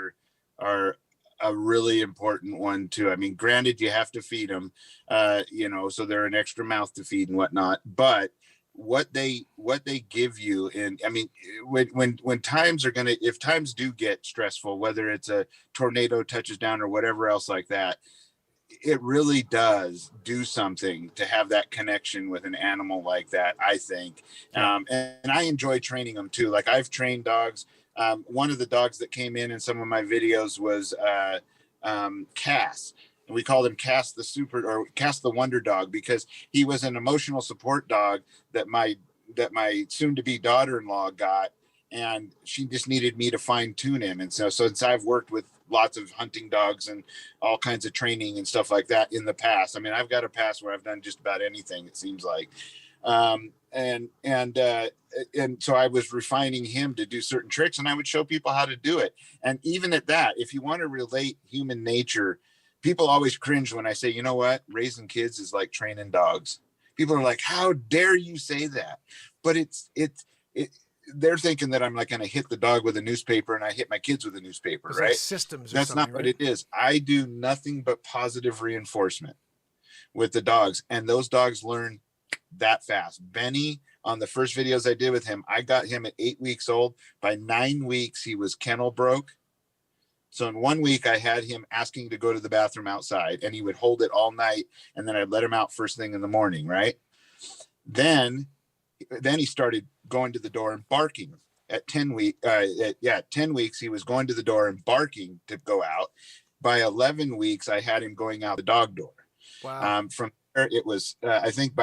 are a really important one too. I mean, granted, you have to feed them, so they're an extra mouth to feed and whatnot. But what they give you, and I mean, when times are if times do get stressful, whether it's a tornado touches down or whatever else like that, it really does do something to have that connection with an animal like that, I think. And I enjoy training them too. Like I've trained dogs. One of the dogs that came in some of my videos was Cass. And we called him Cass the Wonder Dog because he was an emotional support dog that my soon-to-be daughter-in-law got. And she just needed me to fine tune him. And so since I've worked with lots of hunting dogs and all kinds of training and stuff like that in the past, I mean, I've got a past where I've done just about anything, it seems like. And so I was refining him to do certain tricks and I would show people how to do it. And even at that, if you want to relate human nature, people always cringe when I say, you know what, raising kids is like training dogs. People are like, how dare you say that? But they're thinking that I'm like going to hit the dog with a newspaper and I hit my kids with a newspaper, right? Like systems. That's not what it is. I do nothing but positive reinforcement with the dogs, and those dogs learn that fast. Benny, on the first videos I did with him, I got him at 8 weeks old. By 9 weeks, he was kennel broke. So in 1 week, I had him asking to go to the bathroom outside, and he would hold it all night, and then I'd let him out first thing in the morning, right? Then he started going to the door and barking. At 10 weeks, he was going to the door and barking to go out. By 11 weeks, I had him going out the dog door. Wow. From there, it was, I think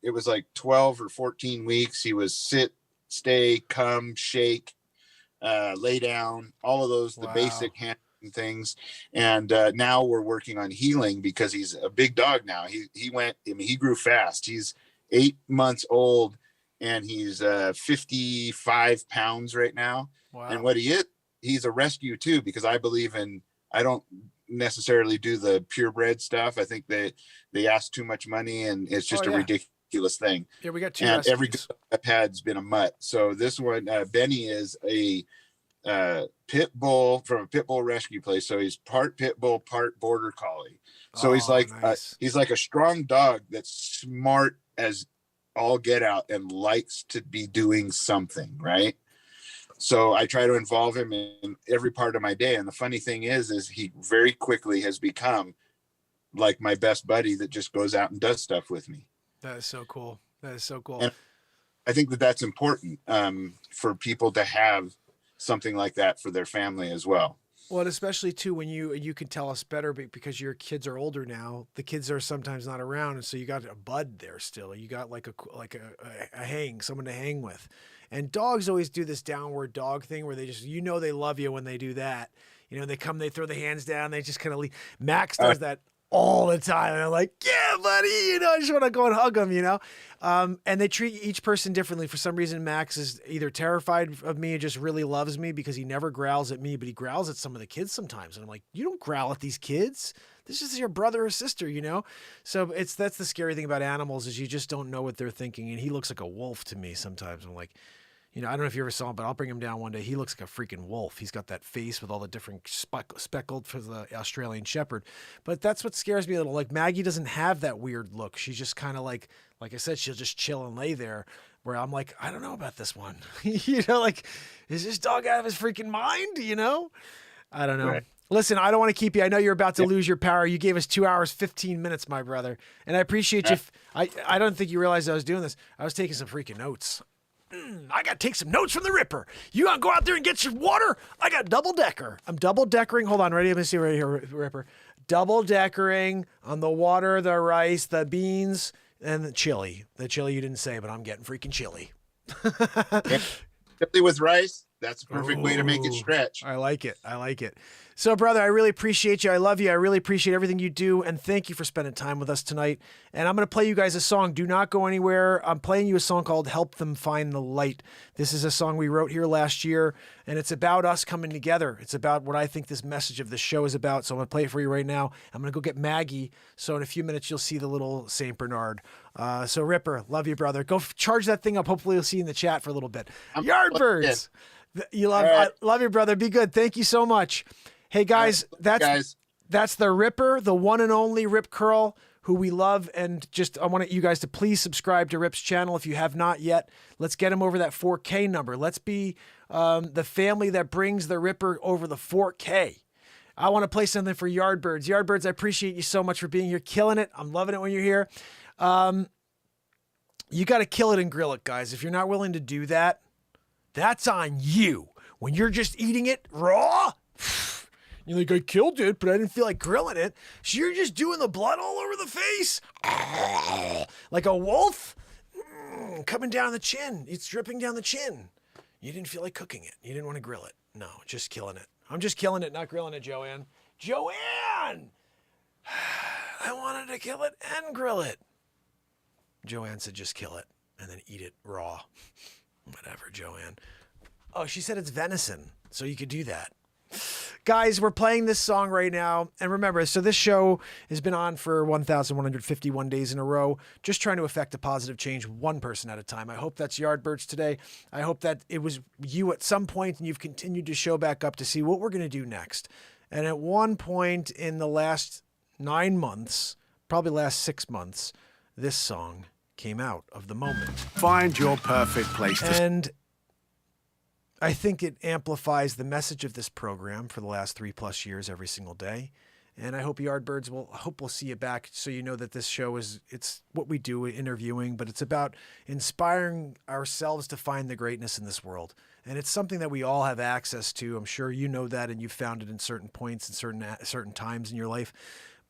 it was like 12 or 14 weeks. He was sit, stay, come, shake, lay down, all of those, the basic handling things. And now we're working on healing because he's a big dog now. He grew fast. He's 8 months old. And he's 55 pounds right now. Wow. And what he is, he's a rescue too, because I don't necessarily do the purebred stuff. I think they ask too much money and it's just a ridiculous thing. Yeah, we got 2 and rescues. Every good I've had's been a mutt. So this one, Benny is a pit bull from a pit bull rescue place. So he's part pit bull, part border collie. So he's like, nice. He's like a strong dog that's smart as all get out and likes to be doing something, right? So I try to involve him in every part of my day. And the funny thing is he very quickly has become like my best buddy that just goes out and does stuff with me. That is so cool. And I think that's important for people to have something like that for their family as well. Well, and especially too, when you can tell us better because your kids are older now, the kids are sometimes not around. And so you got a bud there still, you got like someone to hang with. And dogs always do this downward dog thing where they just, they love you when they do that. They come, they throw the hands down, they just kind of leave. Max does that all the time. And I'm like, yeah, buddy, I just want to go and hug him, and they treat each person differently. For some reason, Max is either terrified of me or just really loves me because he never growls at me, but he growls at some of the kids sometimes. And I'm like, you don't growl at these kids. This is your brother or sister, So that's the scary thing about animals is you just don't know what they're thinking. And he looks like a wolf to me sometimes. I'm like, I don't know if you ever saw him, but I'll bring him down one day. He looks like a freaking wolf. He's got that face with all the different speckled for the Australian Shepherd. But that's what scares me a little. Like Maggie doesn't have that weird look. She's just kind of like I said, she'll just chill and lay there where I'm like, I don't know about this one. Like, is this dog out of his freaking mind? I don't know. Right. Listen, I don't want to keep you. I know you're about to lose your power. You gave us 2 hours, 15 minutes, my brother. And I appreciate you. I don't think you realized I was doing this. I was taking some freaking notes. I got to take some notes from the Ripper. You want to go out there and get some water? I got double decker. I'm double deckering. Hold on. Ready? Let me see right here, Ripper. Double deckering on the water, the rice, the beans, and the chili. The chili you didn't say, but I'm getting freaking chili. Chili with rice. That's a perfect way to make it stretch. I like it. So, brother, I really appreciate you. I love you. I really appreciate everything you do. And thank you for spending time with us tonight. And I'm going to play you guys a song. Do not go anywhere. I'm playing you a song called Help Them Find the Light. This is a song we wrote here last year. And it's about us coming together. It's about what I think this message of the show is about. So I'm going to play it for you right now. I'm going to go get Maggie. So in a few minutes, you'll see the little St. Bernard. So, Ripper, love you, brother. Go charge that thing up. Hopefully, you'll see you in the chat for a little bit. Yardbirds. I love you, brother. Be good. Thank you so much. Hey guys, that's the Ripper, the one and only Rip Curl, who we love. And I want you guys to please subscribe to Rip's channel if you have not yet. Let's get him over that 4K number. Let's be the family that brings the Ripper over the 4K. I want to play something for Yardbirds. Yardbirds, I appreciate you so much for being here, killing it. I'm loving it when you're here. You got to kill it and grill it, guys. If you're not willing to do that, that's on you. When you're just eating it raw, you're like, I killed it, but I didn't feel like grilling it. So you're just doing the blood all over the face. Like a wolf coming down the chin. It's dripping down the chin. You didn't feel like cooking it. You didn't want to grill it. No, just killing it. I'm just killing it, not grilling it, Joanne. Joanne! I wanted to kill it and grill it. Joanne said just kill it and then eat it raw. Whatever, Joanne. Oh, she said it's venison, so you could do that. Guys, we're playing this song right now. And remember, so this show has been on for 1,151 days in a row, just trying to affect a positive change one person at a time. I hope that's Yardbirds today. I hope that it was you at some point and you've continued to show back up to see what we're going to do next. And at one point in the last 9 months, probably last 6 months, this song came out of the moment. Find your perfect place to... And I think it amplifies the message of this program for the last 3+ years every single day. And I hope Yardbirds we'll see you back so you know that this show it's what we do, interviewing, but it's about inspiring ourselves to find the greatness in this world. And it's something that we all have access to. I'm sure you know that and you've found it in certain points and certain times in your life.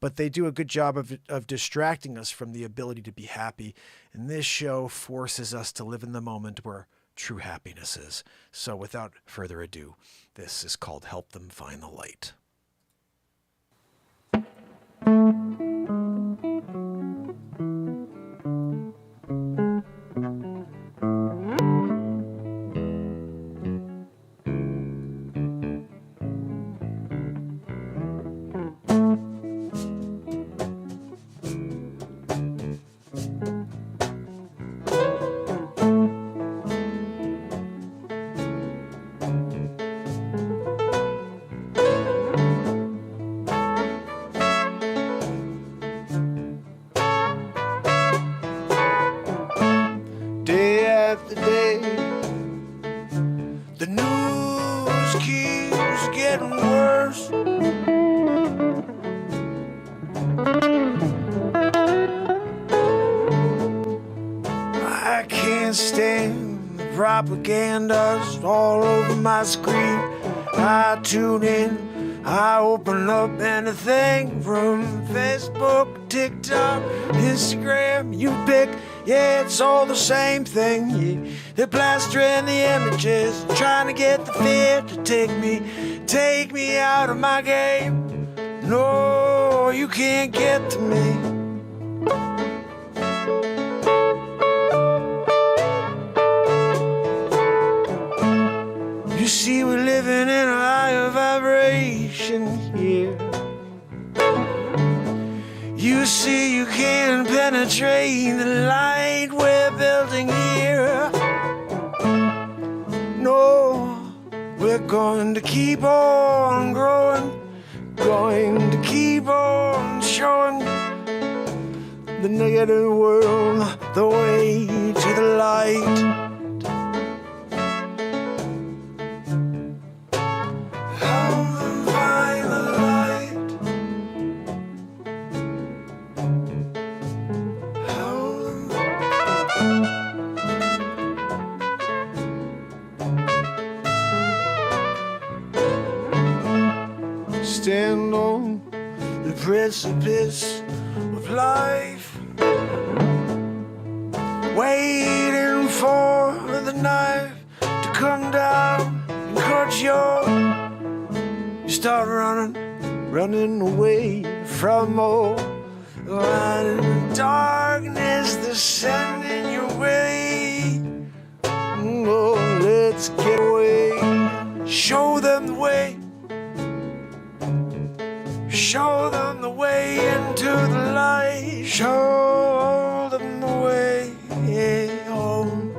But they do a good job of distracting us from the ability to be happy. And this show forces us to live in the moment where true happiness is. So without further ado, this is called Help Them Find the Light. Propaganda's all over my screen. I tune in, I open up anything from Facebook, TikTok, Instagram, you pick. Yeah, it's all the same thing. Yeah, they're plastering the images, trying to get the fear to take me out of my game. No, you you can't get to me. You see, we're living in a higher vibration here. You see, you can't penetrate the light we're building here. No, we're going to keep on growing, going to keep on showing the negative world the way to the light. Stand on the precipice of life, waiting for the knife to come down and cut you start running away from all light and darkness that's sending your way. Oh, let's get away, show them the way. Show them the way into the light. Show them the way home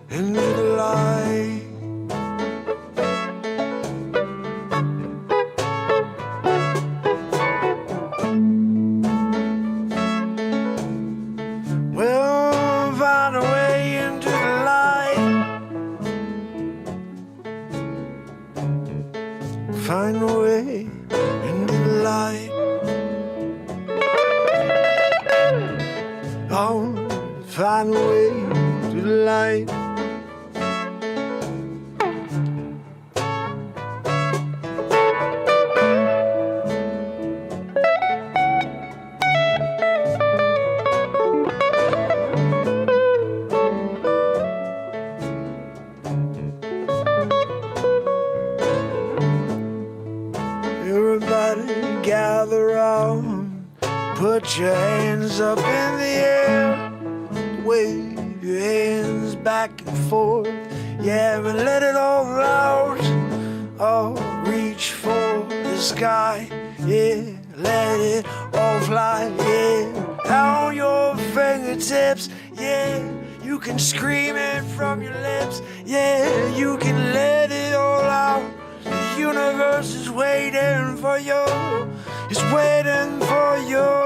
into the light. We'll find a way into the light. Find a way into the light. Oh, find a way to the light. Everybody gather round, put your hands up in the air, wave your hands back and forth, yeah, and let it all out. Oh, reach for the sky, yeah, let it all fly, yeah, out your fingertips, yeah, you can scream it from your lips, yeah, you can let it all out. The universe is waiting for you, it's waiting for you.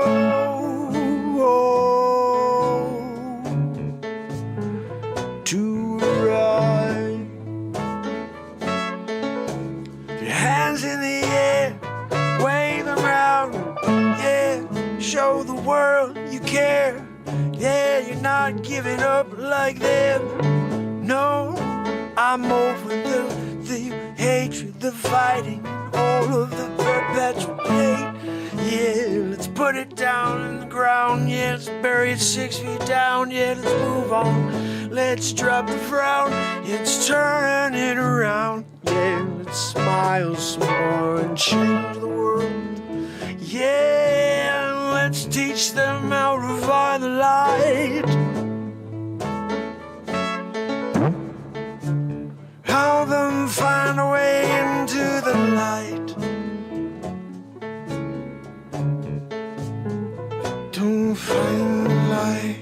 To ride. Your hands in the air, wave them round, yeah, show the world you care, yeah, you're not giving up like them. No, I'm over the hatred, the fighting, all of the perpetual hate. Yeah, let's put it down in the ground. Yeah, let's bury it 6 feet down. Yeah, let's move on. Let's drop the frown. Let's turn it around. Yeah, let's smile some more and change the world. Yeah, let's teach them how to find the light. Help them find a way into the light. Don't find the light.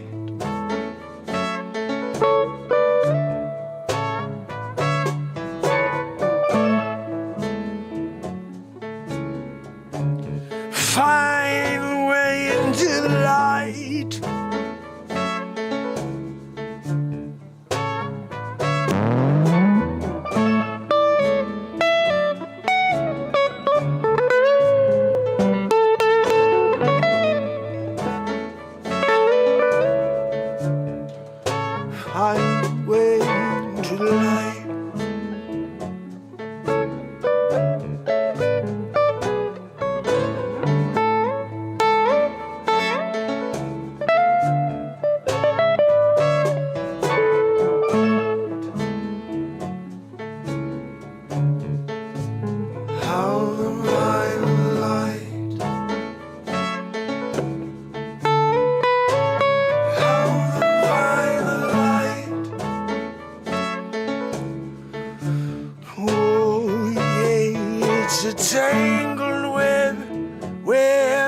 Find a way into the light. Highway to the light.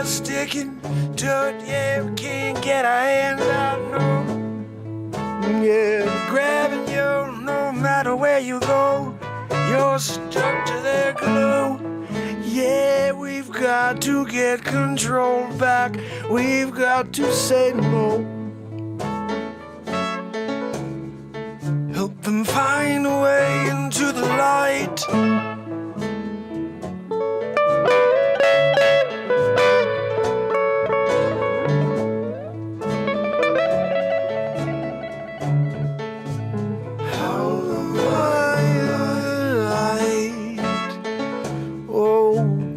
sticking to it, yeah, we can't get our hands out, no. Yeah, grabbing you no matter where you go. You're stuck to their glue. Yeah, we've got to get control back. We've got to say no. Help them find a way into the light.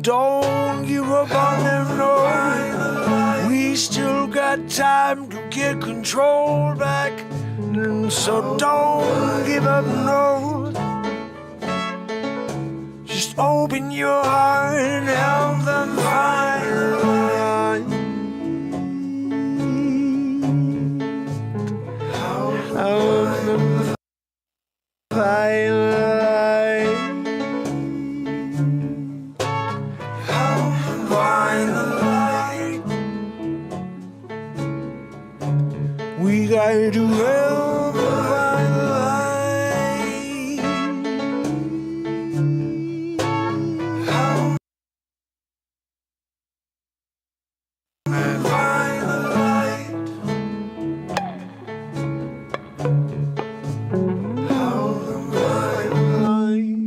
Don't give up on them, no. We still got time to get control back. So don't give up, no. Just open your heart and help them find the light. Help them find the light. We gotta do help find the light. Help find the light. Help them find the light.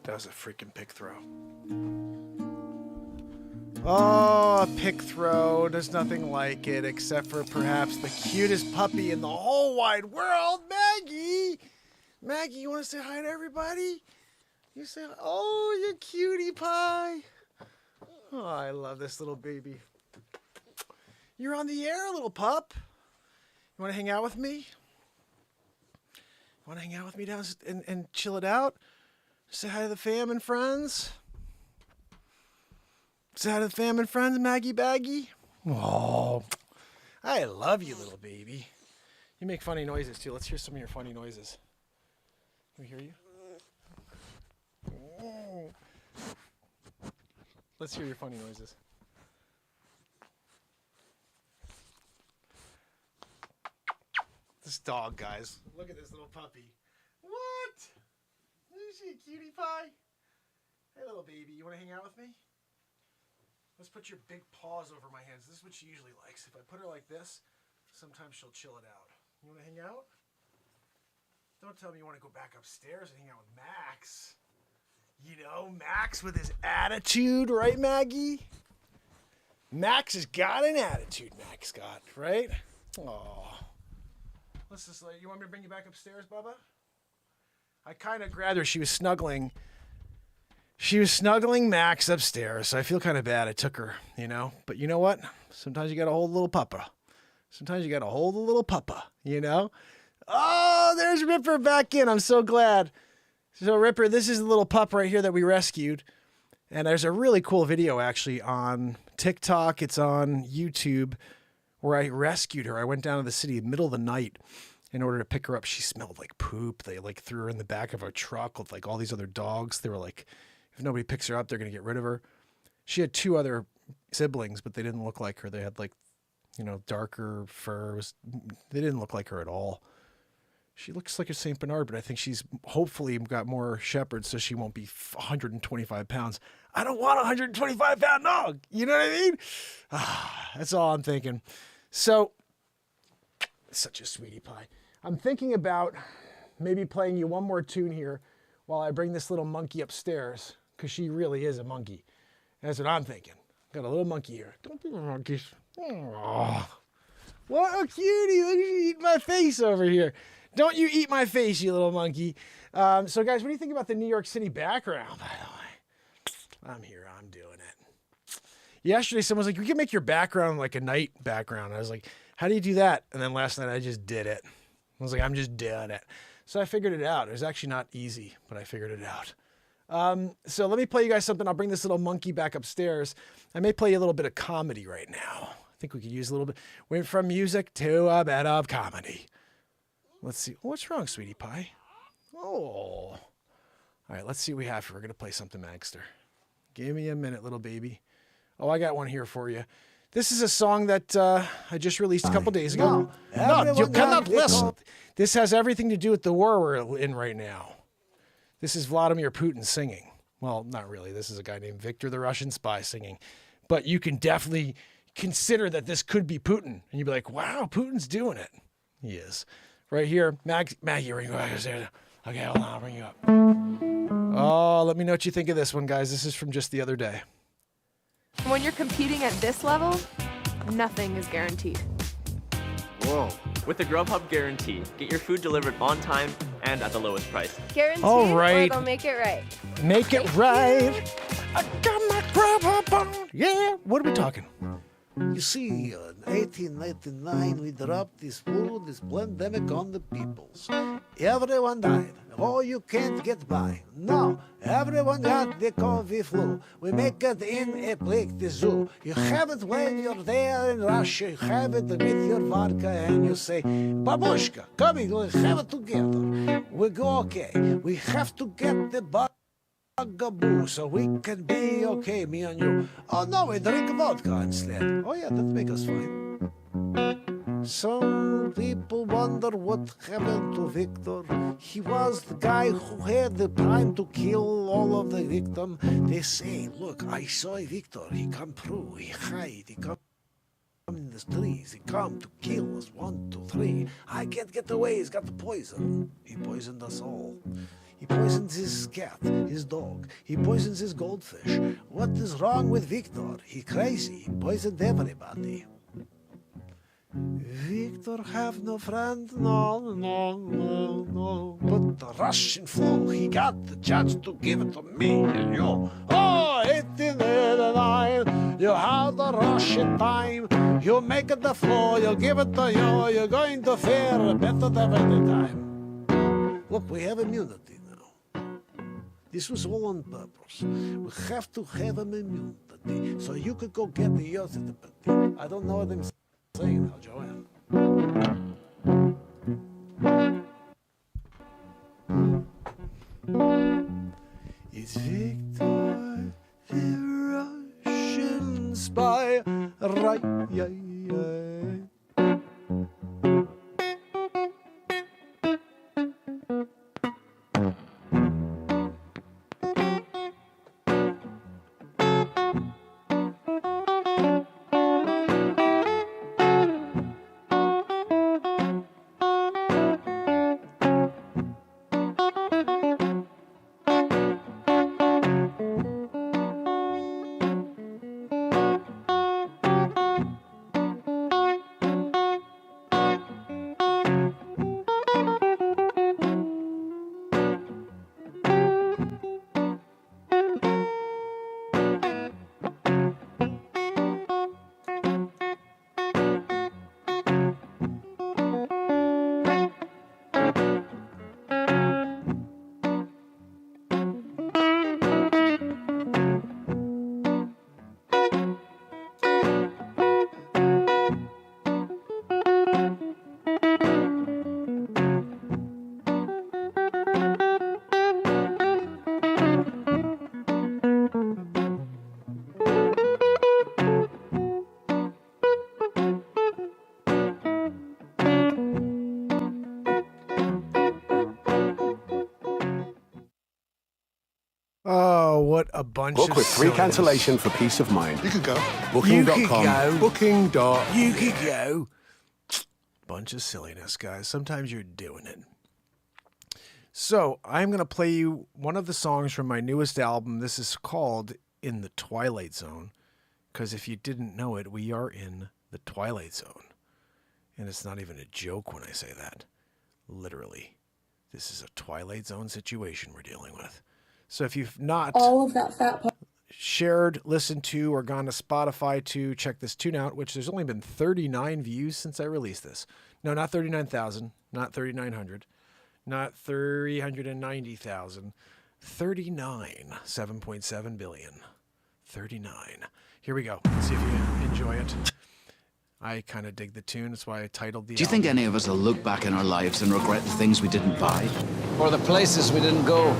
That was a freaking pick throw. Oh, a pick throw. There's nothing like it except for perhaps the cutest puppy in the whole wide world, Maggie. Maggie, you want to say hi to everybody? You say, oh, you cutie pie. Oh, I love this little baby. You're on the air, little pup. You want to hang out with me? You want to hang out with me down and chill it out? Say hi to the fam and friends. Say hi to the fam and friends, Maggie Baggy. Oh, I love you, little baby. You make funny noises, too. Let's hear some of your funny noises. Can we hear you? Oh. Let's hear your funny noises. This dog, guys. Look at this little puppy. What? Is she a cutie pie? Hey, little baby, you want to hang out with me? Let's put your big paws over my hands. This is what she usually likes. If I put her like this, sometimes she'll chill it out. You want to hang out? Don't tell me you want to go back upstairs and hang out with Max. You know, Max with his attitude, right, Maggie? Max has got an attitude, Max got, right? Oh. Let's just, you want me to bring you back upstairs, Bubba? I kind of grabbed her. She was snuggling. She was snuggling Max upstairs, so I feel kind of bad. I took her, you know. But you know what? Sometimes you got to hold a little puppa. Sometimes you got to hold a little puppa, you know. Oh, there's Ripper back in. I'm so glad. So, Ripper, this is the little pup right here that we rescued. And there's a really cool video, actually, on TikTok. It's on YouTube where I rescued her. I went down to the city in the middle of the night in order to pick her up. She smelled like poop. They like threw her in the back of a truck with like all these other dogs. They were like, if nobody picks her up, they're going to get rid of her. She had two other siblings, but they didn't look like her. They had like, you know, darker fur. They didn't look like her at all. She looks like a St. Bernard, but I think she's hopefully got more shepherds so she won't be 125 pounds. I don't want a 125-pound dog. You know what I mean? That's all I'm thinking. So, such a sweetie pie. I'm thinking about maybe playing you one more tune here while I bring this little monkey upstairs, because she really is a monkey. That's what I'm thinking. Got a little monkey here. Don't be monkeys. Oh, what a cutie. Look at you eating my face over here. Don't you eat my face, you little monkey. So, guys, what do you think about the New York City background, by the way? I'm here. I'm doing it. Yesterday, someone was like, we can make your background like a night background. I was like, how do you do that? And then last night, I just did it. I was like, I'm just doing it. So I figured it out. It was actually not easy, but I figured it out. So let me play you guys something. I'll bring this little monkey back upstairs. I may play you a little bit of comedy right now. I think we could use a little bit. Went from music to a bit of comedy. Let's see. What's wrong, sweetie pie? Oh. All right, let's see what we have here. We're going to play something Magster. Give me a minute, little baby. Oh, I got one here for you. This is a song that I just released a couple days ago. No, you cannot listen. This has everything to do with the war we're in right now. This is Vladimir Putin singing. Well, not really. This is a guy named Victor the Russian spy singing. But you can definitely consider that this could be Putin. And you'd be like, wow, Putin's doing it. He is. Right here. Maggie, ring back. Okay, hold on. I'll bring you up. Oh, let me know what you think of this one, guys. This is from just the other day. When you're competing at this level, nothing is guaranteed. Whoa. With the Grubhub guarantee, get your food delivered on time and at the lowest price. Guaranteed, All right. or they'll make it right. Make it right. I got my Grubhub on. Yeah. What are we talking? You see, in 1899, we dropped this flu, this pandemic on the peoples. Everyone died. Oh, you can't get by. No, everyone got the COVID flu. We make it in a plague the zoo. You have it when you're there in Russia. You have it with your vodka and you say, Babushka, come in, we'll have it together. We go, okay. We have to get the bugaboo so we can be okay, me and you. Oh no, we drink vodka instead. Oh yeah, that makes us fine. Some people wonder what happened to Victor. He was the guy who had the time to kill all of the victims. They say, look, I saw Victor. He come through, he hide, he come in the trees, he come to kill us. 1, 2, 3. I can't get away, he's got the poison. He poisoned us all. He poisons his cat, his dog. He poisons his goldfish. What is wrong with Victor? He crazy. He poisoned everybody. Victor have no friend, no. But the Russian flu, he got the chance to give it to me and you. Oh, 1889, you have the Russian time. You make it the flu, you give it to you. You're going to fare better than any time. Look, we have immunity. This was all on purpose. We have to have an immunity so you could go get the immunity. I don't know what I'm saying now, Joanne. It's Victor, the Russian spy, right? Yeah. Oh, what a bunch Book of with free silliness. cancellation for peace of mind. You could go. Booking.com. You could go. Booking. You could go. Bunch of silliness, guys. Sometimes you're doing it. So I'm going to play you one of the songs from my newest album. This is called In the Twilight Zone. Because if you didn't know it, we are in the Twilight Zone. And it's not even a joke when I say that. Literally. This is a Twilight Zone situation we're dealing with. So if you've not all of that fat part shared, listened to, or gone to Spotify to check this tune out, which there's only been 39 views since I released this. No, not 39,000, not 3,900, Not 390,000. 39. 7.7 billion. 39. Here we go. Let's see if you enjoy it. I kind of dig the tune. That's why I titled the Do you think album. any of us will look back in our lives and regret the things we didn't buy? Or the places we didn't go?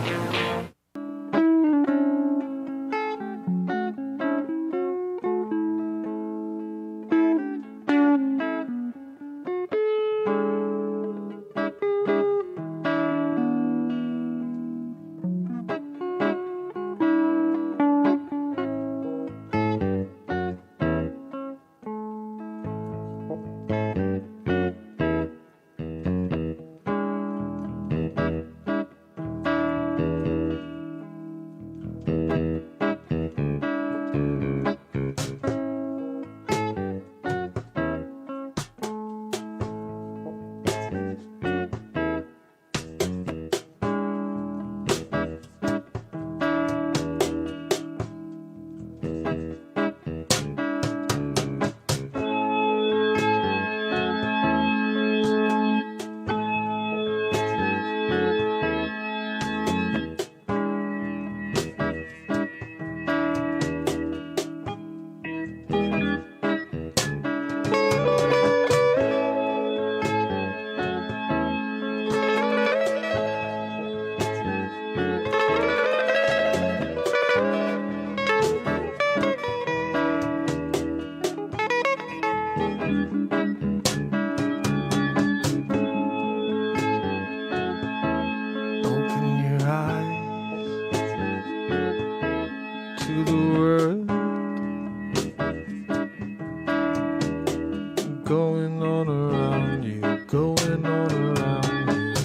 Going on around you, going on around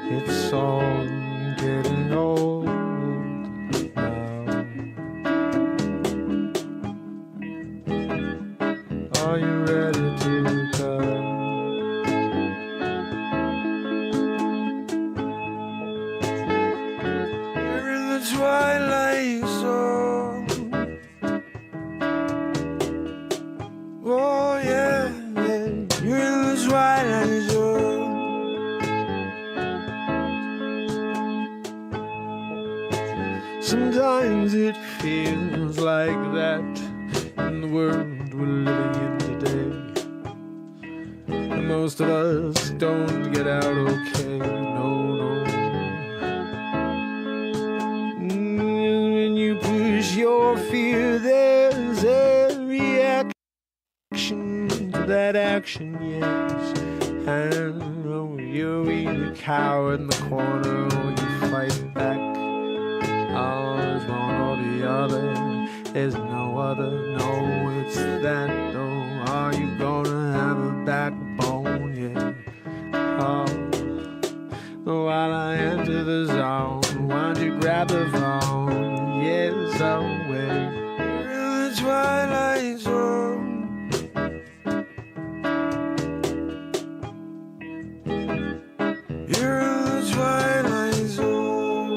you. It's all getting old now. Are you ready to go? We're in the twilight zone. Oh yeah, yeah, you're in the twilight zone. Sometimes it feels like that in the world we're living in today. And most of us don't get out okay, no, no. When you push your fear, there's a reaction to that action, yes. And oh, you either cower in the corner or you fight back. Oh, there's one or the other, there's no other, no, it's that though. Are you gonna have a backbone, yeah? Oh, while I enter the zone, why don't you grab the phone? Yes, I'll wait. We're in the twilight zone. You're in the twilight zone.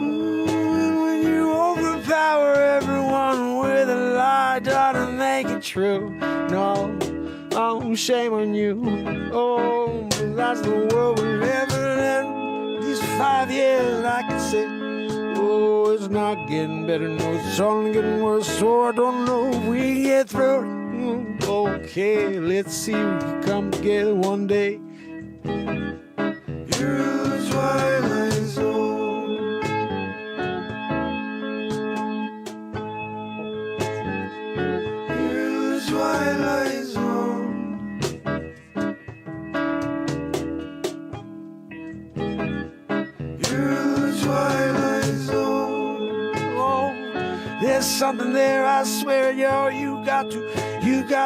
Ooh, and when you overpower everyone with a lie, don't make it true. No, oh, shame on you. Oh, but that's the world we're living in. These 5 years, I can say, oh, it's not getting better. No, it's only getting worse. So I don't know if we can get through it. Okay, let's see if we can come together one day. You're in the twilight zone. You're in the twilight zone. You're in the twilight zone. Oh, there's something there, I swear, yo. You got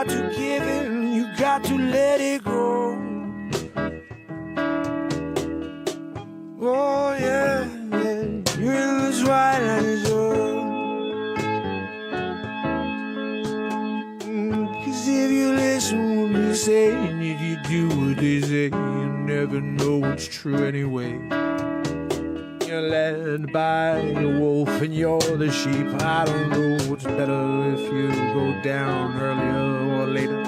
to give in. You got to let it go. Oh yeah, yeah. You're in the twilight zone. 'Cause if you listen what they say, and if you do what they say, you never know what's true anyway. you're led by a wolf and you're the sheep. I don't know what's better if you go down earlier or later.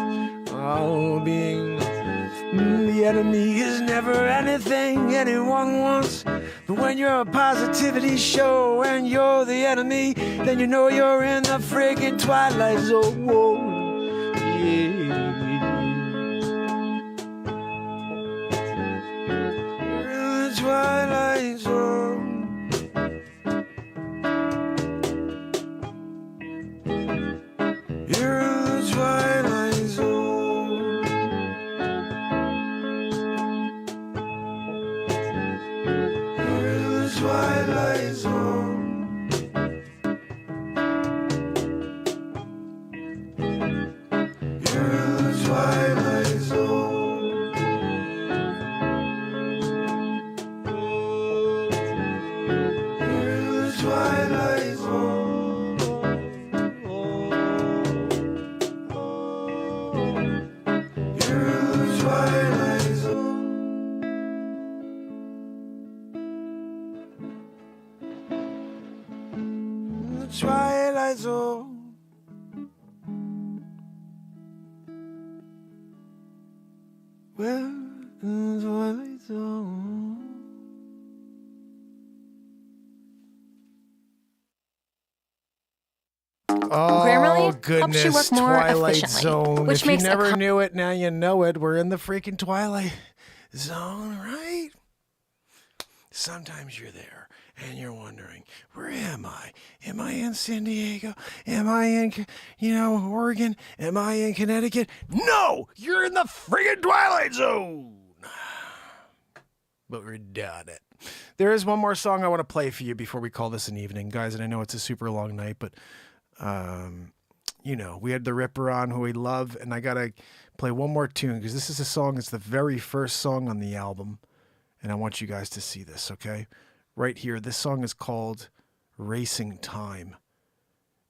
Oh, being the enemy is never anything anyone wants. But when you're a positivity show and you're the enemy, then you know you're in the friggin' twilight zone. Whoa. Yeah. You're in the twilight zone. You're in the twilight zone. You're in the twilight zone. You're in the twilight zone. You're in the twilight zone. You're in the twilight zone. The twilight zone. Well, in the twilight zone. Oh, Grammarly goodness, helps you work more Twilight efficiently, Zone. which If makes you a never knew it, now you know it. We're in the freaking Twilight Zone, right? Sometimes you're there and you're wondering, where am I? Am I in San Diego? Am I in, Oregon? Am I in Connecticut? No, you're in the friggin' Twilight Zone. But we're done it. There is one more song I want to play for you before we call this an evening, guys. And I know it's a super long night, but we had the Ripper on, who we love, and I gotta play one more tune because this is a song. It's the very first song on the album, and I want you guys to see this. Okay, right here. This song is called "Racing Time,"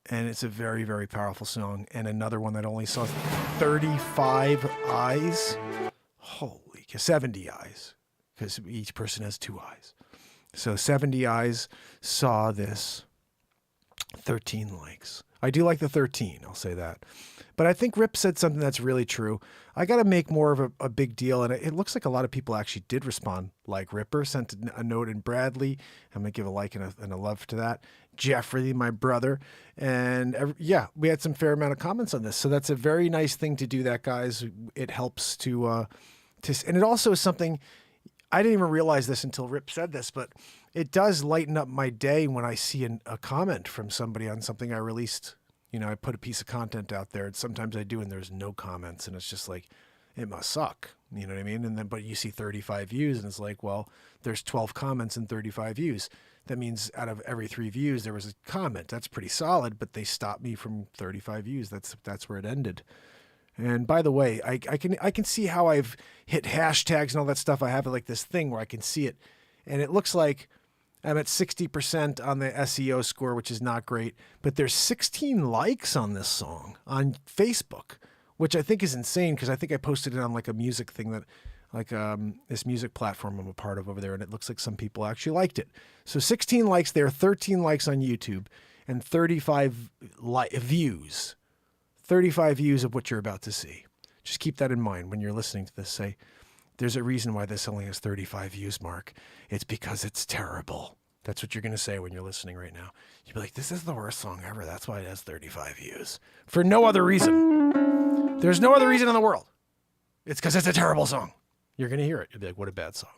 and it's a very, very powerful song. And another one that only saw 35 eyes. Holy, 70 eyes, because each person has 2 eyes. So 70 eyes saw this. 13 likes. I do like the 13, I'll say that. But I think Rip said something that's really true. I got to make more of a big deal, and it looks like a lot of people actually did respond, like Ripper sent a note in Bradley. I'm going to give a like and a love to that. Jeffrey, my brother. And we had some fair amount of comments on this. So that's a very nice thing to do that, guys. It helps to and it also is something, I didn't even realize this until Rip said this, but it does lighten up my day when I see a comment from somebody on something I released. I put a piece of content out there, and sometimes I do, and there's no comments, and it's just like, it must suck. You know what I mean? And then, but you see 35 views, and it's like, well, there's 12 comments and 35 views. That means out of every 3 views, there was a comment. That's pretty solid, but they stopped me from 35 views. That's where it ended. And by the way, I can see how I've hit hashtags and all that stuff. I have like this thing where I can see it, and it looks like I'm at 60% on the SEO score, which is not great, but there's 16 likes on this song on Facebook, which I think is insane because I think I posted it on like a music thing that like this music platform I'm a part of over there, and it looks like some people actually liked it. So 16 likes there, 13 likes on YouTube, and 35 views. 35 views of what you're about to see. Just keep that in mind when you're listening to this. Say, there's a reason why this only has 35 views, Mark. It's because it's terrible. That's what you're going to say when you're listening right now. You'll be like, this is the worst song ever. That's why it has 35 views. For no other reason. There's no other reason in the world. It's because it's a terrible song. You're going to hear it. You'll be like, what a bad song.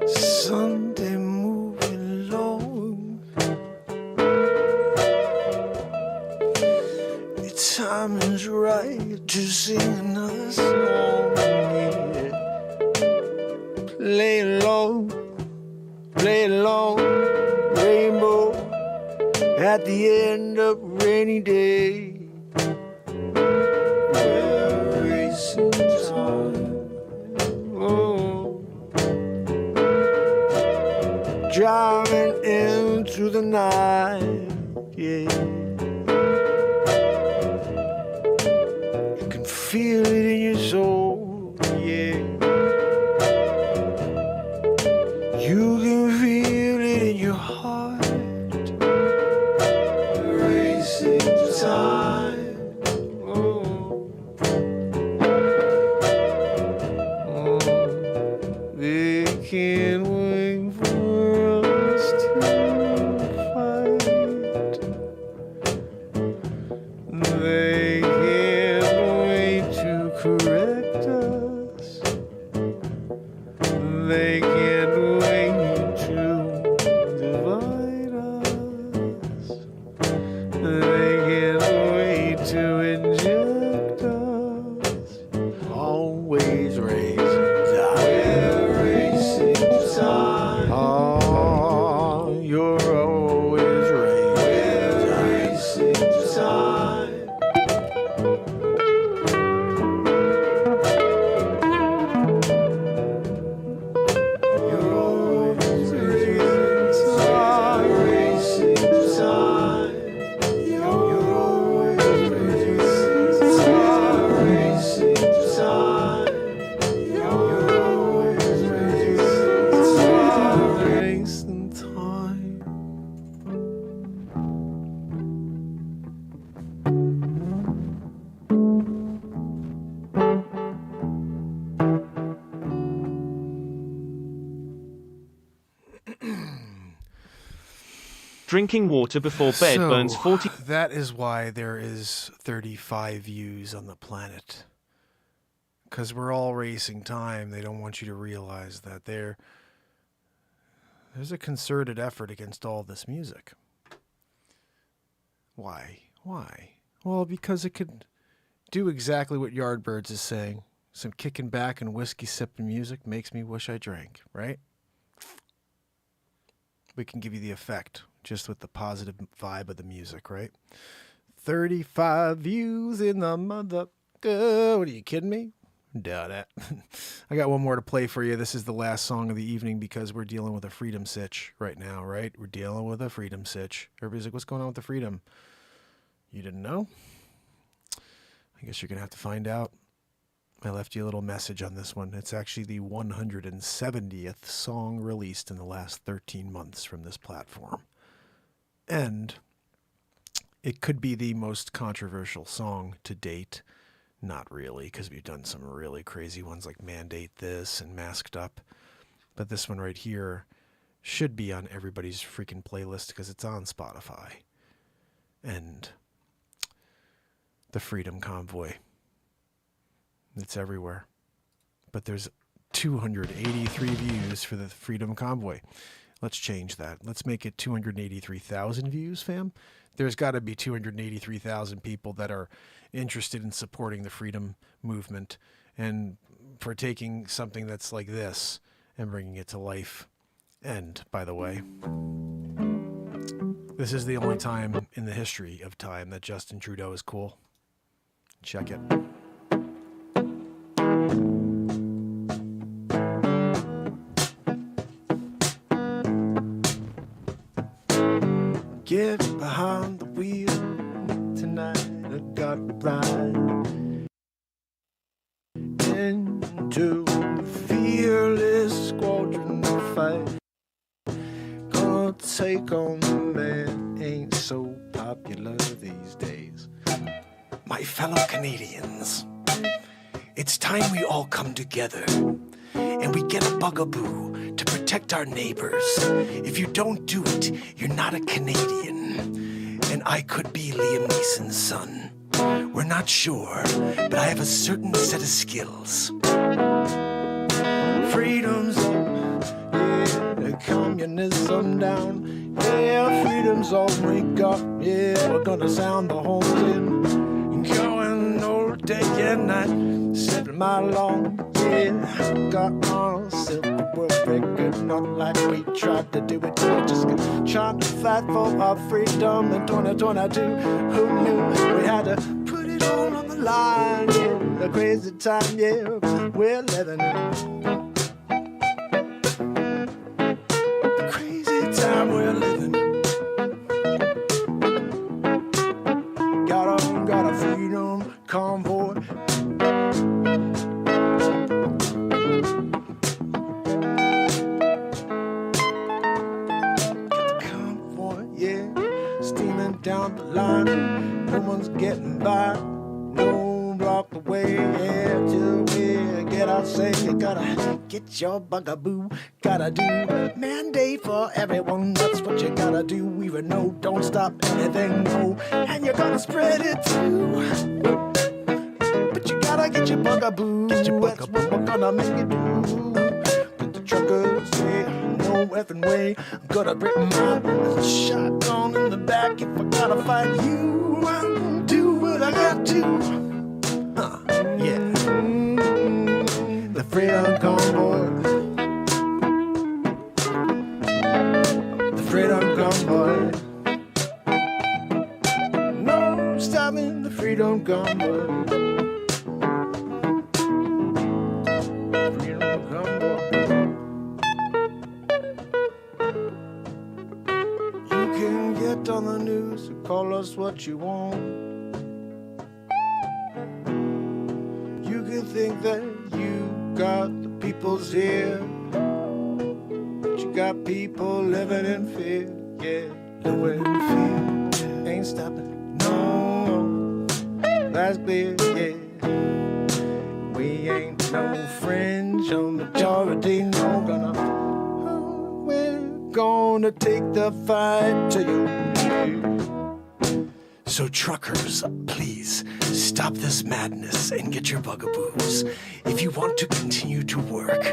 Sunday moving along. The time is right to sing another song. Yeah. Play along, rainbow at the end of a rainy day. We're racing time. Oh. Driving into the night, yeah. You can feel it in your soul, yeah. You can feel it in your heart. Racing time, oh. Oh. They can't wait for us to fight. They can't wait to correct us. They can't wait to divide us. They can't wait to inject us. Always racing time. We're racing time. Oh, you're always racing. We're racing time. You're always racing time. Racing time. You're always racing time. Racing time. You're always racing time. Racing time. Drinking water before bed burns 40. That is why there is 35 views on the planet. Because we're all racing time. They don't want you to realize that there's a concerted effort against all this music. Why? Why? Well, because it could do exactly what Yardbirds is saying. Some kicking back and whiskey sipping music makes me wish I drank, right? We can give you the effect just with the positive vibe of the music, right? 35 views in the mother. What are you kidding me? Doubt it. I got one more to play for you. This is the last song of the evening because we're dealing with a freedom sitch right now, right? We're dealing with a freedom sitch. Everybody's like, what's going on with the freedom? You didn't know? I guess you're going to have to find out. I left you a little message on this one. It's actually the 170th song released in the last 13 months from this platform. And it could be the most controversial song to date. Not really, because we've done some really crazy ones like Mandate This and Masked Up. But this one right here should be on everybody's freaking playlist because it's on Spotify. And the Freedom Convoy. It's everywhere. But there's 283 views for the Freedom Convoy. Let's change that. Let's make it 283,000 views, fam. There's got to be 283,000 people that are interested in supporting the freedom movement and for taking something that's like this and bringing it to life. And, by the way, this is the only time in the history of time that Justin Trudeau is cool. Check it. Get behind the wheel tonight. I got to ride into the fearless squadron of fight. Gonna take on the man ain't so popular these days. My fellow Canadians, it's time we all come together and we get a bugaboo to protect our neighbors. If you don't do it, you're not a Canadian. And I could be Liam Neeson's son. We're not sure, but I have a certain set of skills. Freedom's up, yeah, the communism down. Yeah, freedom's all we got. Yeah, we're gonna sound the horns in. Going all day and night, 7 mile long. Yeah, got ourselves a world record, not like we tried to do it. We're just trying to fight for our freedom in 2022. Who knew we had to put it all on the line? Yeah, a crazy time, yeah, we're living in. Crazy time we're living. Got a freedom convoy. Down the line, no one's getting by, no block the way, yeah, till we get our say. You gotta get your bugaboo, gotta do mandate for everyone, that's what you gotta do, even though don't stop anything, no, and you're gonna spread it too, but you gotta get your bugaboo, that's what we're gonna make it do. With the truckers, yeah, no effing way, I'm gonna bring my shotgun in the back if I gotta fight you. I'll do what I got to. Yeah. The freedom convoy. The freedom convoy. No stopping the freedom convoy. Freedom convoy. You can get on the news and call us what you want. You can think that you got the people's ear, but you got people living in fear. Yeah, living in fear. Ain't stopping, no, that's clear, yeah. We ain't no fringe or majority, no we're gonna take the fight to you. So truckers, please stop this madness and get your bugaboos. If you want to continue to work,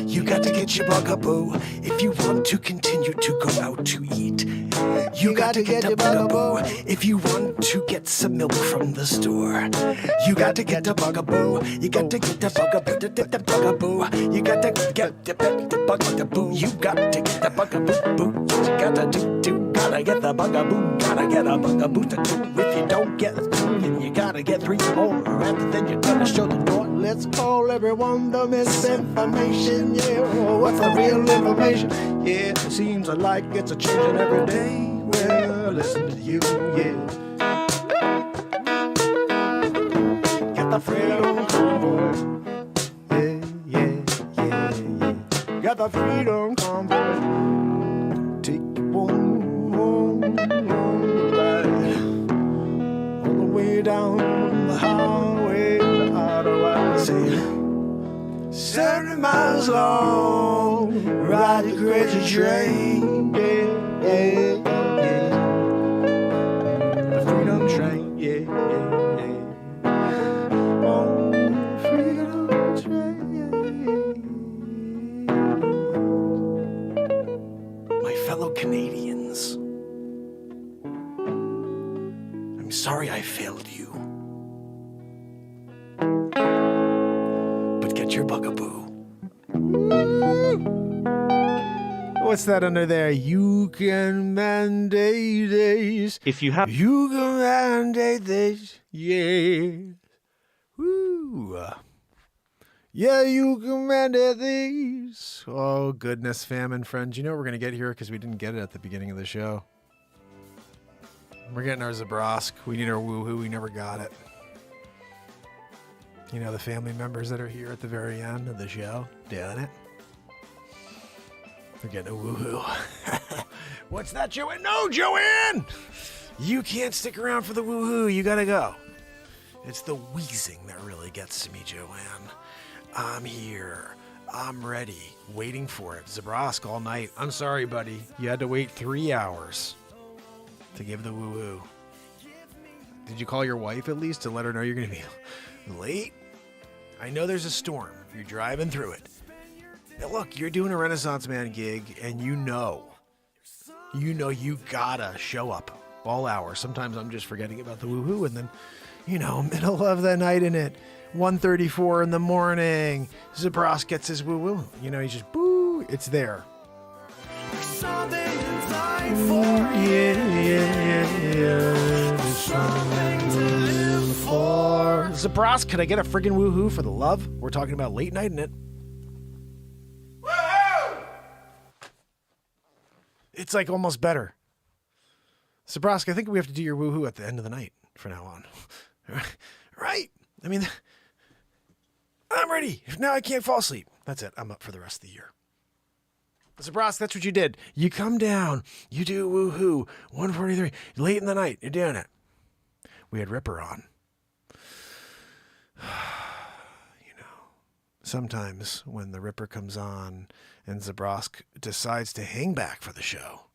you got to get your bugaboo. If you want to continue to go out to eat, you got to get a bugaboo. If you want to get some milk from the store, you got to get a bugaboo. You got to get the bugaboo, the bugaboo. You got to get the bugaboo. You got to get the bugaboo. What you gotta do, gotta get the bugaboo. Gotta get a bugaboo to do. If you don't get 2, then you gotta get 3 more. After then you're gonna show the door. Let's call everyone the misinformation, yeah. What's the real information? Yeah, seems like it's a changing every day. Well, listen to you, yeah. Get the freedom convoy. Yeah. Get the freedom convoy. Take you one ride all the way down the highway to Ottawa. Say 70 miles long, ride a crazy train, yeah. The freedom train, yeah. Oh, freedom train. your bugaboo. What's that under there? You can mandate this. If you have You can mandate this. Yeah. Woo. Yeah, you can mandate these. Oh, goodness, famine friends. You know what we're going to get here because we didn't get it at the beginning of the show. We're getting our Zabrosk. We need our woohoo. We never got it. You know, the family members that are here at the very end of the show doing it. They're getting a woohoo. What's that, Joanne? No, Joanne! You can't stick around for the woohoo. You gotta go. It's the wheezing that really gets to me, Joanne. I'm here. I'm ready. Waiting for it. Zabrosk all night. I'm sorry, buddy. You had to wait 3 hours to give the woohoo. Did you call your wife at least to let her know you're going to be late? I know there's a storm. You're driving through it. Now look, you're doing a Renaissance Man gig, and you know you gotta show up all hours. Sometimes I'm just forgetting about the woohoo, and then, middle of the night in it, 1:34 in the morning, Zabrosk gets his woo-woo. He's just, boo, it's there. Something to die for, yeah. There's something to live for. Zabrosk, can I get a friggin' woohoo for the love? We're talking about late night in it. Woohoo! It's like almost better. Zabrosk, I think we have to do your woohoo at the end of the night from now on. Right? I mean, I'm ready. Now I can't fall asleep. That's it. I'm up for the rest of the year. Zabrosk, that's what you did. You come down. You do woohoo. 1:43. Late in the night. You're doing it. We had Ripper on. Sometimes when the Ripper comes on and Zabrosk decides to hang back for the show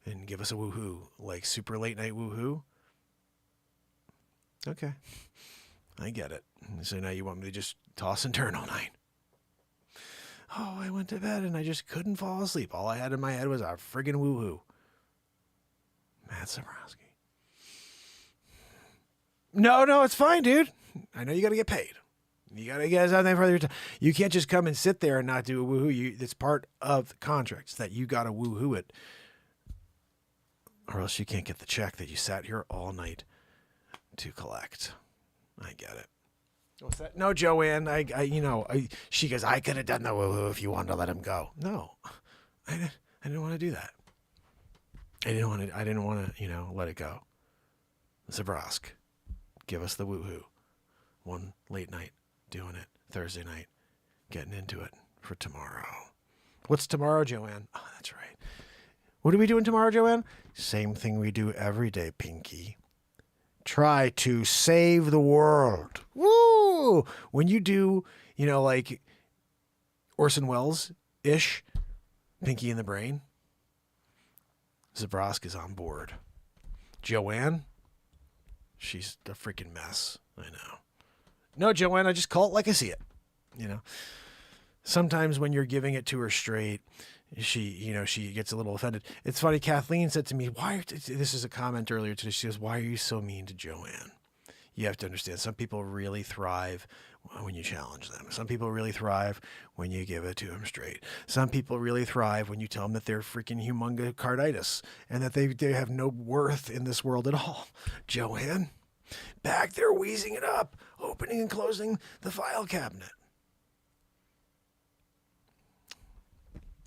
and give us a woohoo, like super late night woohoo. Okay. I get it. So now you want me to just toss and turn all night. Oh, I went to bed and I just couldn't fall asleep. All I had in my head was a friggin' woohoo. Matt Zabrowski. No, it's fine, dude. I know you got to get paid. You got to get something for your time. You can't just come and sit there and not do a woohoo. It's part of the contract that you got to woohoo it. Or else you can't get the check that you sat here all night to collect. I get it. What's that? No, Joanne. She goes, I could have done the woohoo if you wanted to let him go. No, I didn't want to do that. I didn't want to, let it go. Zabrosk, give us the woohoo. One late night, doing it. Thursday night, getting into it for tomorrow. What's tomorrow, Joanne? Oh, that's right. What are we doing tomorrow, Joanne? Same thing we do every day, Pinky. Try to save the world. Woo! When you do, like Orson Welles-ish, Pinky in the Brain, Zabrosk is on board. Joanne, she's a freaking mess. I know. No, Joanne, I just call it like I see it. Sometimes when you're giving it to her straight, she gets a little offended. It's funny. Kathleen said to me, this is a comment earlier today. She goes, why are you so mean to Joanne? You have to understand. Some people really thrive when you challenge them. Some people really thrive when you give it to them straight. Some people really thrive when you tell them that they're freaking humongous carditis and that they have no worth in this world at all. Joanne, back there wheezing it up, opening and closing the file cabinet.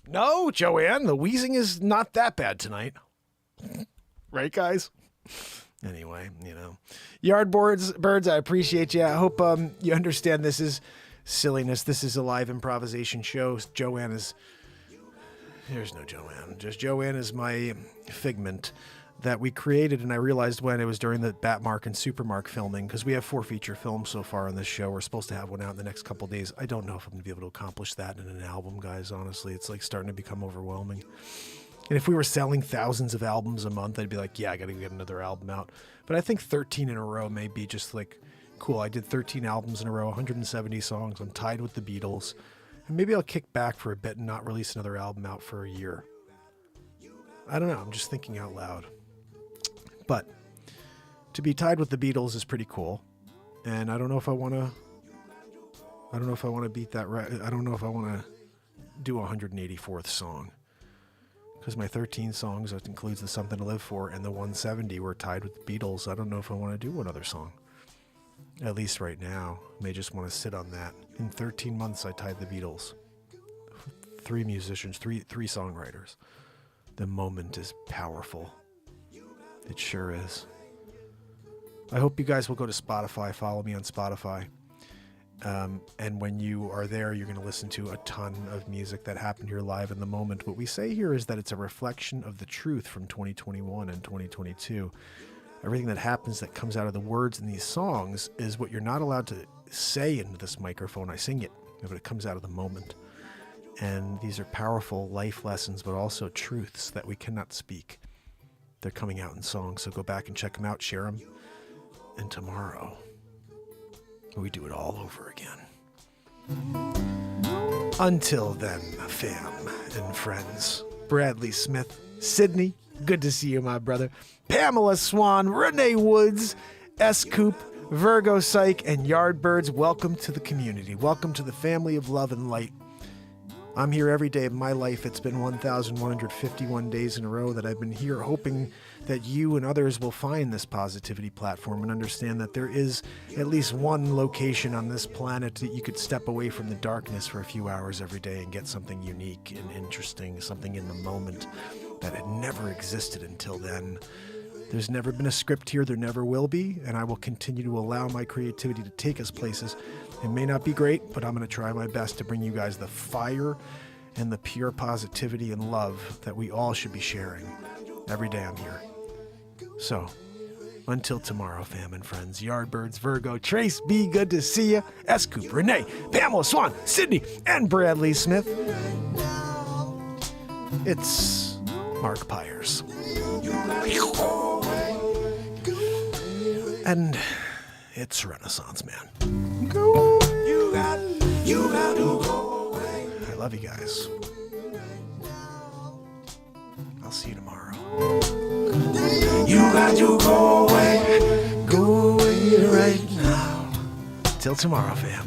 No, Joanne, the wheezing is not that bad tonight. Right, guys? Anyway, Birds, I appreciate you. I hope you understand this is silliness. This is a live improvisation show. There's no Joanne. Just Joanne is my figment that we created, and I realized when it was during the Batmark and Supermark filming, because we have 4 feature films so far on this show. We're supposed to have one out in the next couple days. I don't know if I'm going to be able to accomplish that in an album, guys, honestly. It's like starting to become overwhelming. And if we were selling thousands of albums a month, I'd be like, yeah, I got to get another album out. But I think 13 in a row may be just like, cool, I did 13 albums in a row, 170 songs. I'm tied with the Beatles. And maybe I'll kick back for a bit and not release another album out for a year. I don't know. I'm just thinking out loud. But to be tied with the Beatles is pretty cool. And I don't know if I want to I don't know if I want to beat that. I don't know if I want to do a 184th song. Because my 13 songs, that includes the Something to Live For and the 170, were tied with the Beatles. I don't know if I want to do another song. At least right now. I may just want to sit on that. In 13 months, I tied the Beatles. 3 musicians, three songwriters. The moment is powerful. It sure is. I hope you guys will go to Spotify. Follow me on Spotify. And when you are there, you're going to listen to a ton of music that happened here live in the moment. What we say here is that it's a reflection of the truth from 2021 and 2022. Everything that happens that comes out of the words in these songs is what you're not allowed to say into this microphone. I sing it, but it comes out of the moment. And these are powerful life lessons, but also truths that we cannot speak. They're coming out in songs, so go back and check them out, share them. And tomorrow, we do it all over again. Until then, fam and friends, Bradley Smith, Sydney, good to see you, my brother. Pamela Swan, Renee Woods, S. Coop, Virgo Psych, and Yardbirds, welcome to the community. Welcome to the family of love and light. I'm here every day of my life. It's been 1,151 days in a row that I've been here, hoping that you and others will find this positivity platform and understand that there is at least one location on this planet that you could step away from the darkness for a few hours every day and get something unique and interesting, something in the moment that had never existed until then. There's never been a script here, there never will be, and I will continue to allow my creativity to take us places. It may not be great, but I'm going to try my best to bring you guys the fire and the pure positivity and love that we all should be sharing. Every day I'm here. So, until tomorrow, fam and friends, Yardbirds, Virgo, Trace B, good to see you, S. Coop, Renee, Pamela Swan, Sydney, and Bradley Smith. It's Mark Pires. And it's Renaissance Man. I love you guys. I'll see you tomorrow. You got to go away right now. Till tomorrow, fam.